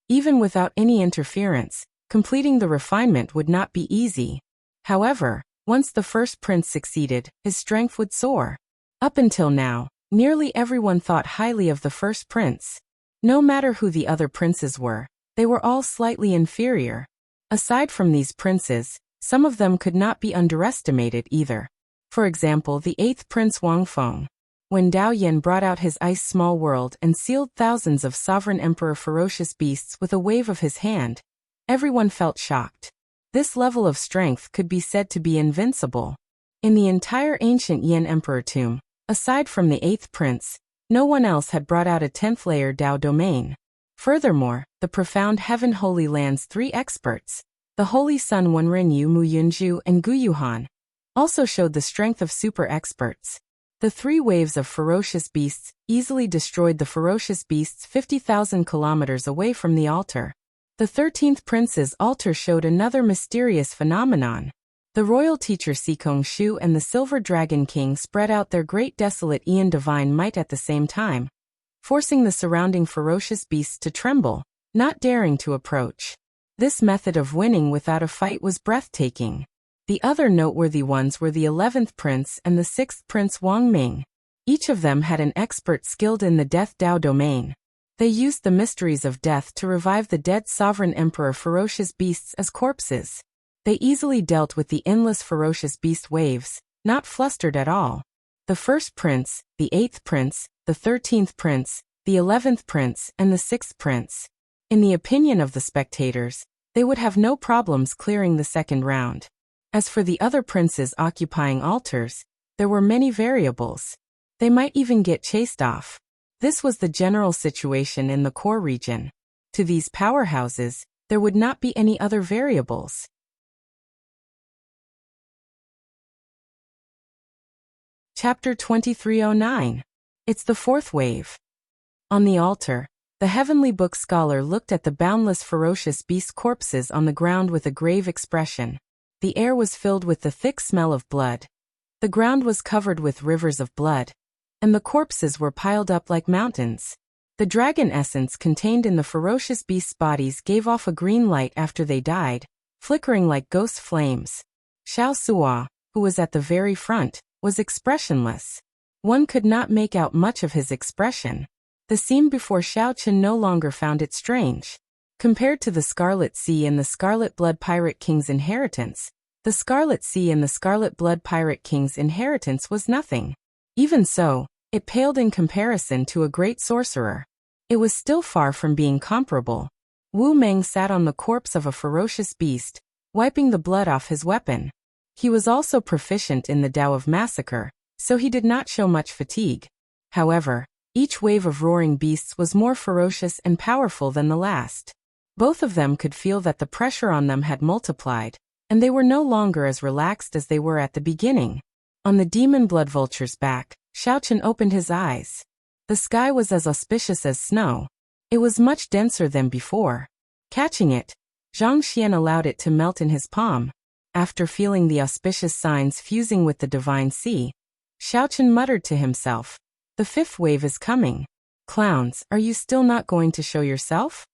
[SPEAKER 1] Even without any interference, completing the refinement would not be easy. However, once the first prince succeeded, his strength would soar. Up until now, nearly everyone thought highly of the first prince. No matter who the other princes were, they were all slightly inferior. Aside from these princes, some of them could not be underestimated either. For example, the 8th prince Wang Feng. When Dao Yin brought out his ice small world and sealed thousands of sovereign emperor ferocious beasts with a wave of his hand, everyone felt shocked. This level of strength could be said to be invincible. In the entire ancient Yin Emperor tomb, aside from the 8th prince, no one else had brought out a 10th layer Dao domain. Furthermore, the profound Heaven Holy Land's 3 experts, the Holy Sun Wenrenyu Mu Yunju and Gu Yuhan, also showed the strength of super experts. The 3 waves of ferocious beasts easily destroyed the ferocious beasts 50,000 kilometers away from the altar. The 13th prince's altar showed another mysterious phenomenon. The royal teacher Sikong Shu and the Silver Dragon King spread out their great desolate Aeon divine might at the same time, forcing the surrounding ferocious beasts to tremble, not daring to approach. This method of winning without a fight was breathtaking. The other noteworthy ones were the 11th prince and the 6th prince Wang Ming. Each of them had an expert skilled in the Death Dao domain. They used the mysteries of death to revive the dead sovereign emperor ferocious beasts as corpses. They easily dealt with the endless ferocious beast waves, not flustered at all. The first prince, the 8th prince, the 13th prince, the 11th prince, and the 6th prince. In the opinion of the spectators, they would have no problems clearing the second round. As for the other princes occupying altars, there were many variables. They might even get chased off. This was the general situation in the core region. To these powerhouses, there would not be any other variables. Chapter 2309. It's the 4th wave. On the altar, the heavenly book scholar looked at the boundless ferocious beast corpses on the ground with a grave expression. The air was filled with the thick smell of blood. The ground was covered with rivers of blood, and the corpses were piled up like mountains. The dragon essence contained in the ferocious beasts' bodies gave off a green light after they died, flickering like ghost flames. Xiao Sua, who was at the very front, was expressionless. One could not make out much of his expression. The scene before Xiao Chen no longer found it strange. Compared to the Scarlet Sea and the Scarlet Blood Pirate King's inheritance, the Scarlet Sea and the Scarlet Blood Pirate King's inheritance was nothing. Even so, it paled in comparison to a great sorcerer. It was still far from being comparable. Wu Meng sat on the corpse of a ferocious beast, wiping the blood off his weapon. He was also proficient in the Tao of Massacre, so he did not show much fatigue. However, each wave of roaring beasts was more ferocious and powerful than the last. Both of them could feel that the pressure on them had multiplied, and they were no longer as relaxed as they were at the beginning. On the demon blood vulture's back, Xiao Chen opened his eyes. The sky was as auspicious as snow. It was much denser than before. Catching it, Zhang Xian allowed it to melt in his palm. After feeling the auspicious signs fusing with the divine sea, Xiaochen muttered to himself, "The fifth wave is coming. Clowns, are you still not going to show yourself?"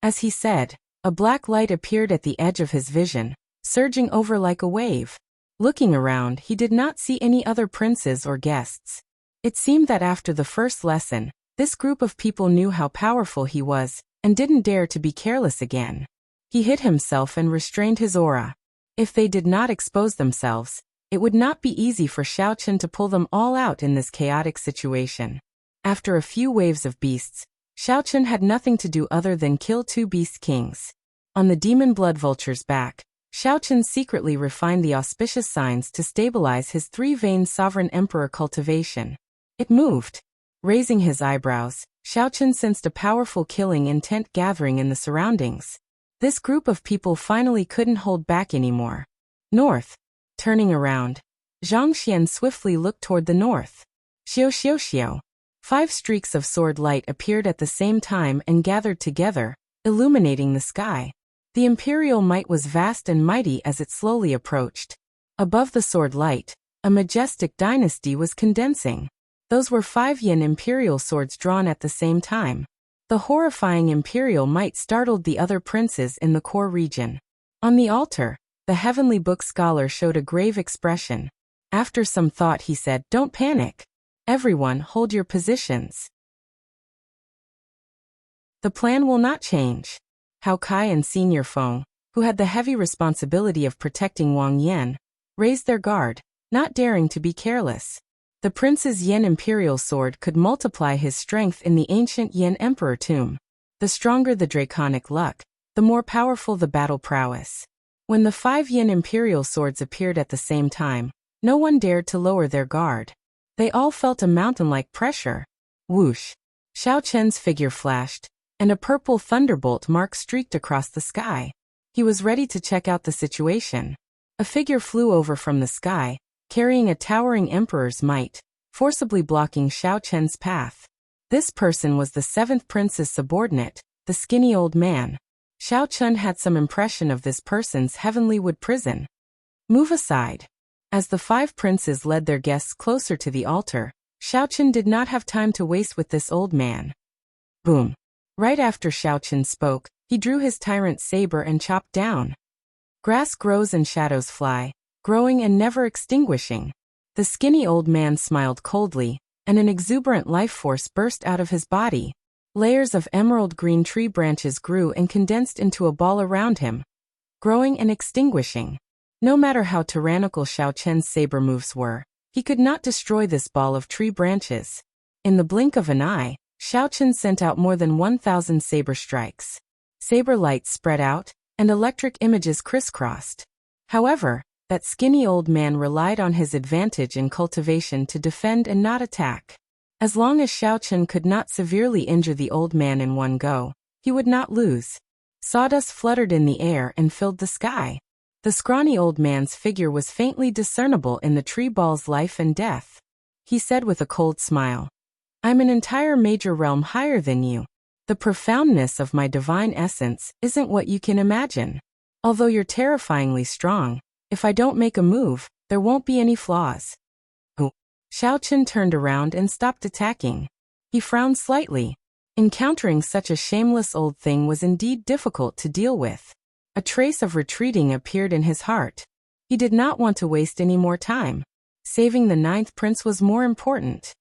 [SPEAKER 1] As he said, a black light appeared at the edge of his vision, surging over like a wave. Looking around, he did not see any other princes or guests. It seemed that after the first lesson, this group of people knew how powerful he was, and didn't dare to be careless again. He hid himself and restrained his aura. If they did not expose themselves, it would not be easy for Xiaochen to pull them all out in this chaotic situation. After a few waves of beasts, Xiaochen had nothing to do other than kill 2 beast kings. On the demon blood vulture's back, Xiaochen secretly refined the auspicious signs to stabilize his 3-veined sovereign emperor cultivation. It moved. Raising his eyebrows, Xiaochen sensed a powerful killing intent gathering in the surroundings. This group of people finally couldn't hold back anymore. North. Turning around, Zhang Xian swiftly looked toward the north. Xiao xiao xiao. 5 streaks of sword light appeared at the same time and gathered together, illuminating the sky. The imperial might was vast and mighty as it slowly approached. Above the sword light, a majestic dynasty was condensing. Those were 5 yin imperial swords drawn at the same time. The horrifying imperial might startled the other princes in the core region. On the altar, the heavenly book scholar showed a grave expression. After some thought he said, "Don't panic. Everyone hold your positions. The plan will not change." Hao Kai and Senior Feng, who had the heavy responsibility of protecting Wang Yan, raised their guard, not daring to be careless. The prince's Yin imperial sword could multiply his strength in the ancient Yin emperor tomb. The stronger the draconic luck, the more powerful the battle prowess. When the 5 Yin imperial swords appeared at the same time, no one dared to lower their guard. They all felt a mountain-like pressure. Whoosh! Xiaochen's figure flashed, and a purple thunderbolt mark streaked across the sky. He was ready to check out the situation. A figure flew over from the sky, carrying a towering emperor's might, forcibly blocking Xiaochen's path. This person was the 7th prince's subordinate, the skinny old man. Xiaochen had some impression of this person's heavenly wood prison. "Move aside." As the 5 princes led their guests closer to the altar, Xiaochen did not have time to waste with this old man. Boom! Right after Xiaochen spoke, he drew his tyrant saber and chopped down. Grass grows and shadows fly, growing and never extinguishing. The skinny old man smiled coldly, and an exuberant life force burst out of his body. Layers of emerald green tree branches grew and condensed into a ball around him, growing and extinguishing. No matter how tyrannical Xiaochen's saber moves were, he could not destroy this ball of tree branches. In the blink of an eye, Xiaochen sent out more than 1,000 saber strikes. Saber lights spread out, and electric images crisscrossed. However, that skinny old man relied on his advantage in cultivation to defend and not attack. As long as Xiaochen could not severely injure the old man in one go, he would not lose. Sawdust fluttered in the air and filled the sky. The scrawny old man's figure was faintly discernible in the tree ball's life and death. He said with a cold smile, "I'm an entire major realm higher than you. The profoundness of my divine essence isn't what you can imagine. Although you're terrifyingly strong, if I don't make a move, there won't be any flaws." Xiaochen turned around and stopped attacking. He frowned slightly. Encountering such a shameless old thing was indeed difficult to deal with. A trace of retreating appeared in his heart. He did not want to waste any more time. Saving the 9th prince was more important.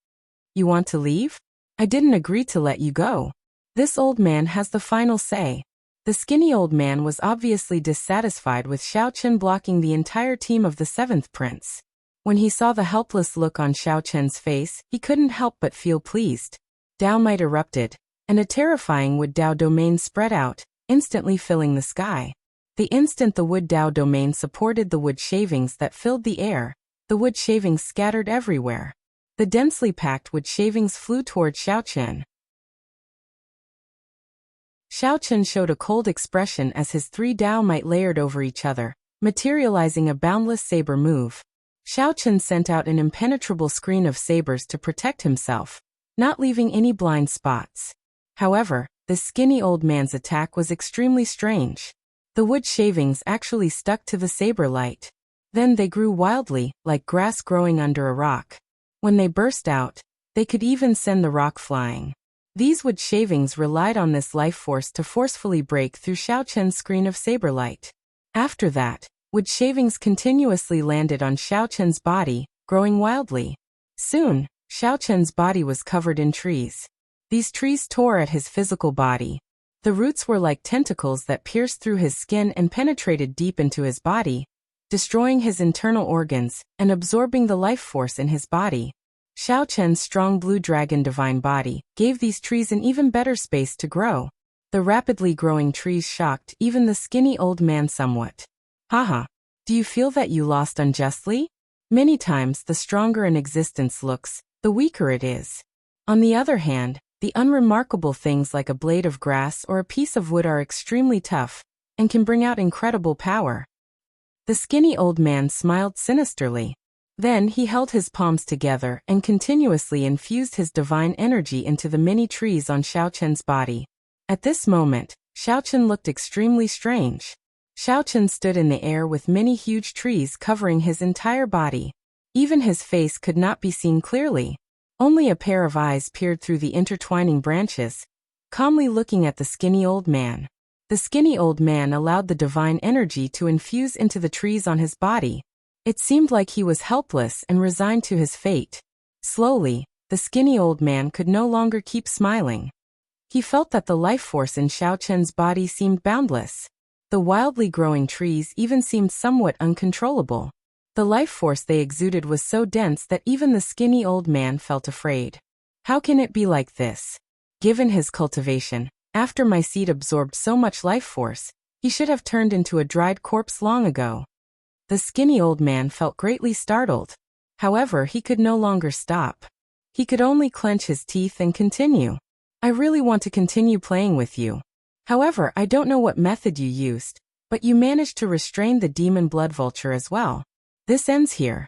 [SPEAKER 1] "You want to leave? I didn't agree to let you go. This old man has the final say." The skinny old man was obviously dissatisfied with Xiaochen blocking the entire team of the 7th prince. When he saw the helpless look on Xiaochen's face, he couldn't help but feel pleased. Dao might erupted, and a terrifying wood Dao domain spread out, instantly filling the sky. The instant the wood Dao domain supported the wood shavings that filled the air, the wood shavings scattered everywhere. The densely packed wood shavings flew toward Xiaochen. Xiaochen showed a cold expression as his 3 Dao might layered over each other, materializing a boundless saber move. Xiaochen sent out an impenetrable screen of sabers to protect himself. not leaving any blind spots. However, the skinny old man's attack was extremely strange. The wood shavings actually stuck to the saber light. Then they grew wildly, like grass growing under a rock. When they burst out, they could even send the rock flying. These wood shavings relied on this life force to forcefully break through Xiao Chen's screen of saber light. After that, wood shavings continuously landed on Xiao Chen's body, growing wildly. Soon, Xiao Chen's body was covered in trees. These trees tore at his physical body. The roots were like tentacles that pierced through his skin and penetrated deep into his body, destroying his internal organs and absorbing the life force in his body. Xiao Chen's strong blue dragon divine body gave these trees an even better space to grow. The rapidly growing trees shocked even the skinny old man somewhat. Haha, do you feel that you lost unjustly? Many times the stronger an existence looks, the weaker it is. On the other hand, the unremarkable things like a blade of grass or a piece of wood are extremely tough and can bring out incredible power. The skinny old man smiled sinisterly. Then he held his palms together and continuously infused his divine energy into the many trees on Xiao Chen's body. At this moment, Xiao Chen looked extremely strange. Xiao Chen stood in the air with many huge trees covering his entire body. Even his face could not be seen clearly. Only a pair of eyes peered through the intertwining branches, calmly looking at the skinny old man. The skinny old man allowed the divine energy to infuse into the trees on his body. It seemed like he was helpless and resigned to his fate. Slowly, the skinny old man could no longer keep smiling. He felt that the life force in Xiao Chen's body seemed boundless. The wildly growing trees even seemed somewhat uncontrollable. The life force they exuded was so dense that even the skinny old man felt afraid. How can it be like this? Given his cultivation, after my seed absorbed so much life force, he should have turned into a dried corpse long ago. The skinny old man felt greatly startled. However, he could no longer stop. He could only clench his teeth and continue. I really want to continue playing with you. However, I don't know what method you used, but you managed to restrain the demon blood vulture as well. This ends here.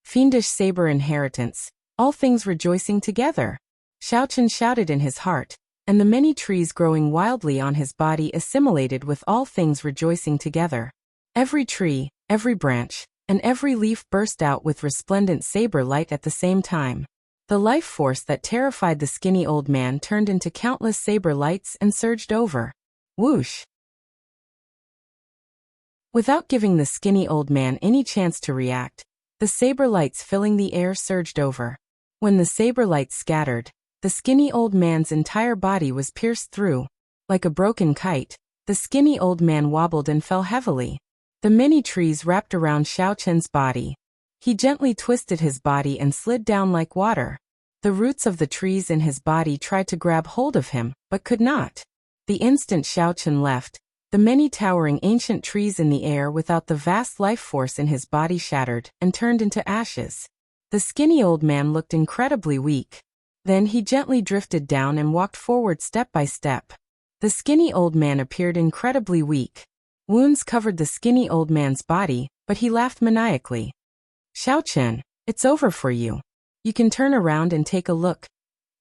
[SPEAKER 1] Fiendish saber inheritance, all things rejoicing together. Xiao Chen shouted in his heart, and the many trees growing wildly on his body assimilated with all things rejoicing together. Every tree, every branch, and every leaf burst out with resplendent saber light at the same time. The life force that terrified the skinny old man turned into countless saber lights and surged over. Whoosh! Without giving the skinny old man any chance to react, the saber lights filling the air surged over. When the saber lights scattered, the skinny old man's entire body was pierced through. Like a broken kite, the skinny old man wobbled and fell heavily. The many trees wrapped around Xiao Chen's body. He gently twisted his body and slid down like water. The roots of the trees in his body tried to grab hold of him, but could not. The instant Xiao Chen left, the many towering ancient trees in the air without the vast life force in his body shattered and turned into ashes. The skinny old man looked incredibly weak. Then he gently drifted down and walked forward step by step. The skinny old man appeared incredibly weak. Wounds covered the skinny old man's body, but he laughed maniacally. Xiao Chen, it's over for you. You can turn around and take a look.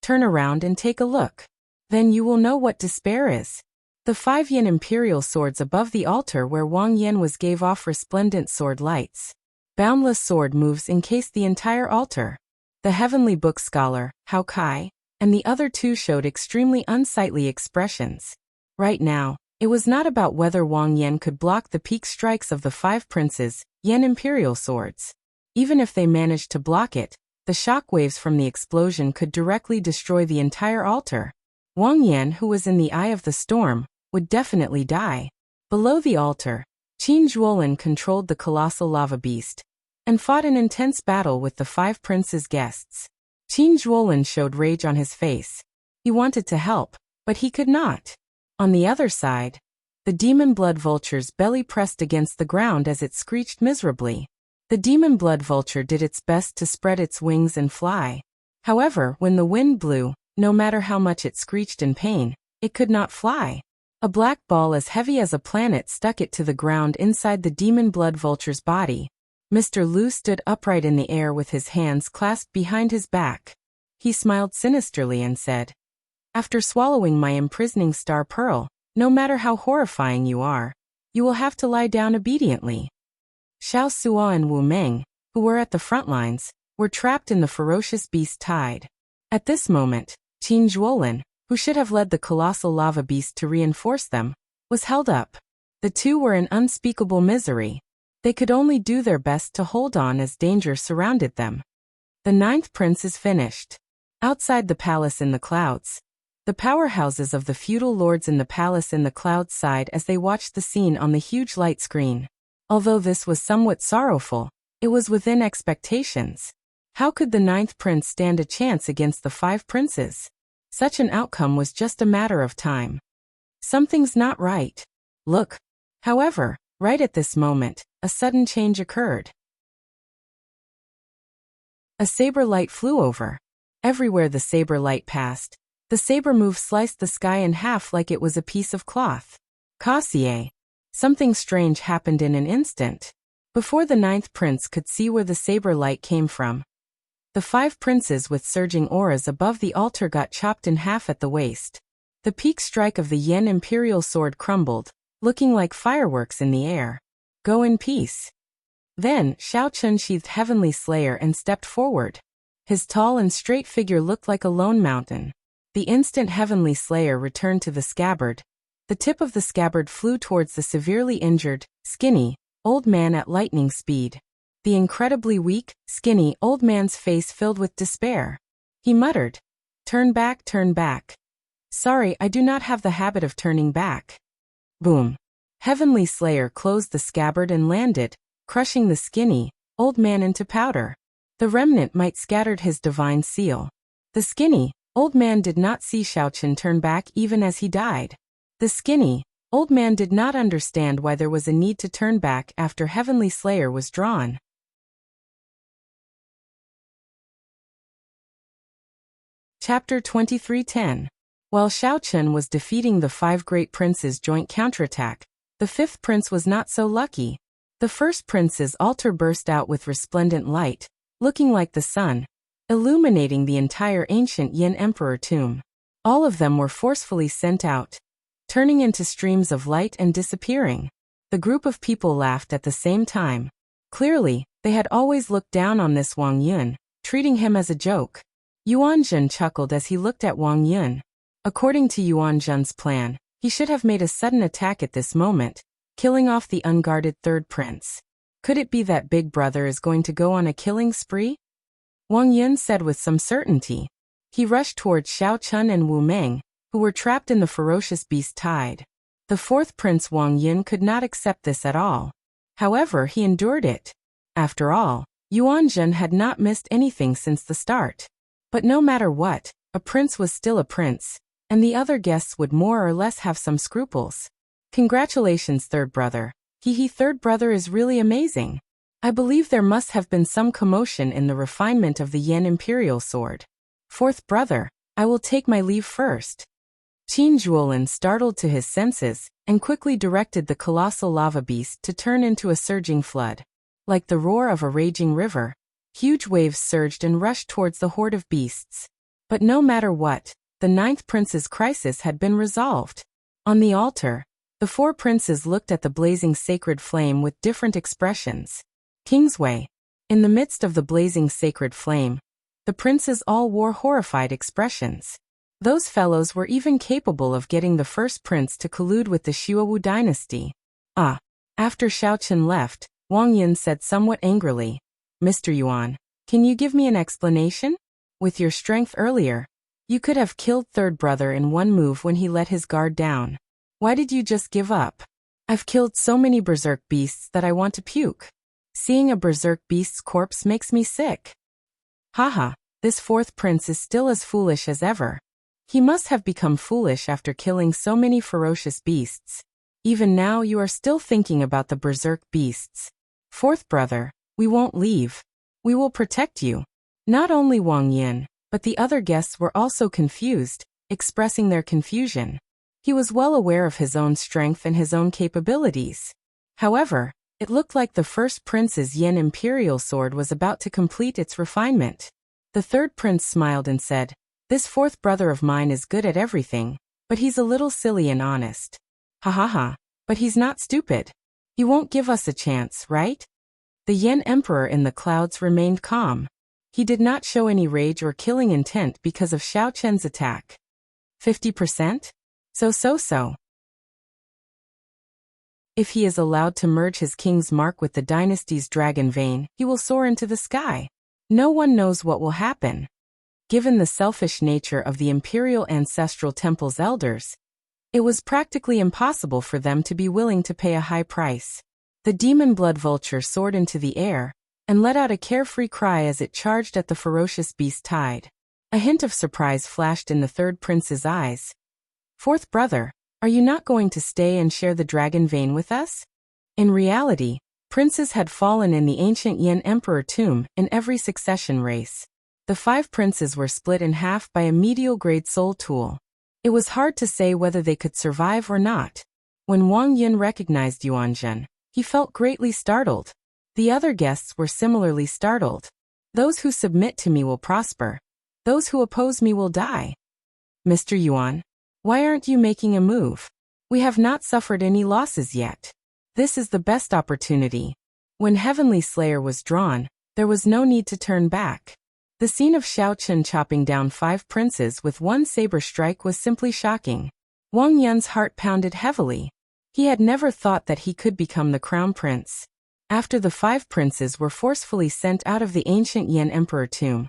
[SPEAKER 1] Turn around and take a look. Then you will know what despair is. The 5 yen imperial swords above the altar where Wang Yan was gave off resplendent sword lights. Boundless sword moves encased the entire altar. The heavenly book scholar, Hao Kai, and the other two showed extremely unsightly expressions. Right now, it was not about whether Wang Yan could block the peak strikes of the 5 princes, Yen imperial swords. Even if they managed to block it, the shock waves from the explosion could directly destroy the entire altar. Wang Yan, who was in the eye of the storm, would definitely die. Below the altar, Qin Zhuolin controlled the colossal lava beast and fought an intense battle with the 5 princes' guests. Qin Zhuolin showed rage on his face. He wanted to help, but he could not. On the other side, the demon blood vulture's belly pressed against the ground as it screeched miserably. The demon blood vulture did its best to spread its wings and fly. However, when the wind blew, no matter how much it screeched in pain, it could not fly. A black ball as heavy as a planet stuck it to the ground inside the demon blood vulture's body. Mr. Liu stood upright in the air with his hands clasped behind his back. He smiled sinisterly and said, "After swallowing my imprisoning star pearl, no matter how horrifying you are, you will have to lie down obediently." Xiao Suo and Wu Meng, who were at the front lines, were trapped in the ferocious beast tide. At this moment, Qin Zhuolin, who should have led the colossal lava beast to reinforce them, was held up. The two were in unspeakable misery. They could only do their best to hold on as danger surrounded them. The ninth prince is finished. Outside the palace in the clouds, the powerhouses of the feudal lords in the palace in the clouds sighed as they watched the scene on the huge light screen. Although this was somewhat sorrowful, it was within expectations. How could the ninth prince stand a chance against the five princes? Such an outcome was just a matter of time. Something's not right. Look. However, right at this moment, a sudden change occurred. A saber light flew over. Everywhere the saber light passed, the saber move sliced the sky in half like it was a piece of cloth. Cassier. Something strange happened in an instant. Before the ninth prince could see where the saber light came from, the five princes with surging auras above the altar got chopped in half at the waist. The peak strike of the Yen Imperial sword crumbled, looking like fireworks in the air. Go in peace. Then, Xiao Chun sheathed Heavenly Slayer and stepped forward. His tall and straight figure looked like a lone mountain. The instant Heavenly Slayer returned to the scabbard, the tip of the scabbard flew towards the severely injured, skinny, old man at lightning speed. The incredibly weak, skinny old man's face filled with despair. He muttered, turn back, turn back. Sorry, I do not have the habit of turning back." Boom. Heavenly Slayer closed the scabbard and landed, crushing the skinny, old man into powder. The remnant might scattered his divine seal. The skinny, old man did not see Xiaochen turn back even as he died. The skinny, old man did not understand why there was a need to turn back after Heavenly Slayer was drawn. Chapter 23:10. While Xiaochen was defeating the five great princes' joint counterattack, the fifth prince was not so lucky. The first prince's altar burst out with resplendent light, looking like the sun, illuminating the entire ancient Yin Emperor tomb. All of them were forcefully sent out, turning into streams of light and disappearing. The group of people laughed at the same time. Clearly, they had always looked down on this Wang Yun, treating him as a joke. Yuan Zhen chuckled as he looked at Wang Yun. According to Yuan Zhen's plan, he should have made a sudden attack at this moment, killing off the unguarded third prince. Could it be that Big Brother is going to go on a killing spree? Wang Yun said with some certainty. He rushed towards Xiao Chun and Wu Meng, who were trapped in the ferocious beast tide. The fourth prince Wang Yun could not accept this at all. However, he endured it. After all, Yuan Zhen had not missed anything since the start. But no matter what, a prince was still a prince, and the other guests would more or less have some scruples. Congratulations, third brother. Third brother is really amazing. I believe there must have been some commotion in the refinement of the Yen Imperial sword. Fourth brother, I will take my leave first. Qin Zhuolin startled to his senses, and quickly directed the colossal lava beast to turn into a surging flood. Like the roar of a raging river, huge waves surged and rushed towards the horde of beasts. But no matter what, the ninth prince's crisis had been resolved. On the altar, the four princes looked at the blazing sacred flame with different expressions. Kingsway. In the midst of the blazing sacred flame, the princes all wore horrified expressions. Those fellows were even capable of getting the first prince to collude with the Xuewu dynasty. After Xiaochen left, Wang Yun said somewhat angrily, Mr. Yuan, can you give me an explanation? With your strength earlier, you could have killed third brother in one move when he let his guard down. Why did you just give up? I've killed so many berserk beasts that I want to puke. Seeing a berserk beast's corpse makes me sick. Haha, this fourth prince is still as foolish as ever. He must have become foolish after killing so many ferocious beasts. Even now you are still thinking about the berserk beasts. Fourth brother, we won't leave. We will protect you. Not only Wang Yin, but the other guests were also confused, expressing their confusion. He was well aware of his own strength and his own capabilities. However, it looked like the first prince's Yen Imperial sword was about to complete its refinement. The third prince smiled and said, "This fourth brother of mine is good at everything, but he's a little silly and honest. Ha ha ha, but he's not stupid. He won't give us a chance, right?" The Yen Emperor in the clouds remained calm. He did not show any rage or killing intent because of Xiao Chen's attack. 50%? So. If he is allowed to merge his king's mark with the dynasty's dragon vein, he will soar into the sky. No one knows what will happen. Given the selfish nature of the Imperial Ancestral Temple's elders, it was practically impossible for them to be willing to pay a high price. The demon blood vulture soared into the air and let out a carefree cry as it charged at the ferocious beast tide. A hint of surprise flashed in the third prince's eyes. "Fourth brother, are you not going to stay and share the dragon vein with us?" In reality, princes had fallen in the ancient Yen Emperor tomb in every succession race. The 5 princes were split in half by a medial-grade soul tool. It was hard to say whether they could survive or not. When Wang Yin recognized Yuanzhen, he felt greatly startled. The other guests were similarly startled. "Those who submit to me will prosper. Those who oppose me will die." "Mr. Yuan, why aren't you making a move? We have not suffered any losses yet. This is the best opportunity." When Heavenly Slayer was drawn, there was no need to turn back. The scene of Xiao Chen chopping down 5 princes with one saber strike was simply shocking. Wang Yun's heart pounded heavily. He had never thought that he could become the crown prince. After the 5 princes were forcefully sent out of the ancient Yen Emperor tomb,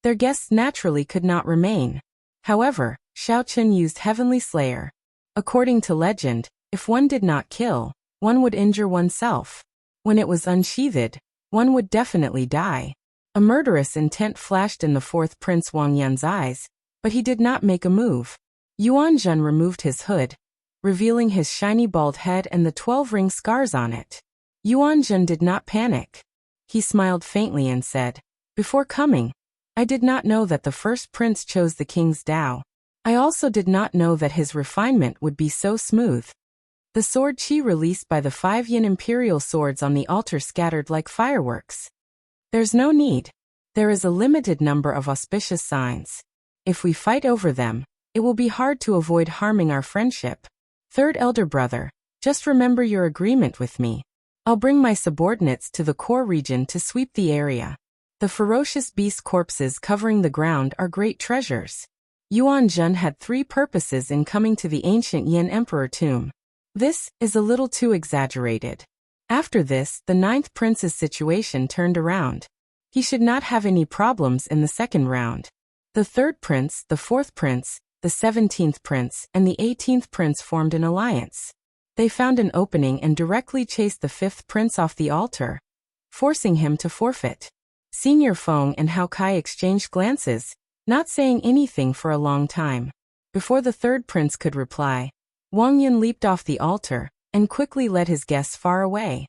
[SPEAKER 1] their guests naturally could not remain. However, Xiao Chen used Heavenly Slayer. According to legend, if one did not kill, one would injure oneself. When it was unsheathed, one would definitely die. A murderous intent flashed in the 4th Prince Wang Yun's eyes, but he did not make a move. Yuanzhen removed his hood, revealing his shiny bald head and the 12-ring scars on it. Yuanzhen did not panic. He smiled faintly and said, "Before coming, I did not know that the first prince chose the king's Tao. I also did not know that his refinement would be so smooth." The sword qi released by the 5 yin imperial swords on the altar scattered like fireworks. There's no need. There is a limited number of auspicious signs. If we fight over them, it will be hard to avoid harming our friendship. Third elder brother, just remember your agreement with me. I'll bring my subordinates to the core region to sweep the area. The ferocious beast corpses covering the ground are great treasures. Yuanzhen had 3 purposes in coming to the ancient Yen Emperor tomb. This is a little too exaggerated. After this, the 9th prince's situation turned around. He should not have any problems in the second round. The 3rd prince, the 4th prince, the 17th prince, and the 18th prince formed an alliance. They found an opening and directly chased the 5th prince off the altar, forcing him to forfeit. Senior Feng and Hao Kai exchanged glances, not saying anything for a long time. Before the 3rd prince could reply, Wang Yun leaped off the altar and quickly led his guests far away.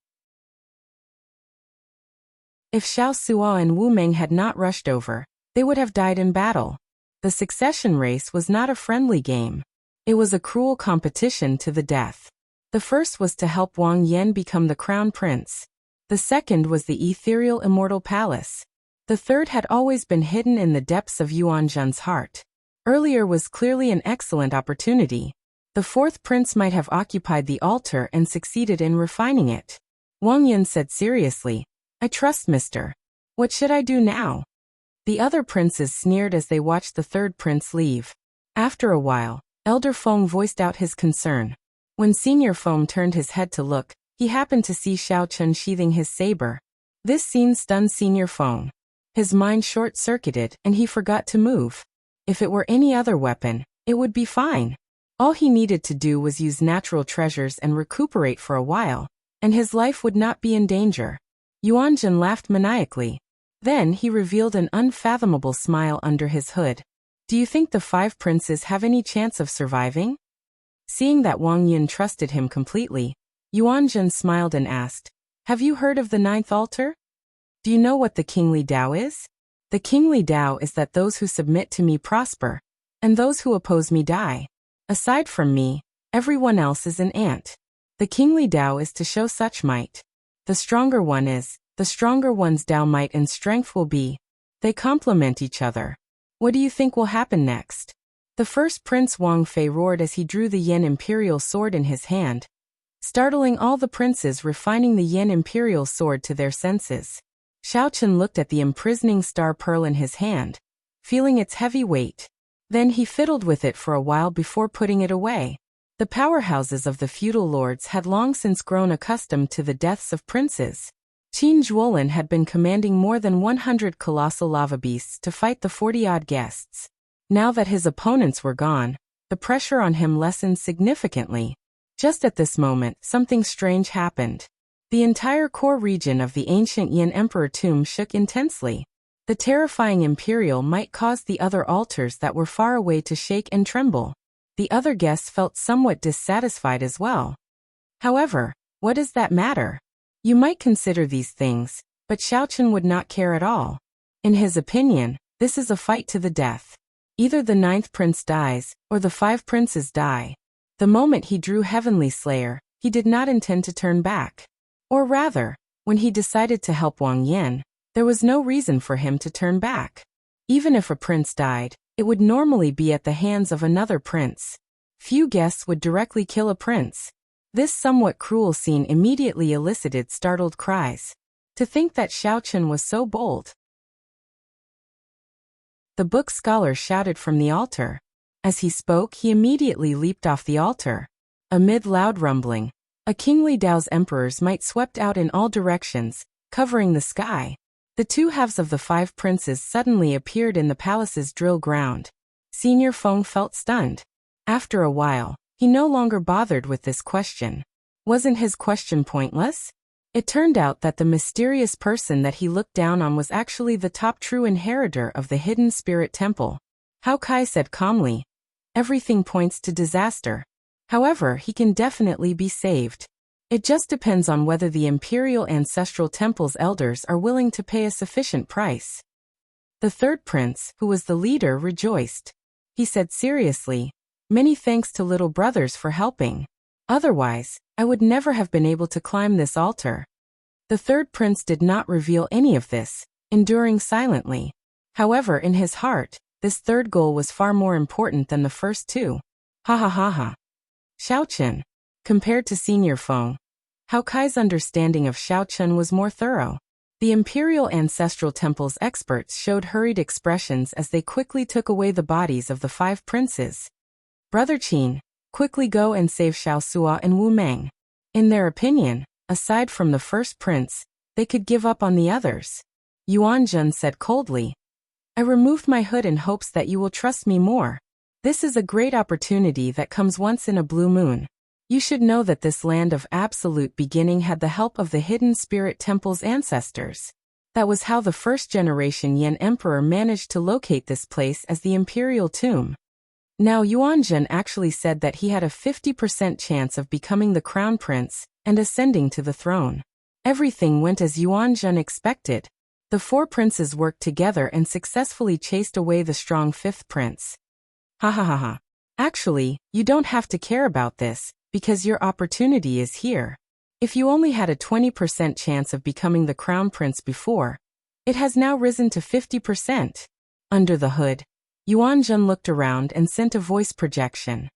[SPEAKER 1] If Xiao Suo and Wu Meng had not rushed over, they would have died in battle. The succession race was not a friendly game. It was a cruel competition to the death. The first was to help Wang Yan become the crown prince. The second was the ethereal immortal palace. The third had always been hidden in the depths of Yuanzhen's heart. Earlier was clearly an excellent opportunity. The 4th prince might have occupied the altar and succeeded in refining it. Wang Yan said seriously, "I trust Mr. What should I do now?" The other princes sneered as they watched the 3rd prince leave. After a while, Elder Feng voiced out his concern. When Senior Feng turned his head to look, he happened to see Xiao Chen sheathing his saber. This scene stunned Senior Feng. His mind short-circuited and he forgot to move. If it were any other weapon, it would be fine. All he needed to do was use natural treasures and recuperate for a while, and his life would not be in danger. Yuanzhen laughed maniacally. Then he revealed an unfathomable smile under his hood. "Do you think the 5 princes have any chance of surviving?" Seeing that Wang Yun trusted him completely, Yuanzhen smiled and asked, "Have you heard of the 9th altar? Do you know what the kingly Tao is?" "The kingly Tao is that those who submit to me prosper, and those who oppose me die. Aside from me, everyone else is an ant. The kingly Tao is to show such might. The stronger one is, the stronger one's Tao might and strength will be. They complement each other. What do you think will happen next? The first Prince Wang Fei roared as he drew the Yin Imperial Sword in his hand, startling all the princes, refining the Yin Imperial Sword to their senses. Xiao Chen looked at the imprisoning star pearl in his hand, feeling its heavy weight. Then he fiddled with it for a while before putting it away. The powerhouses of the feudal lords had long since grown accustomed to the deaths of princes. Qin Zhuolin had been commanding more than 100 colossal lava beasts to fight the 40-odd guests. Now that his opponents were gone, the pressure on him lessened significantly. Just at this moment, something strange happened. The entire core region of the ancient Yin Emperor tomb shook intensely. The terrifying Imperial might caused the other altars that were far away to shake and tremble. The other guests felt somewhat dissatisfied as well. However, what does that matter? You might consider these things, but Xiao Chen would not care at all. In his opinion, this is a fight to the death. Either the 9th prince dies, or the 5 princes die. The moment he drew Heavenly Slayer, he did not intend to turn back. Or rather, when he decided to help Wang Yin, there was no reason for him to turn back. Even if a prince died, it would normally be at the hands of another prince. Few guests would directly kill a prince. This somewhat cruel scene immediately elicited startled cries. To think that Xiao Chen was so bold. The book scholar shouted from the altar. As he spoke, he immediately leaped off the altar. Amid loud rumbling, a kingly Dao's emperor's might swept out in all directions, covering the sky. The 2 halves of the 5 princes suddenly appeared in the palace's drill ground. Senior Feng felt stunned. After a while, he no longer bothered with this question. Wasn't his question pointless? It turned out that the mysterious person that he looked down on was actually the top true inheritor of the hidden spirit temple. Hao Kai said calmly, "Everything points to disaster. However, he can definitely be saved. It just depends on whether the Imperial Ancestral Temple's elders are willing to pay a sufficient price." The 3rd prince, who was the leader, rejoiced. He said seriously, "Many thanks to little brothers for helping. Otherwise, I would never have been able to climb this altar." The 3rd prince did not reveal any of this, enduring silently. However, in his heart, this 3rd goal was far more important than the first 2. Ha ha ha ha. Xiao Chen. Compared to Senior Feng, Hao Kai's understanding of Xiao Chen was more thorough. The Imperial Ancestral Temple's experts showed hurried expressions as they quickly took away the bodies of the 5 princes. "Brother Qin, quickly go and save Xiao Sua and Wu Meng." In their opinion, aside from the first prince, they could give up on the others. Yuan Jun said coldly, "I removed my hood in hopes that you will trust me more. This is a great opportunity that comes once in a blue moon. You should know that this land of absolute beginning had the help of the Hidden Spirit Temple's ancestors. That was how the first-generation Yin Emperor managed to locate this place as the Imperial Tomb." Now Yuanzhen actually said that he had a 50% chance of becoming the crown prince and ascending to the throne. Everything went as Yuanzhen expected. The 4 princes worked together and successfully chased away the strong 5th prince. Ha ha ha ha. Actually, you don't have to care about this, because your opportunity is here. If you only had a 20% chance of becoming the crown prince before, it has now risen to 50%. Under the hood, Yuanzhen looked around and sent a voice projection.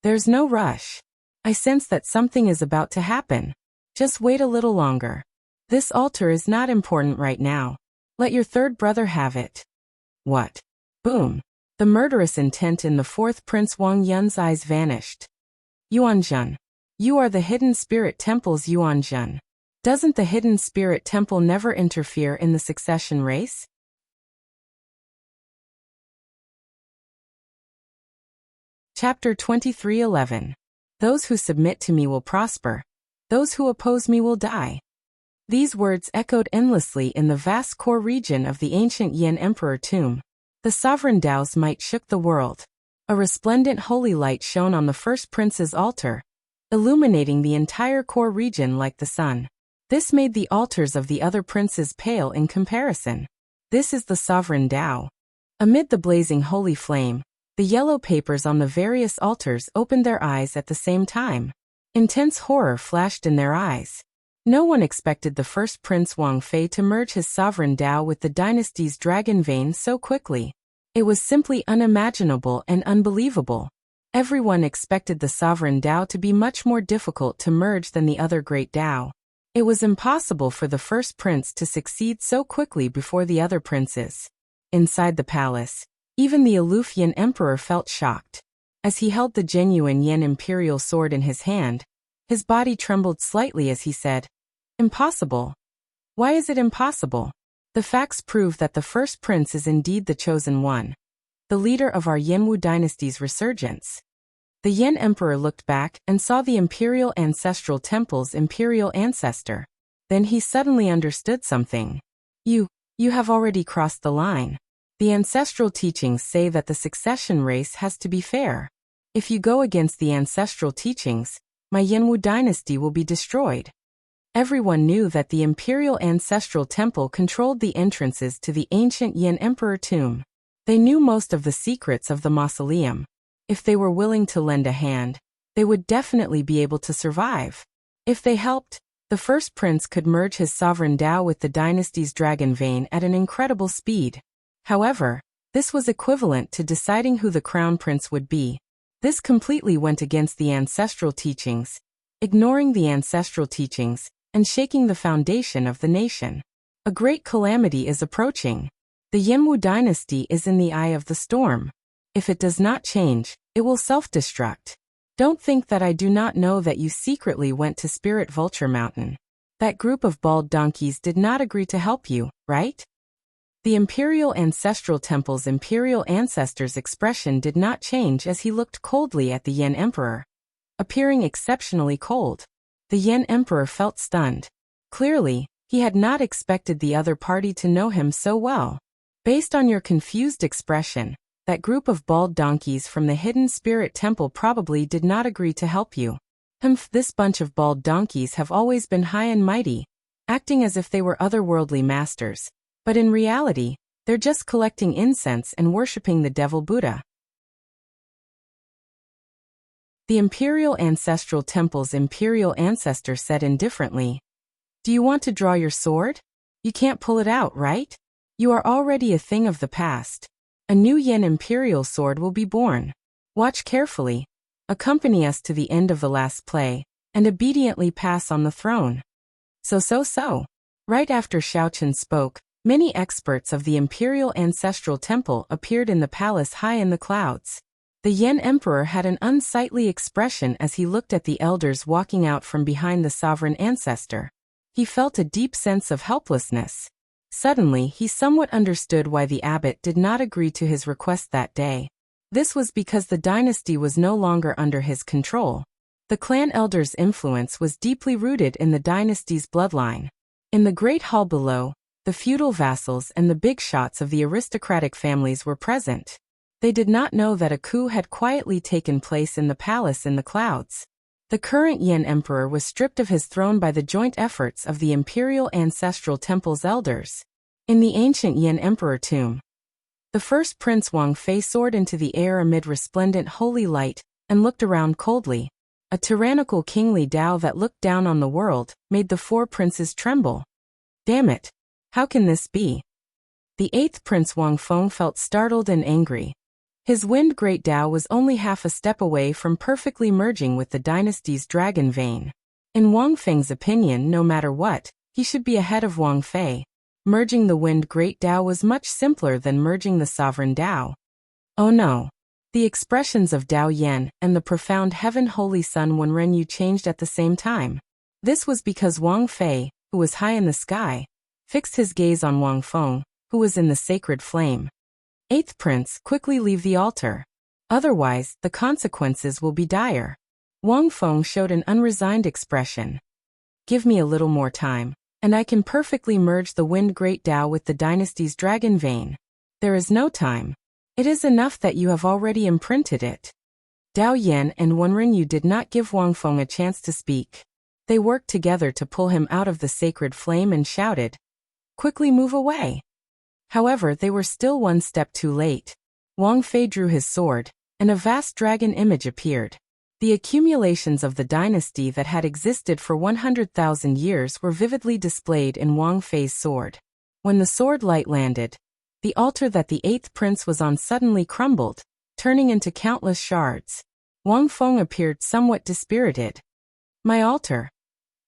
[SPEAKER 1] There's no rush. I sense that something is about to happen. Just wait a little longer. This altar is not important right now. Let your 3rd brother have it." What? Boom. The murderous intent in the 4th Prince Wang Yun's eyes vanished. "Yuanzhen. You are the Hidden Spirit Temple's Yuanzhen. Doesn't the Hidden Spirit Temple never interfere in the succession race?" Chapter 23:11. Those who submit to me will prosper. Those who oppose me will die. These words echoed endlessly in the vast core region of the ancient Yin Emperor tomb. The sovereign Dao's might shook the world. A resplendent holy light shone on the first prince's altar, illuminating the entire core region like the sun. This made the altars of the other princes pale in comparison. This is the sovereign Dao. Amid the blazing holy flame, the yellow papers on the various altars opened their eyes at the same time. Intense horror flashed in their eyes. No one expected the first Prince Wang Fei to merge his sovereign Dao with the dynasty's dragon vein so quickly. It was simply unimaginable and unbelievable. Everyone expected the sovereign Dao to be much more difficult to merge than the other great Dao. It was impossible for the first prince to succeed so quickly before the other princes. Inside the palace, even the aloof Yin Emperor felt shocked. As he held the genuine Yin Imperial sword in his hand, his body trembled slightly as he said, "Impossible. Why is it impossible? The facts prove that the first prince is indeed the chosen one, the leader of our Yanwu dynasty's resurgence." The Yin Emperor looked back and saw the Imperial Ancestral Temple's Imperial Ancestor. Then he suddenly understood something. You have already crossed the line. The ancestral teachings say that the succession race has to be fair. If you go against the ancestral teachings, my Yanwu dynasty will be destroyed. Everyone knew that the Imperial Ancestral Temple controlled the entrances to the ancient Yin Emperor tomb. They knew most of the secrets of the mausoleum. If they were willing to lend a hand, they would definitely be able to survive. If they helped, the first prince could merge his sovereign Dao with the dynasty's dragon vein at an incredible speed. However, this was equivalent to deciding who the crown prince would be. This completely went against the ancestral teachings, ignoring the ancestral teachings, and shaking the foundation of the nation. A great calamity is approaching. The Yanwu dynasty is in the eye of the storm. If it does not change, it will self-destruct. Don't think that I do not know that you secretly went to Spirit Vulture Mountain. That group of bald donkeys did not agree to help you, right? The Imperial Ancestral Temple's Imperial Ancestor's expression did not change as he looked coldly at the Yin Emperor. Appearing exceptionally cold, the Yin Emperor felt stunned. Clearly, he had not expected the other party to know him so well. Based on your confused expression, that group of bald donkeys from the Hidden Spirit Temple probably did not agree to help you. This bunch of bald donkeys have always been high and mighty, acting as if they were otherworldly masters. But in reality, they're just collecting incense and worshipping the Devil Buddha. The Imperial Ancestral Temple's Imperial Ancestor said indifferently, "Do you want to draw your sword? You can't pull it out, right? You are already a thing of the past. A new Yin Imperial sword will be born. Watch carefully. Accompany us to the end of the last play, and obediently pass on the throne." So. Right after Xiaochen spoke, many experts of the Imperial Ancestral Temple appeared in the palace high in the clouds. The Yin Emperor had an unsightly expression as he looked at the elders walking out from behind the sovereign ancestor. He felt a deep sense of helplessness. Suddenly, he somewhat understood why the abbot did not agree to his request that day. This was because the dynasty was no longer under his control. The clan elder's influence was deeply rooted in the dynasty's bloodline. In the great hall below, the feudal vassals and the big shots of the aristocratic families were present. They did not know that a coup had quietly taken place in the palace in the clouds. The current Yin Emperor was stripped of his throne by the joint efforts of the Imperial Ancestral Temple's elders. In the ancient Yin Emperor tomb, the first Prince Wang Fei soared into the air amid resplendent holy light and looked around coldly. A tyrannical kingly Dao that looked down on the world made the four princes tremble. Damn it! How can this be? The eighth Prince Wang Feng felt startled and angry. His Wind Great Dao was only half a step away from perfectly merging with the dynasty's dragon vein. In Wang Feng's opinion, no matter what, he should be ahead of Wang Fei. Merging the Wind Great Dao was much simpler than merging the Sovereign Dao. Oh no! The expressions of Dao Yan and the profound Heaven Holy Sun Wenrenyu changed at the same time. This was because Wang Fei, who was high in the sky, fixed his gaze on Wang Feng, who was in the sacred flame. Eighth Prince, quickly leave the altar. Otherwise, the consequences will be dire. Wang Feng showed an unresigned expression. Give me a little more time, and I can perfectly merge the Wind Great Dao with the dynasty's dragon vein. There is no time. It is enough that you have already imprinted it. Dao Yan and Wenrenyu did not give Wang Feng a chance to speak. They worked together to pull him out of the sacred flame and shouted, "Quickly move away!" However, they were still one step too late. Wang Fei drew his sword, and a vast dragon image appeared. The accumulations of the dynasty that had existed for 100,000 years were vividly displayed in Wang Fei's sword. When the sword light landed, the altar that the 8th prince was on suddenly crumbled, turning into countless shards. Wang Feng appeared somewhat dispirited. My altar.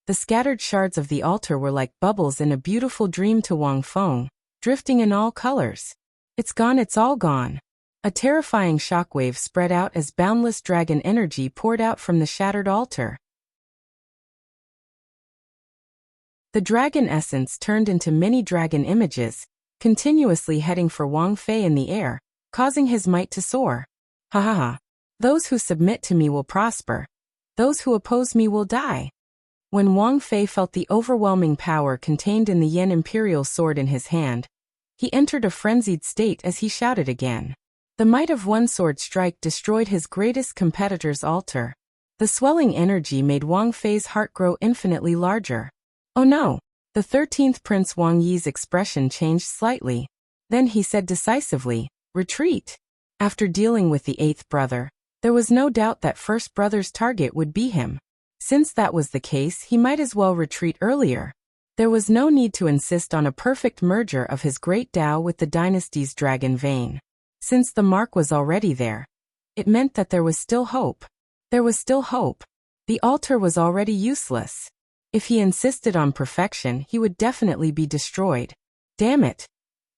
[SPEAKER 1] The scattered shards of the altar were like bubbles in a beautiful dream to Wang Feng, drifting in all colors. It's gone, it's all gone. A terrifying shockwave spread out as boundless dragon energy poured out from the shattered altar. The dragon essence turned into many dragon images, continuously heading for Wang Fei in the air, causing his might to soar. Ha ha ha. Those who submit to me will prosper. Those who oppose me will die. When Wang Fei felt the overwhelming power contained in the Yen Imperial sword in his hand, he entered a frenzied state as he shouted again. The might of one sword strike destroyed his greatest competitor's altar. The swelling energy made Wang Fei's heart grow infinitely larger. Oh no! The 13th Prince Wang Yi's expression changed slightly. Then he said decisively, retreat. After dealing with the 8th brother, there was no doubt that first brother's target would be him. Since that was the case, he might as well retreat earlier. There was no need to insist on a perfect merger of his great Tao with the dynasty's dragon vein. Since the mark was already there, it meant that there was still hope. There was still hope. The altar was already useless. If he insisted on perfection, he would definitely be destroyed. Damn it!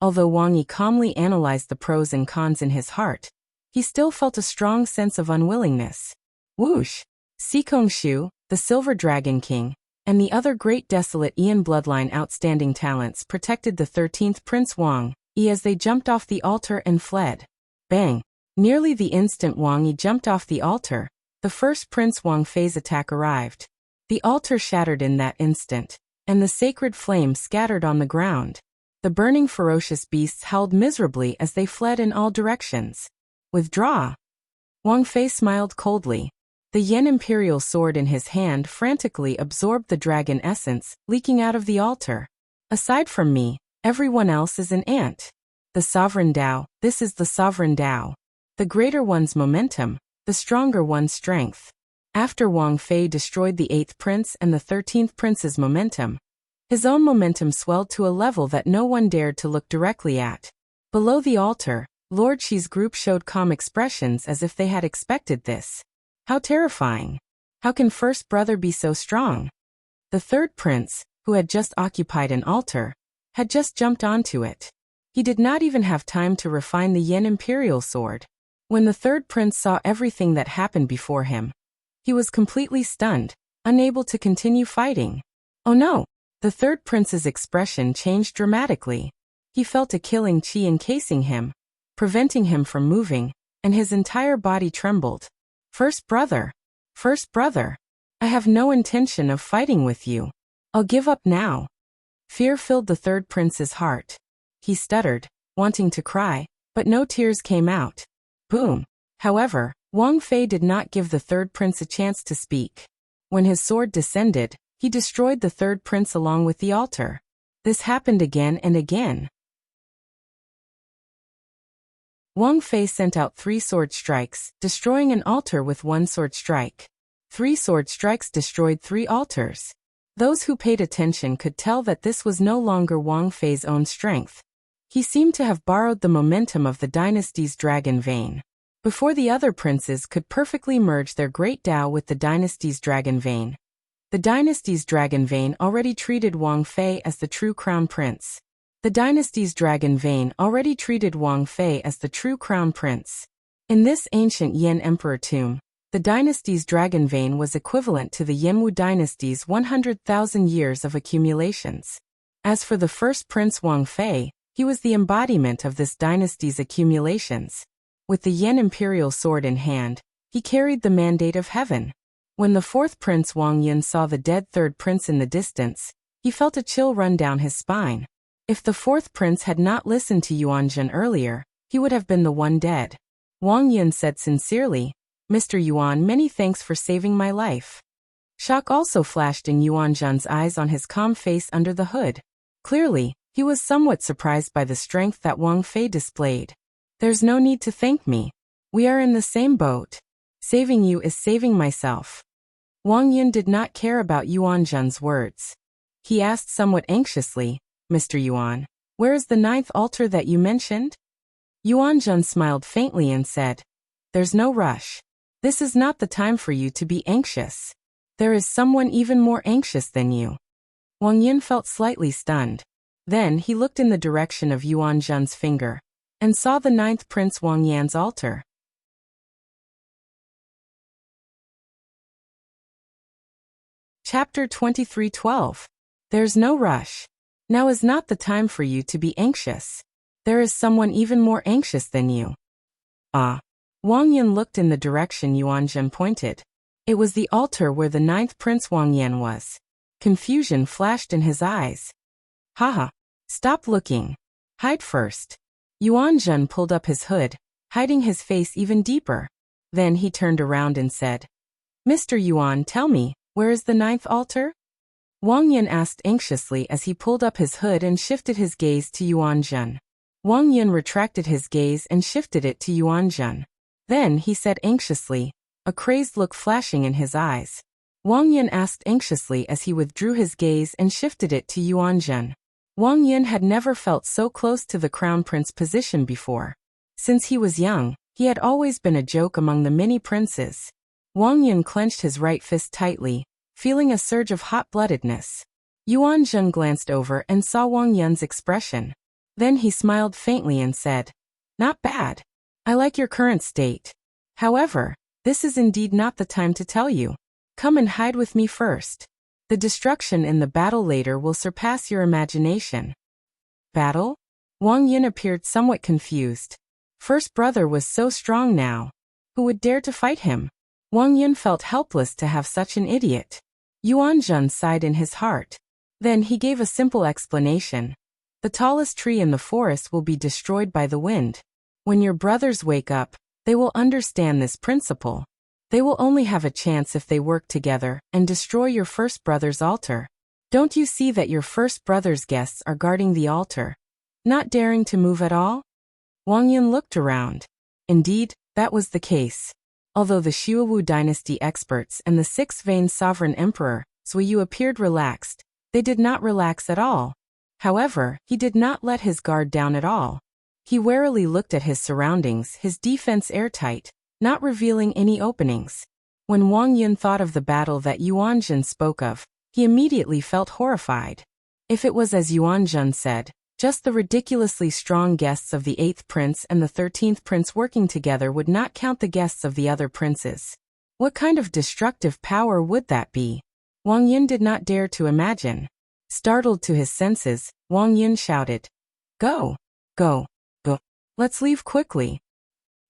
[SPEAKER 1] Although Wang Yi calmly analyzed the pros and cons in his heart, he still felt a strong sense of unwillingness. Whoosh! Sikongshu, the Silver Dragon King, and the other great desolate Ian bloodline outstanding talents protected the 13th Prince Wang Yi as they jumped off the altar and fled. Bang! Nearly the instant Wang Yi jumped off the altar, the first Prince Wang Fei's attack arrived. The altar shattered in that instant, and the sacred flame scattered on the ground. The burning ferocious beasts howled miserably as they fled in all directions. Withdraw! Wang Fei smiled coldly. The Yen Imperial sword in his hand frantically absorbed the dragon essence, leaking out of the altar. Aside from me, everyone else is an ant. The sovereign Tao, this is the sovereign Tao. The greater one's momentum, the stronger one's strength. After Wang Fei destroyed the 8th prince and the 13th prince's momentum, his own momentum swelled to a level that no one dared to look directly at. Below the altar, Lord Shi's group showed calm expressions as if they had expected this. How terrifying! How can first brother be so strong? The 3rd prince, who had just occupied an altar, had just jumped onto it. He did not even have time to refine the Yen Imperial sword. When the 3rd prince saw everything that happened before him, he was completely stunned, unable to continue fighting. Oh no! The 3rd prince's expression changed dramatically. He felt a killing chi encasing him, preventing him from moving, and his entire body trembled. First brother, I have no intention of fighting with you. I'll give up now. Fear filled the 3rd prince's heart. He stuttered, wanting to cry, but no tears came out. Boom! However, Wang Fei did not give the 3rd prince a chance to speak. When his sword descended, he destroyed the 3rd prince along with the altar. This happened again and again. Wang Fei sent out 3 sword strikes, destroying an altar with 1 sword strike. 3 sword strikes destroyed 3 altars. Those who paid attention could tell that this was no longer Wang Fei's own strength. He seemed to have borrowed the momentum of the dynasty's dragon vein. Before the other princes could perfectly merge their great Tao with the dynasty's dragon vein, the dynasty's dragon vein already treated Wang Fei as the true crown prince. The dynasty's dragon vein already treated Wang Fei as the true crown prince. In this ancient Yen emperor tomb, the dynasty's dragon vein was equivalent to the Yenwu dynasty's 100,000 years of accumulations. As for the first prince Wang Fei, he was the embodiment of this dynasty's accumulations. With the Yen imperial sword in hand, he carried the mandate of heaven. When the 4th prince Wang Yun saw the dead 3rd prince in the distance, he felt a chill run down his spine. If the 4th prince had not listened to Yuanzhen earlier, he would have been the one dead. Wang Yun said sincerely, Mr. Yuan, many thanks for saving my life. Shock also flashed in Yuanzhen's eyes on his calm face under the hood. Clearly, he was somewhat surprised by the strength that Wang Fei displayed. There's no need to thank me. We are in the same boat. Saving you is saving myself. Wang Yin did not care about Yuan Zhen's words. He asked somewhat anxiously, Mr. Yuan, where is the 9th altar that you mentioned? Yuan Zhen smiled faintly and said, There's no rush. This is not the time for you to be anxious. There is someone even more anxious than you. Wang Yin felt slightly stunned. Then he looked in the direction of Yuan Zhen's finger and saw the 9th Prince Wang Yan's altar. Chapter 23:12. There's no rush. Now is not the time for you to be anxious. There is someone even more anxious than you. Ah. Wang Yin looked in the direction Yuan Zhen pointed. It was the altar where the 9th Prince Wang Yan was. Confusion flashed in his eyes. Haha. Stop looking. Hide first. Yuan Zhen pulled up his hood, hiding his face even deeper. Then he turned around and said, Mr. Yuan, tell me, where is the 9th altar? Wang Yin asked anxiously as he pulled up his hood and shifted his gaze to Yuan Zhen. Wang Yin retracted his gaze and shifted it to Yuan Zhen. Then he said anxiously, a crazed look flashing in his eyes. Wang Yin asked anxiously as he withdrew his gaze and shifted it to Yuan Zhen. Wang Yin had never felt so close to the crown prince position before. Since he was young, he had always been a joke among the many princes. Wang Yin clenched his right fist tightly, feeling a surge of hot-bloodedness. Yuan Zhen glanced over and saw Wang Yin's expression. Then he smiled faintly and said, Not bad. I like your current state. However, this is indeed not the time to tell you. Come and hide with me first. The destruction in the battle later will surpass your imagination. Battle? Wang Yin appeared somewhat confused. First brother was so strong now. Who would dare to fight him? Wang Yin felt helpless to have such an idiot. Yuan Zhen sighed in his heart. Then he gave a simple explanation. The tallest tree in the forest will be destroyed by the wind. When your brothers wake up, they will understand this principle. They will only have a chance if they work together and destroy your first brother's altar. Don't you see that your first brother's guests are guarding the altar, not daring to move at all? Wang Yin looked around. Indeed, that was the case. Although the Xuewu dynasty experts and the six-vein sovereign emperor, Zuiyu, appeared relaxed, they did not relax at all. However, he did not let his guard down at all. He warily looked at his surroundings, his defense airtight, not revealing any openings. When Wang Yin thought of the battle that Yuan Zhen spoke of, he immediately felt horrified. If it was as Yuan Zhen said, just the ridiculously strong guests of the 8th prince and the 13th prince working together would not count the guests of the other princes. What kind of destructive power would that be? Wang Yin did not dare to imagine. Startled to his senses, Wang Yin shouted, Go! Go! Go! Let's leave quickly.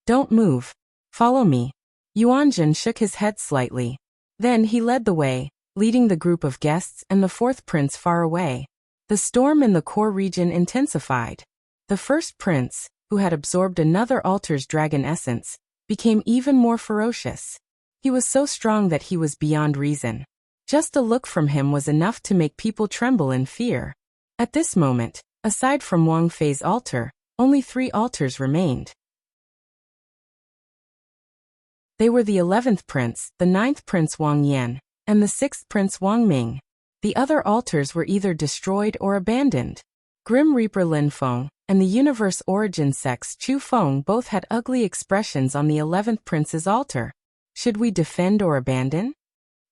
[SPEAKER 1] Don't move. Follow me. Yuan Zhen shook his head slightly. Then he led the way, leading the group of guests and the 4th prince far away. The storm in the core region intensified. The first prince, who had absorbed another altar's dragon essence, became even more ferocious. He was so strong that he was beyond reason. Just a look from him was enough to make people tremble in fear. At this moment, aside from Wang Fei's altar, only 3 altars remained. They were the 11th prince, the 9th prince Wang Yan, and the 6th prince Wang Ming. The other altars were either destroyed or abandoned. Grim Reaper Lin Feng and the Universe Origin Sex Chu Feng both had ugly expressions on the 11th prince's altar. Should we defend or abandon?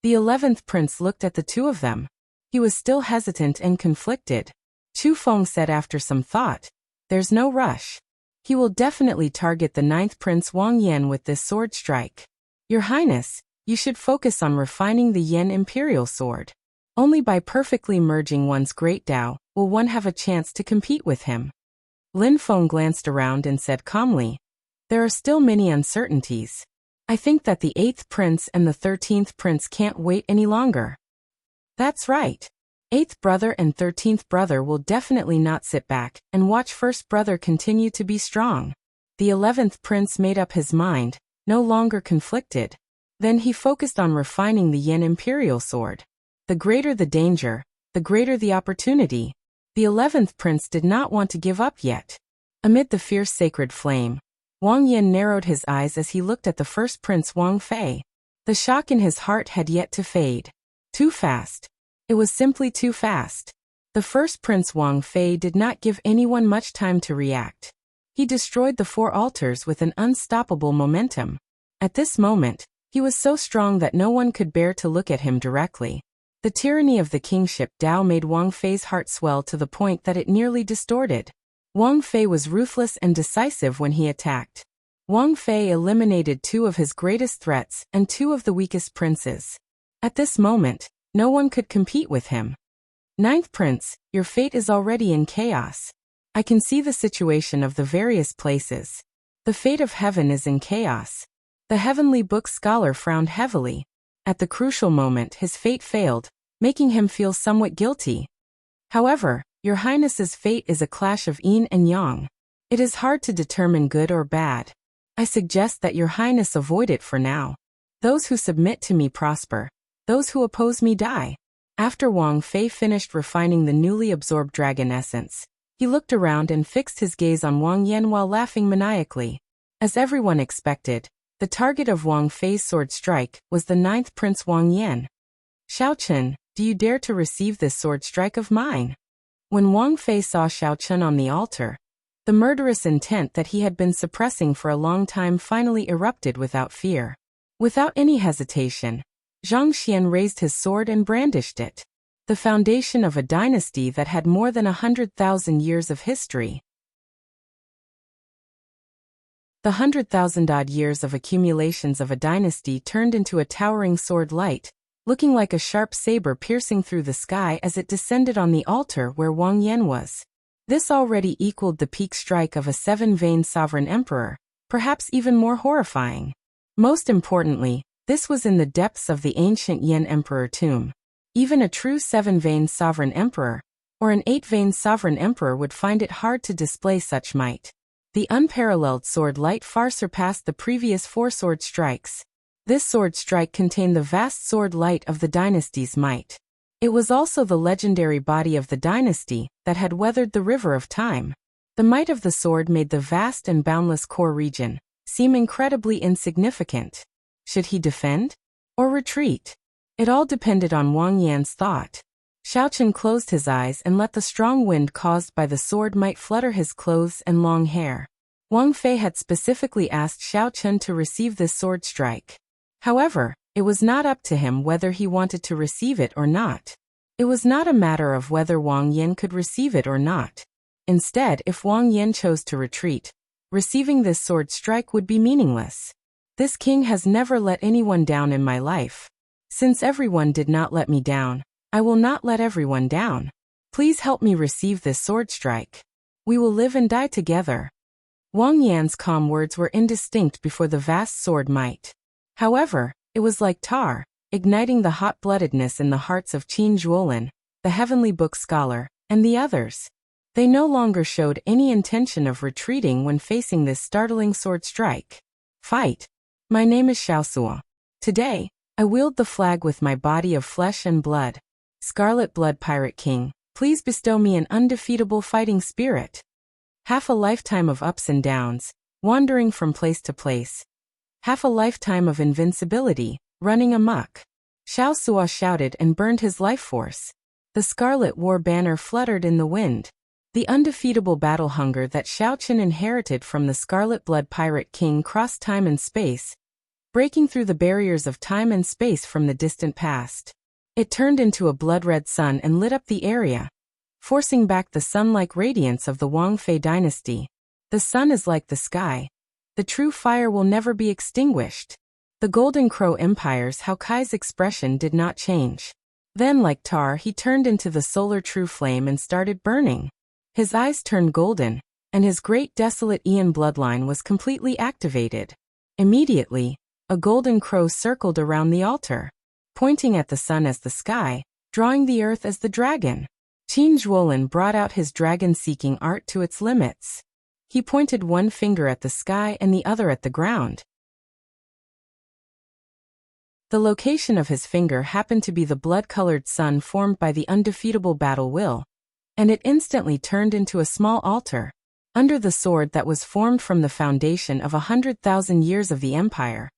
[SPEAKER 1] The 11th prince looked at the two of them. He was still hesitant and conflicted. Chu Feng said after some thought, There's no rush. He will definitely target the 9th prince Wang Yan with this sword strike. Your Highness, you should focus on refining the Yan Imperial Sword. Only by perfectly merging one's great Tao will one have a chance to compete with him. Lin Feng glanced around and said calmly, There are still many uncertainties. I think that the 8th prince and the 13th prince can't wait any longer. That's right. 8th brother and 13th brother will definitely not sit back and watch first brother continue to be strong. The 11th prince made up his mind, no longer conflicted. Then he focused on refining the Yan Imperial Sword. The greater the danger, the greater the opportunity. The 11th prince did not want to give up yet. Amid the fierce sacred flame, Wang Yan narrowed his eyes as he looked at the first prince Wang Fei. The shock in his heart had yet to fade. Too fast. It was simply too fast. The first prince Wang Fei did not give anyone much time to react. He destroyed the 4 altars with an unstoppable momentum. At this moment, he was so strong that no one could bear to look at him directly. The tyranny of the kingship Dao made Wang Fei's heart swell to the point that it nearly distorted. Wang Fei was ruthless and decisive when he attacked. Wang Fei eliminated 2 of his greatest threats and 2 of the weakest princes. At this moment, no one could compete with him. Ninth Prince, your fate is already in chaos. I can see the situation of the various places. The fate of heaven is in chaos. The heavenly book scholar frowned heavily. At the crucial moment his fate failed, making him feel somewhat guilty. However, Your Highness's fate is a clash of yin and yang. It is hard to determine good or bad. I suggest that Your Highness avoid it for now. Those who submit to me prosper. Those who oppose me die. After Wang Fei finished refining the newly absorbed dragon essence, he looked around and fixed his gaze on Wang Yan while laughing maniacally. As everyone expected, the target of Wang Fei's sword strike was the 9th Prince Wang Yan. Xiao Chen, do you dare to receive this sword strike of mine? When Wang Fei saw Xiao Chen on the altar, the murderous intent that he had been suppressing for a long time finally erupted without fear. Without any hesitation, Zhang Xian raised his sword and brandished it. The foundation of a dynasty that had more than 100,000 years of history. The 100,000-odd years of accumulations of a dynasty turned into a towering sword light, looking like a sharp saber piercing through the sky as it descended on the altar where Wang Yan was. This already equaled the peak strike of a 7-veined sovereign emperor, perhaps even more horrifying. Most importantly, this was in the depths of the ancient Yan emperor tomb. Even a true 7-veined sovereign emperor, or an 8-veined sovereign emperor would find it hard to display such might. The unparalleled sword light far surpassed the previous 4 sword strikes. This sword strike contained the vast sword light of the dynasty's might. It was also the legendary body of the dynasty that had weathered the river of time. The might of the sword made the vast and boundless core region seem incredibly insignificant. Should he defend? Or retreat? It all depended on Wang Yan's thought. Xiao Chen closed his eyes and let the strong wind caused by the sword might flutter his clothes and long hair. Wang Fei had specifically asked Xiao Chen to receive this sword strike. However, it was not up to him whether he wanted to receive it or not. It was not a matter of whether Wang Yan could receive it or not. Instead, if Wang Yan chose to retreat, receiving this sword strike would be meaningless. This king has never let anyone down in my life. Since everyone did not let me down, I will not let everyone down. Please help me receive this sword strike. We will live and die together. Wang Yan's calm words were indistinct before the vast sword might. However, it was like tar, igniting the hot-bloodedness in the hearts of Qin Zhuolin, the heavenly book scholar, and the others. They no longer showed any intention of retreating when facing this startling sword strike. Fight! My name is Xiao Suo. Today, I wield the flag with my body of flesh and blood. Scarlet Blood Pirate King, please bestow me an undefeatable fighting spirit. Half a lifetime of ups and downs, wandering from place to place. Half a lifetime of invincibility, running amok. Xiao Suo shouted and burned his life force. The Scarlet War banner fluttered in the wind. The undefeatable battle hunger that Xiao Chen inherited from the Scarlet Blood Pirate King crossed time and space, breaking through the barriers of time and space from the distant past. It turned into a blood-red sun and lit up the area, forcing back the sun-like radiance of the Wang Fei dynasty. The sun is like the sky. The true fire will never be extinguished. The Golden Crow Empire's Hao Kai's expression did not change. Then, like tar, he turned into the solar true flame and started burning. His eyes turned golden, and his great desolate Ian bloodline was completely activated. Immediately, a golden crow circled around the altar, pointing at the sun as the sky, drawing the earth as the dragon. Qin Zhuolin brought out his dragon-seeking art to its limits. He pointed one finger at the sky and the other at the ground. The location of his finger happened to be the blood-colored sun formed by the undefeatable battle will, and it instantly turned into a small altar. under the sword that was formed from the foundation of 100,000 years of the empire.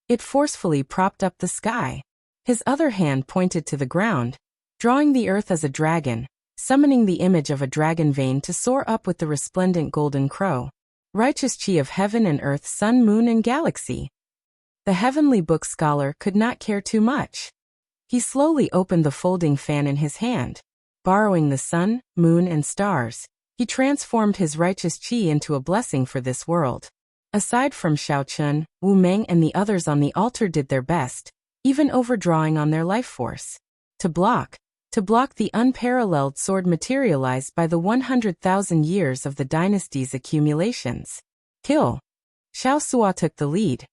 [SPEAKER 1] It forcefully propped up the sky. His other hand pointed to the ground, drawing the earth as a dragon, summoning the image of a dragon vein to soar up with the resplendent golden crow. Righteous chi of heaven and earth, sun, moon, and galaxy. The heavenly book scholar could not care too much. He slowly opened the folding fan in his hand. Borrowing the sun, moon, and stars, he transformed his righteous chi into a blessing for this world. Aside from Xiaochun, Wu Meng and the others on the altar did their best, even overdrawing on their life force. To block the unparalleled sword materialized by the 100,000 years of the dynasty's accumulations. Kill. Xiao Sua took the lead.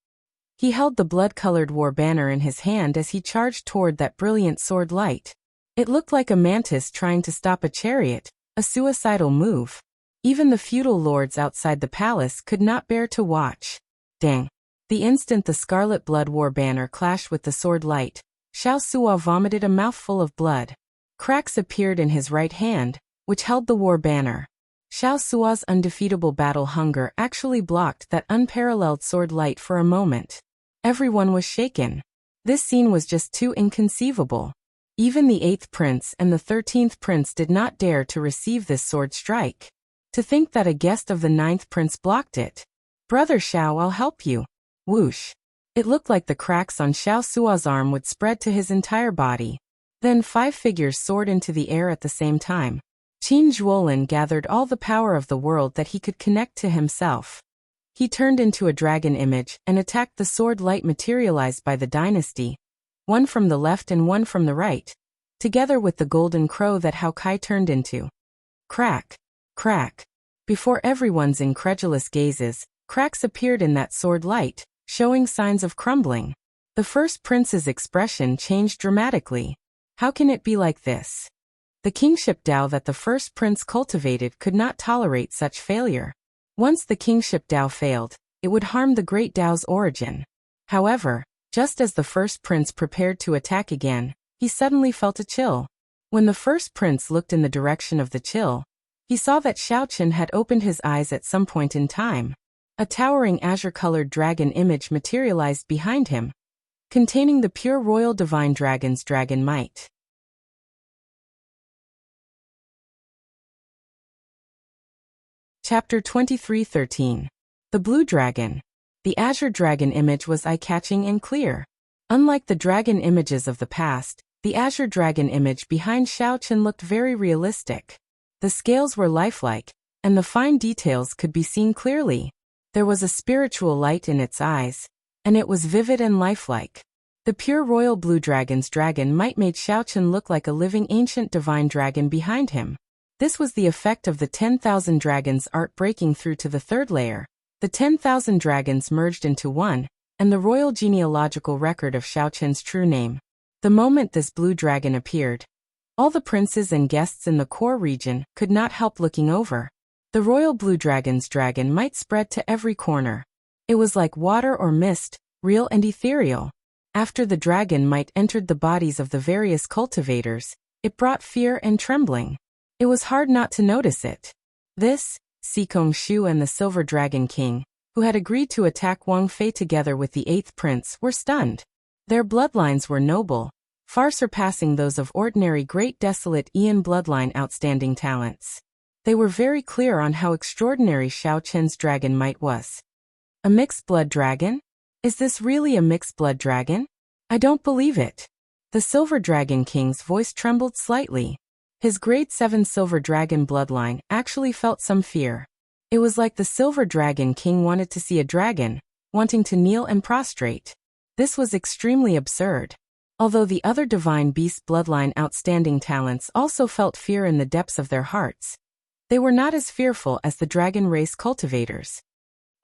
[SPEAKER 1] He held the blood-colored war banner in his hand as he charged toward that brilliant sword light. It looked like a mantis trying to stop a chariot, a suicidal move. Even the feudal lords outside the palace could not bear to watch. Dang. The instant the scarlet blood war banner clashed with the sword light, Xiao Sua vomited a mouthful of blood. Cracks appeared in his right hand, which held the war banner. Xiao Sua's undefeatable battle hunger actually blocked that unparalleled sword light for a moment. Everyone was shaken. This scene was just too inconceivable. Even the 8th prince and the 13th prince did not dare to receive this sword strike. To think that a guest of the 9th prince blocked it. Brother Xiao, I'll help you. Whoosh. It looked like the cracks on Xiao Sua's arm would spread to his entire body. Then 5 figures soared into the air at the same time. Qin Zhuolin gathered all the power of the world that he could connect to himself. He turned into a dragon image and attacked the sword light materialized by the dynasty, one from the left and one from the right, together with the golden crow that Hao Kai turned into. Crack. Crack. Before everyone's incredulous gazes, cracks appeared in that sword light, showing signs of crumbling. The first prince's expression changed dramatically. How can it be like this? The kingship Dao that the first prince cultivated could not tolerate such failure. Once the kingship Dao failed, it would harm the great Dao's origin. However, just as the first prince prepared to attack again, he suddenly felt a chill. When the first prince looked in the direction of the chill, he saw that Xiaochun had opened his eyes at some point in time. A towering azure-colored dragon image materialized behind him, containing the pure royal divine dragon's dragon might. Chapter 23:13. The Blue Dragon. The azure dragon image was eye-catching and clear. Unlike the dragon images of the past, the azure dragon image behind Xiaochun looked very realistic. The scales were lifelike, and the fine details could be seen clearly. There was a spiritual light in its eyes, and it was vivid and lifelike. The pure royal blue dragon's dragon might made Xiaochun look like a living ancient divine dragon behind him. This was the effect of the 10,000 dragons art breaking through to the third layer. The 10,000 dragons merged into one, and the royal genealogical record of Xiaochun's true name. The moment this blue dragon appeared, all the princes and guests in the core region could not help looking over. The royal blue dragon's dragon might spread to every corner. It was like water or mist, real and ethereal. After the dragon might entered the bodies of the various cultivators, it brought fear and trembling. It was hard not to notice it. This, Sikong Shu and the Silver Dragon King, who had agreed to attack Wang Fei together with the 8th prince, were stunned. Their bloodlines were noble, far surpassing those of ordinary great desolate Ian bloodline outstanding talents. They were very clear on how extraordinary Xiaochun's dragon might was. A mixed blood dragon? Is this really a mixed blood dragon? I don't believe it. The Silver Dragon King's voice trembled slightly. His grade 7 Silver Dragon bloodline actually felt some fear. It was like the Silver Dragon King wanted to see a dragon, wanting to kneel and prostrate. This was extremely absurd. Although the other divine beast bloodline outstanding talents also felt fear in the depths of their hearts, they were not as fearful as the dragon race cultivators.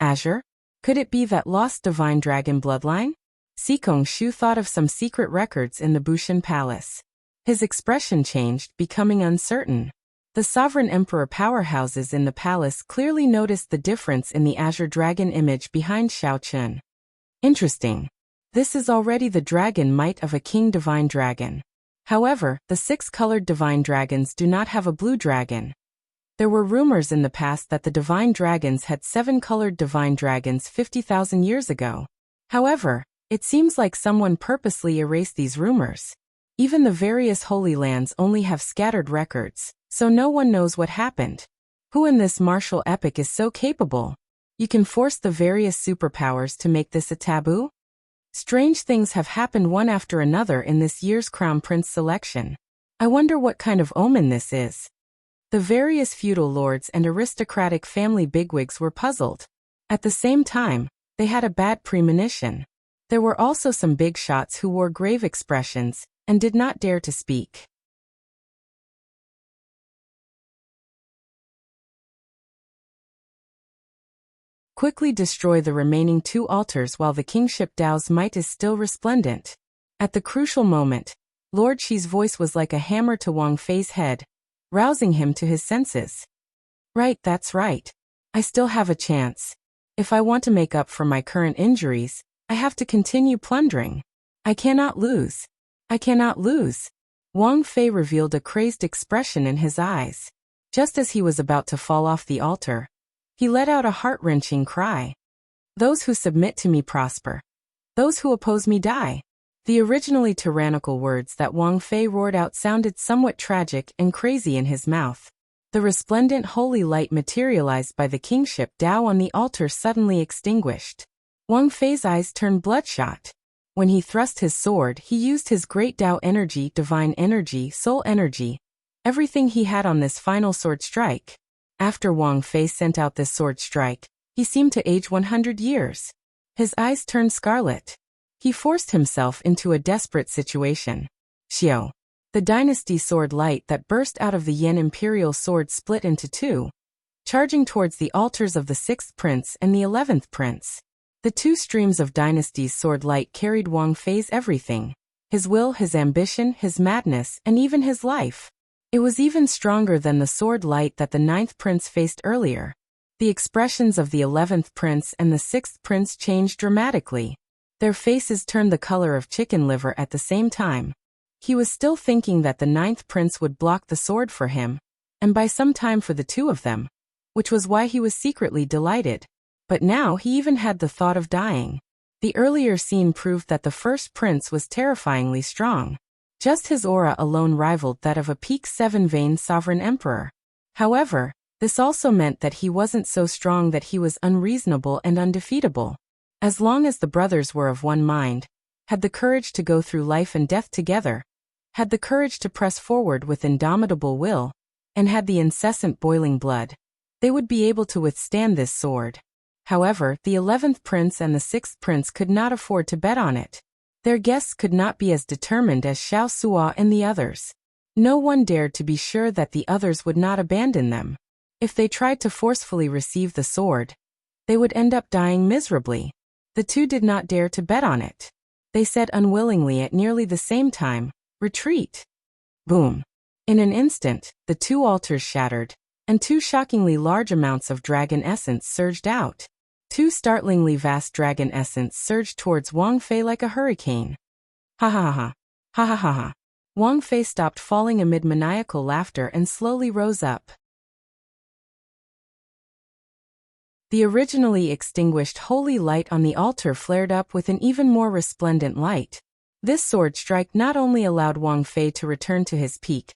[SPEAKER 1] Azure? Could it be that lost divine dragon bloodline? Sikong Shu thought of some secret records in the Bushan Palace. His expression changed, becoming uncertain. The sovereign emperor powerhouses in the palace clearly noticed the difference in the azure dragon image behind Xiaochun. Interesting. This is already the dragon might of a king divine dragon. However, the 6 colored divine dragons do not have a blue dragon. There were rumors in the past that the divine dragons had 7-colored divine dragons 50,000 years ago. However, it seems like someone purposely erased these rumors. Even the various holy lands only have scattered records, so no one knows what happened. Who in this martial epic is so capable? You can force the various superpowers to make this a taboo? Strange things have happened one after another in this year's Crown Prince selection. I wonder what kind of omen this is. The various feudal lords and aristocratic family bigwigs were puzzled. At the same time, they had a bad premonition. There were also some big shots who wore grave expressions and did not dare to speak. Quickly destroy the remaining 2 altars while the kingship Dao's might is still resplendent. At the crucial moment, Lord Shi's voice was like a hammer to Wang Fei's head, rousing him to his senses. Right, that's right. I still have a chance. If I want to make up for my current injuries, I have to continue plundering. I cannot lose. I cannot lose. Wang Fei revealed a crazed expression in his eyes. Just as he was about to fall off the altar, he let out a heart-wrenching cry. Those who submit to me prosper. Those who oppose me die. The originally tyrannical words that Wang Fei roared out sounded somewhat tragic and crazy in his mouth. The resplendent holy light materialized by the kingship Dao on the altar suddenly extinguished. Wang Fei's eyes turned bloodshot. When he thrust his sword, he used his great Dao energy, divine energy, soul energy, everything he had on this final sword strike. After Wang Fei sent out this sword strike, he seemed to age 100 years. His eyes turned scarlet. He forced himself into a desperate situation. Xiao. The dynasty sword light that burst out of the Yan imperial sword split into 2, charging towards the altars of the 6th prince and the 11th prince. The 2 streams of dynasty's sword light carried Wang Fei's everything. His will, his ambition, his madness, and even his life. It was even stronger than the sword light that the 9th prince faced earlier. The expressions of the 11th prince and the 6th prince changed dramatically. Their faces turned the color of chicken liver at the same time. He was still thinking that the 9th prince would block the sword for him, and buy some time for the 2 of them, which was why he was secretly delighted. But now he even had the thought of dying. The earlier scene proved that the 1st prince was terrifyingly strong. Just his aura alone rivaled that of a peak 7-vein sovereign emperor. However, this also meant that he wasn't so strong that he was unreasonable and undefeatable. As long as the brothers were of one mind, had the courage to go through life and death together, had the courage to press forward with indomitable will, and had the incessant boiling blood, they would be able to withstand this sword. However, the 11th prince and the 6th prince could not afford to bet on it. Their guests could not be as determined as Xiao Suo and the others. No one dared to be sure that the others would not abandon them. If they tried to forcefully receive the sword, they would end up dying miserably. The 2 did not dare to bet on it. They said unwillingly at nearly the same time, "Retreat." Boom. In an instant, the 2 altars shattered, and 2 shockingly large amounts of dragon essence surged out. 2 startlingly vast dragon essence surged towards Wang Fei like a hurricane. Ha ha ha. Ha ha ha ha. Wang Fei stopped falling amid maniacal laughter and slowly rose up. The originally extinguished holy light on the altar flared up with an even more resplendent light. This sword strike not only allowed Wang Fei to return to his peak,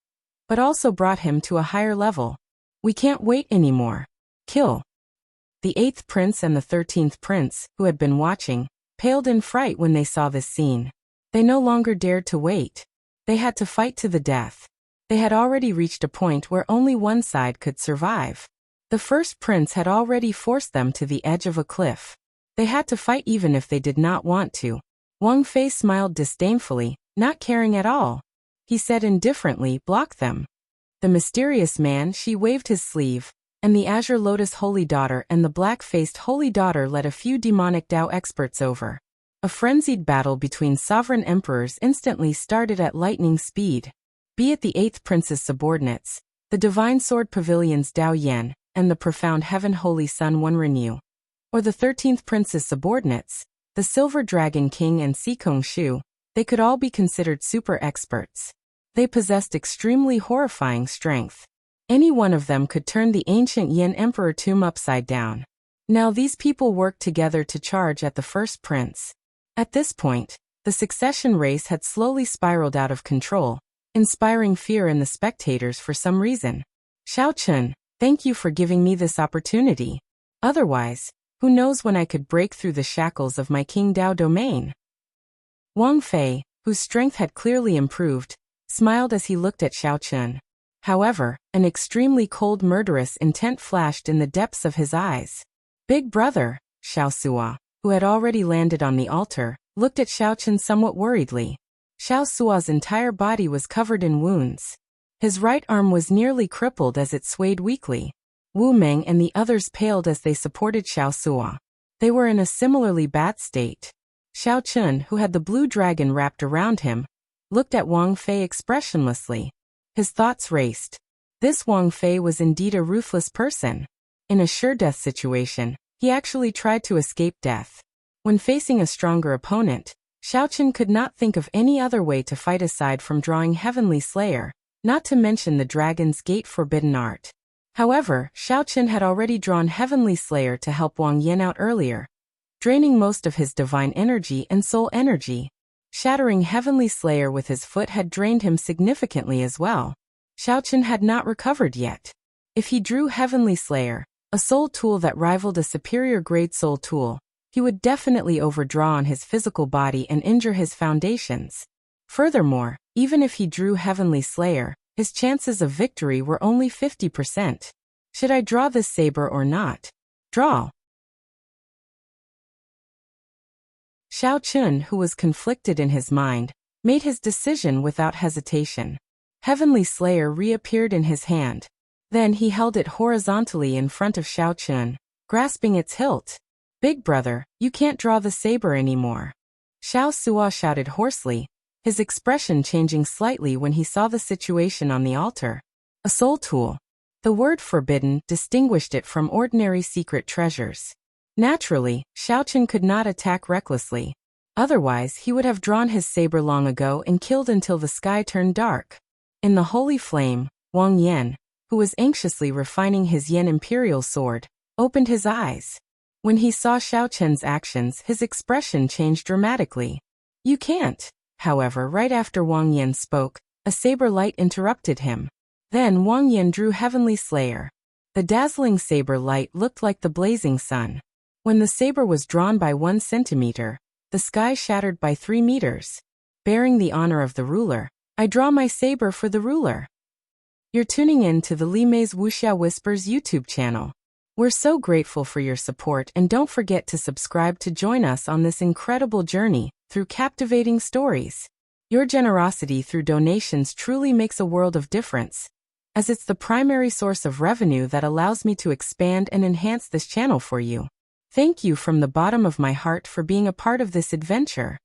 [SPEAKER 1] but also brought him to a higher level. We can't wait anymore. Kill. The 8th prince and the 13th prince, who had been watching, paled in fright when they saw this scene. They no longer dared to wait. They had to fight to the death. They had already reached a point where only one side could survive. The 1st prince had already forced them to the edge of a cliff. They had to fight even if they did not want to. Wang Fei smiled disdainfully, not caring at all. He said indifferently, "Block them." The mysterious man, she waved his sleeve, and the Azure Lotus Holy Daughter and the black-faced Holy Daughter led a few demonic Dao experts over. A frenzied battle between sovereign emperors instantly started at lightning speed. Be it the 8th prince's subordinates, the Divine Sword Pavilion's Dao Yan, and the profound Heaven Holy Sun One Renew, or the 13th prince's subordinates, the Silver Dragon King and Sikong Shu, they could all be considered super experts. They possessed extremely horrifying strength. Any one of them could turn the ancient Yin Emperor tomb upside down. Now these people worked together to charge at the first prince. At this point, the succession race had slowly spiraled out of control, inspiring fear in the spectators for some reason. Xiao Chun, thank you for giving me this opportunity. Otherwise, who knows when I could break through the shackles of my King Dao domain. Wang Fei, whose strength had clearly improved, smiled as he looked at Xiao Chun. However, an extremely cold murderous intent flashed in the depths of his eyes. Big brother, Xiao Sua, who had already landed on the altar, looked at Xiao Chun somewhat worriedly. Xiao Sua's entire body was covered in wounds. His right arm was nearly crippled as it swayed weakly. Wu Meng and the others paled as they supported Xiao Sua. They were in a similarly bad state. Xiao Chun, who had the blue dragon wrapped around him, looked at Wang Fei expressionlessly. His thoughts raced. This Wang Fei was indeed a ruthless person. In a sure-death situation, he actually tried to escape death. When facing a stronger opponent, Xiao Chun could not think of any other way to fight aside from drawing Heavenly Slayer, not to mention the Dragon's Gate forbidden art. However, Xiao Chun had already drawn Heavenly Slayer to help Wang Yin out earlier, draining most of his divine energy and soul energy. Shattering Heavenly Slayer with his foot had drained him significantly as well. Xiao Chun had not recovered yet. If he drew Heavenly Slayer, a soul tool that rivaled a superior grade soul tool, he would definitely overdraw on his physical body and injure his foundations. Furthermore, even if he drew Heavenly Slayer, his chances of victory were only 50%. Should I draw this saber or not? Draw. Xiao Chun, who was conflicted in his mind, made his decision without hesitation. Heavenly Slayer reappeared in his hand. Then he held it horizontally in front of Xiao Chun, grasping its hilt. Big brother, you can't draw the saber anymore. Xiao Sua shouted hoarsely, his expression changing slightly when he saw the situation on the altar. A soul tool. The word forbidden distinguished it from ordinary secret treasures. Naturally, Xiao Chun could not attack recklessly. Otherwise, he would have drawn his saber long ago and killed until the sky turned dark. In the holy flame, Wang Yan, who was anxiously refining his Yen Imperial sword, opened his eyes. When he saw Xiao Chun's actions, his expression changed dramatically. You can't. However, right after Wang Yan spoke, a saber light interrupted him. Then Wang Yan drew Heavenly Slayer. The dazzling saber light looked like the blazing sun. When the saber was drawn by 1 centimeter, the sky shattered by 3 meters. Bearing the honor of the ruler, I draw my saber for the ruler. You're tuning in to the Li Mei's Wuxia Whispers YouTube channel. We're so grateful for your support, and don't forget to subscribe to join us on this incredible journey through captivating stories. Your generosity through donations truly makes a world of difference, as it's the primary source of revenue that allows me to expand and enhance this channel for you. Thank you from the bottom of my heart for being a part of this adventure.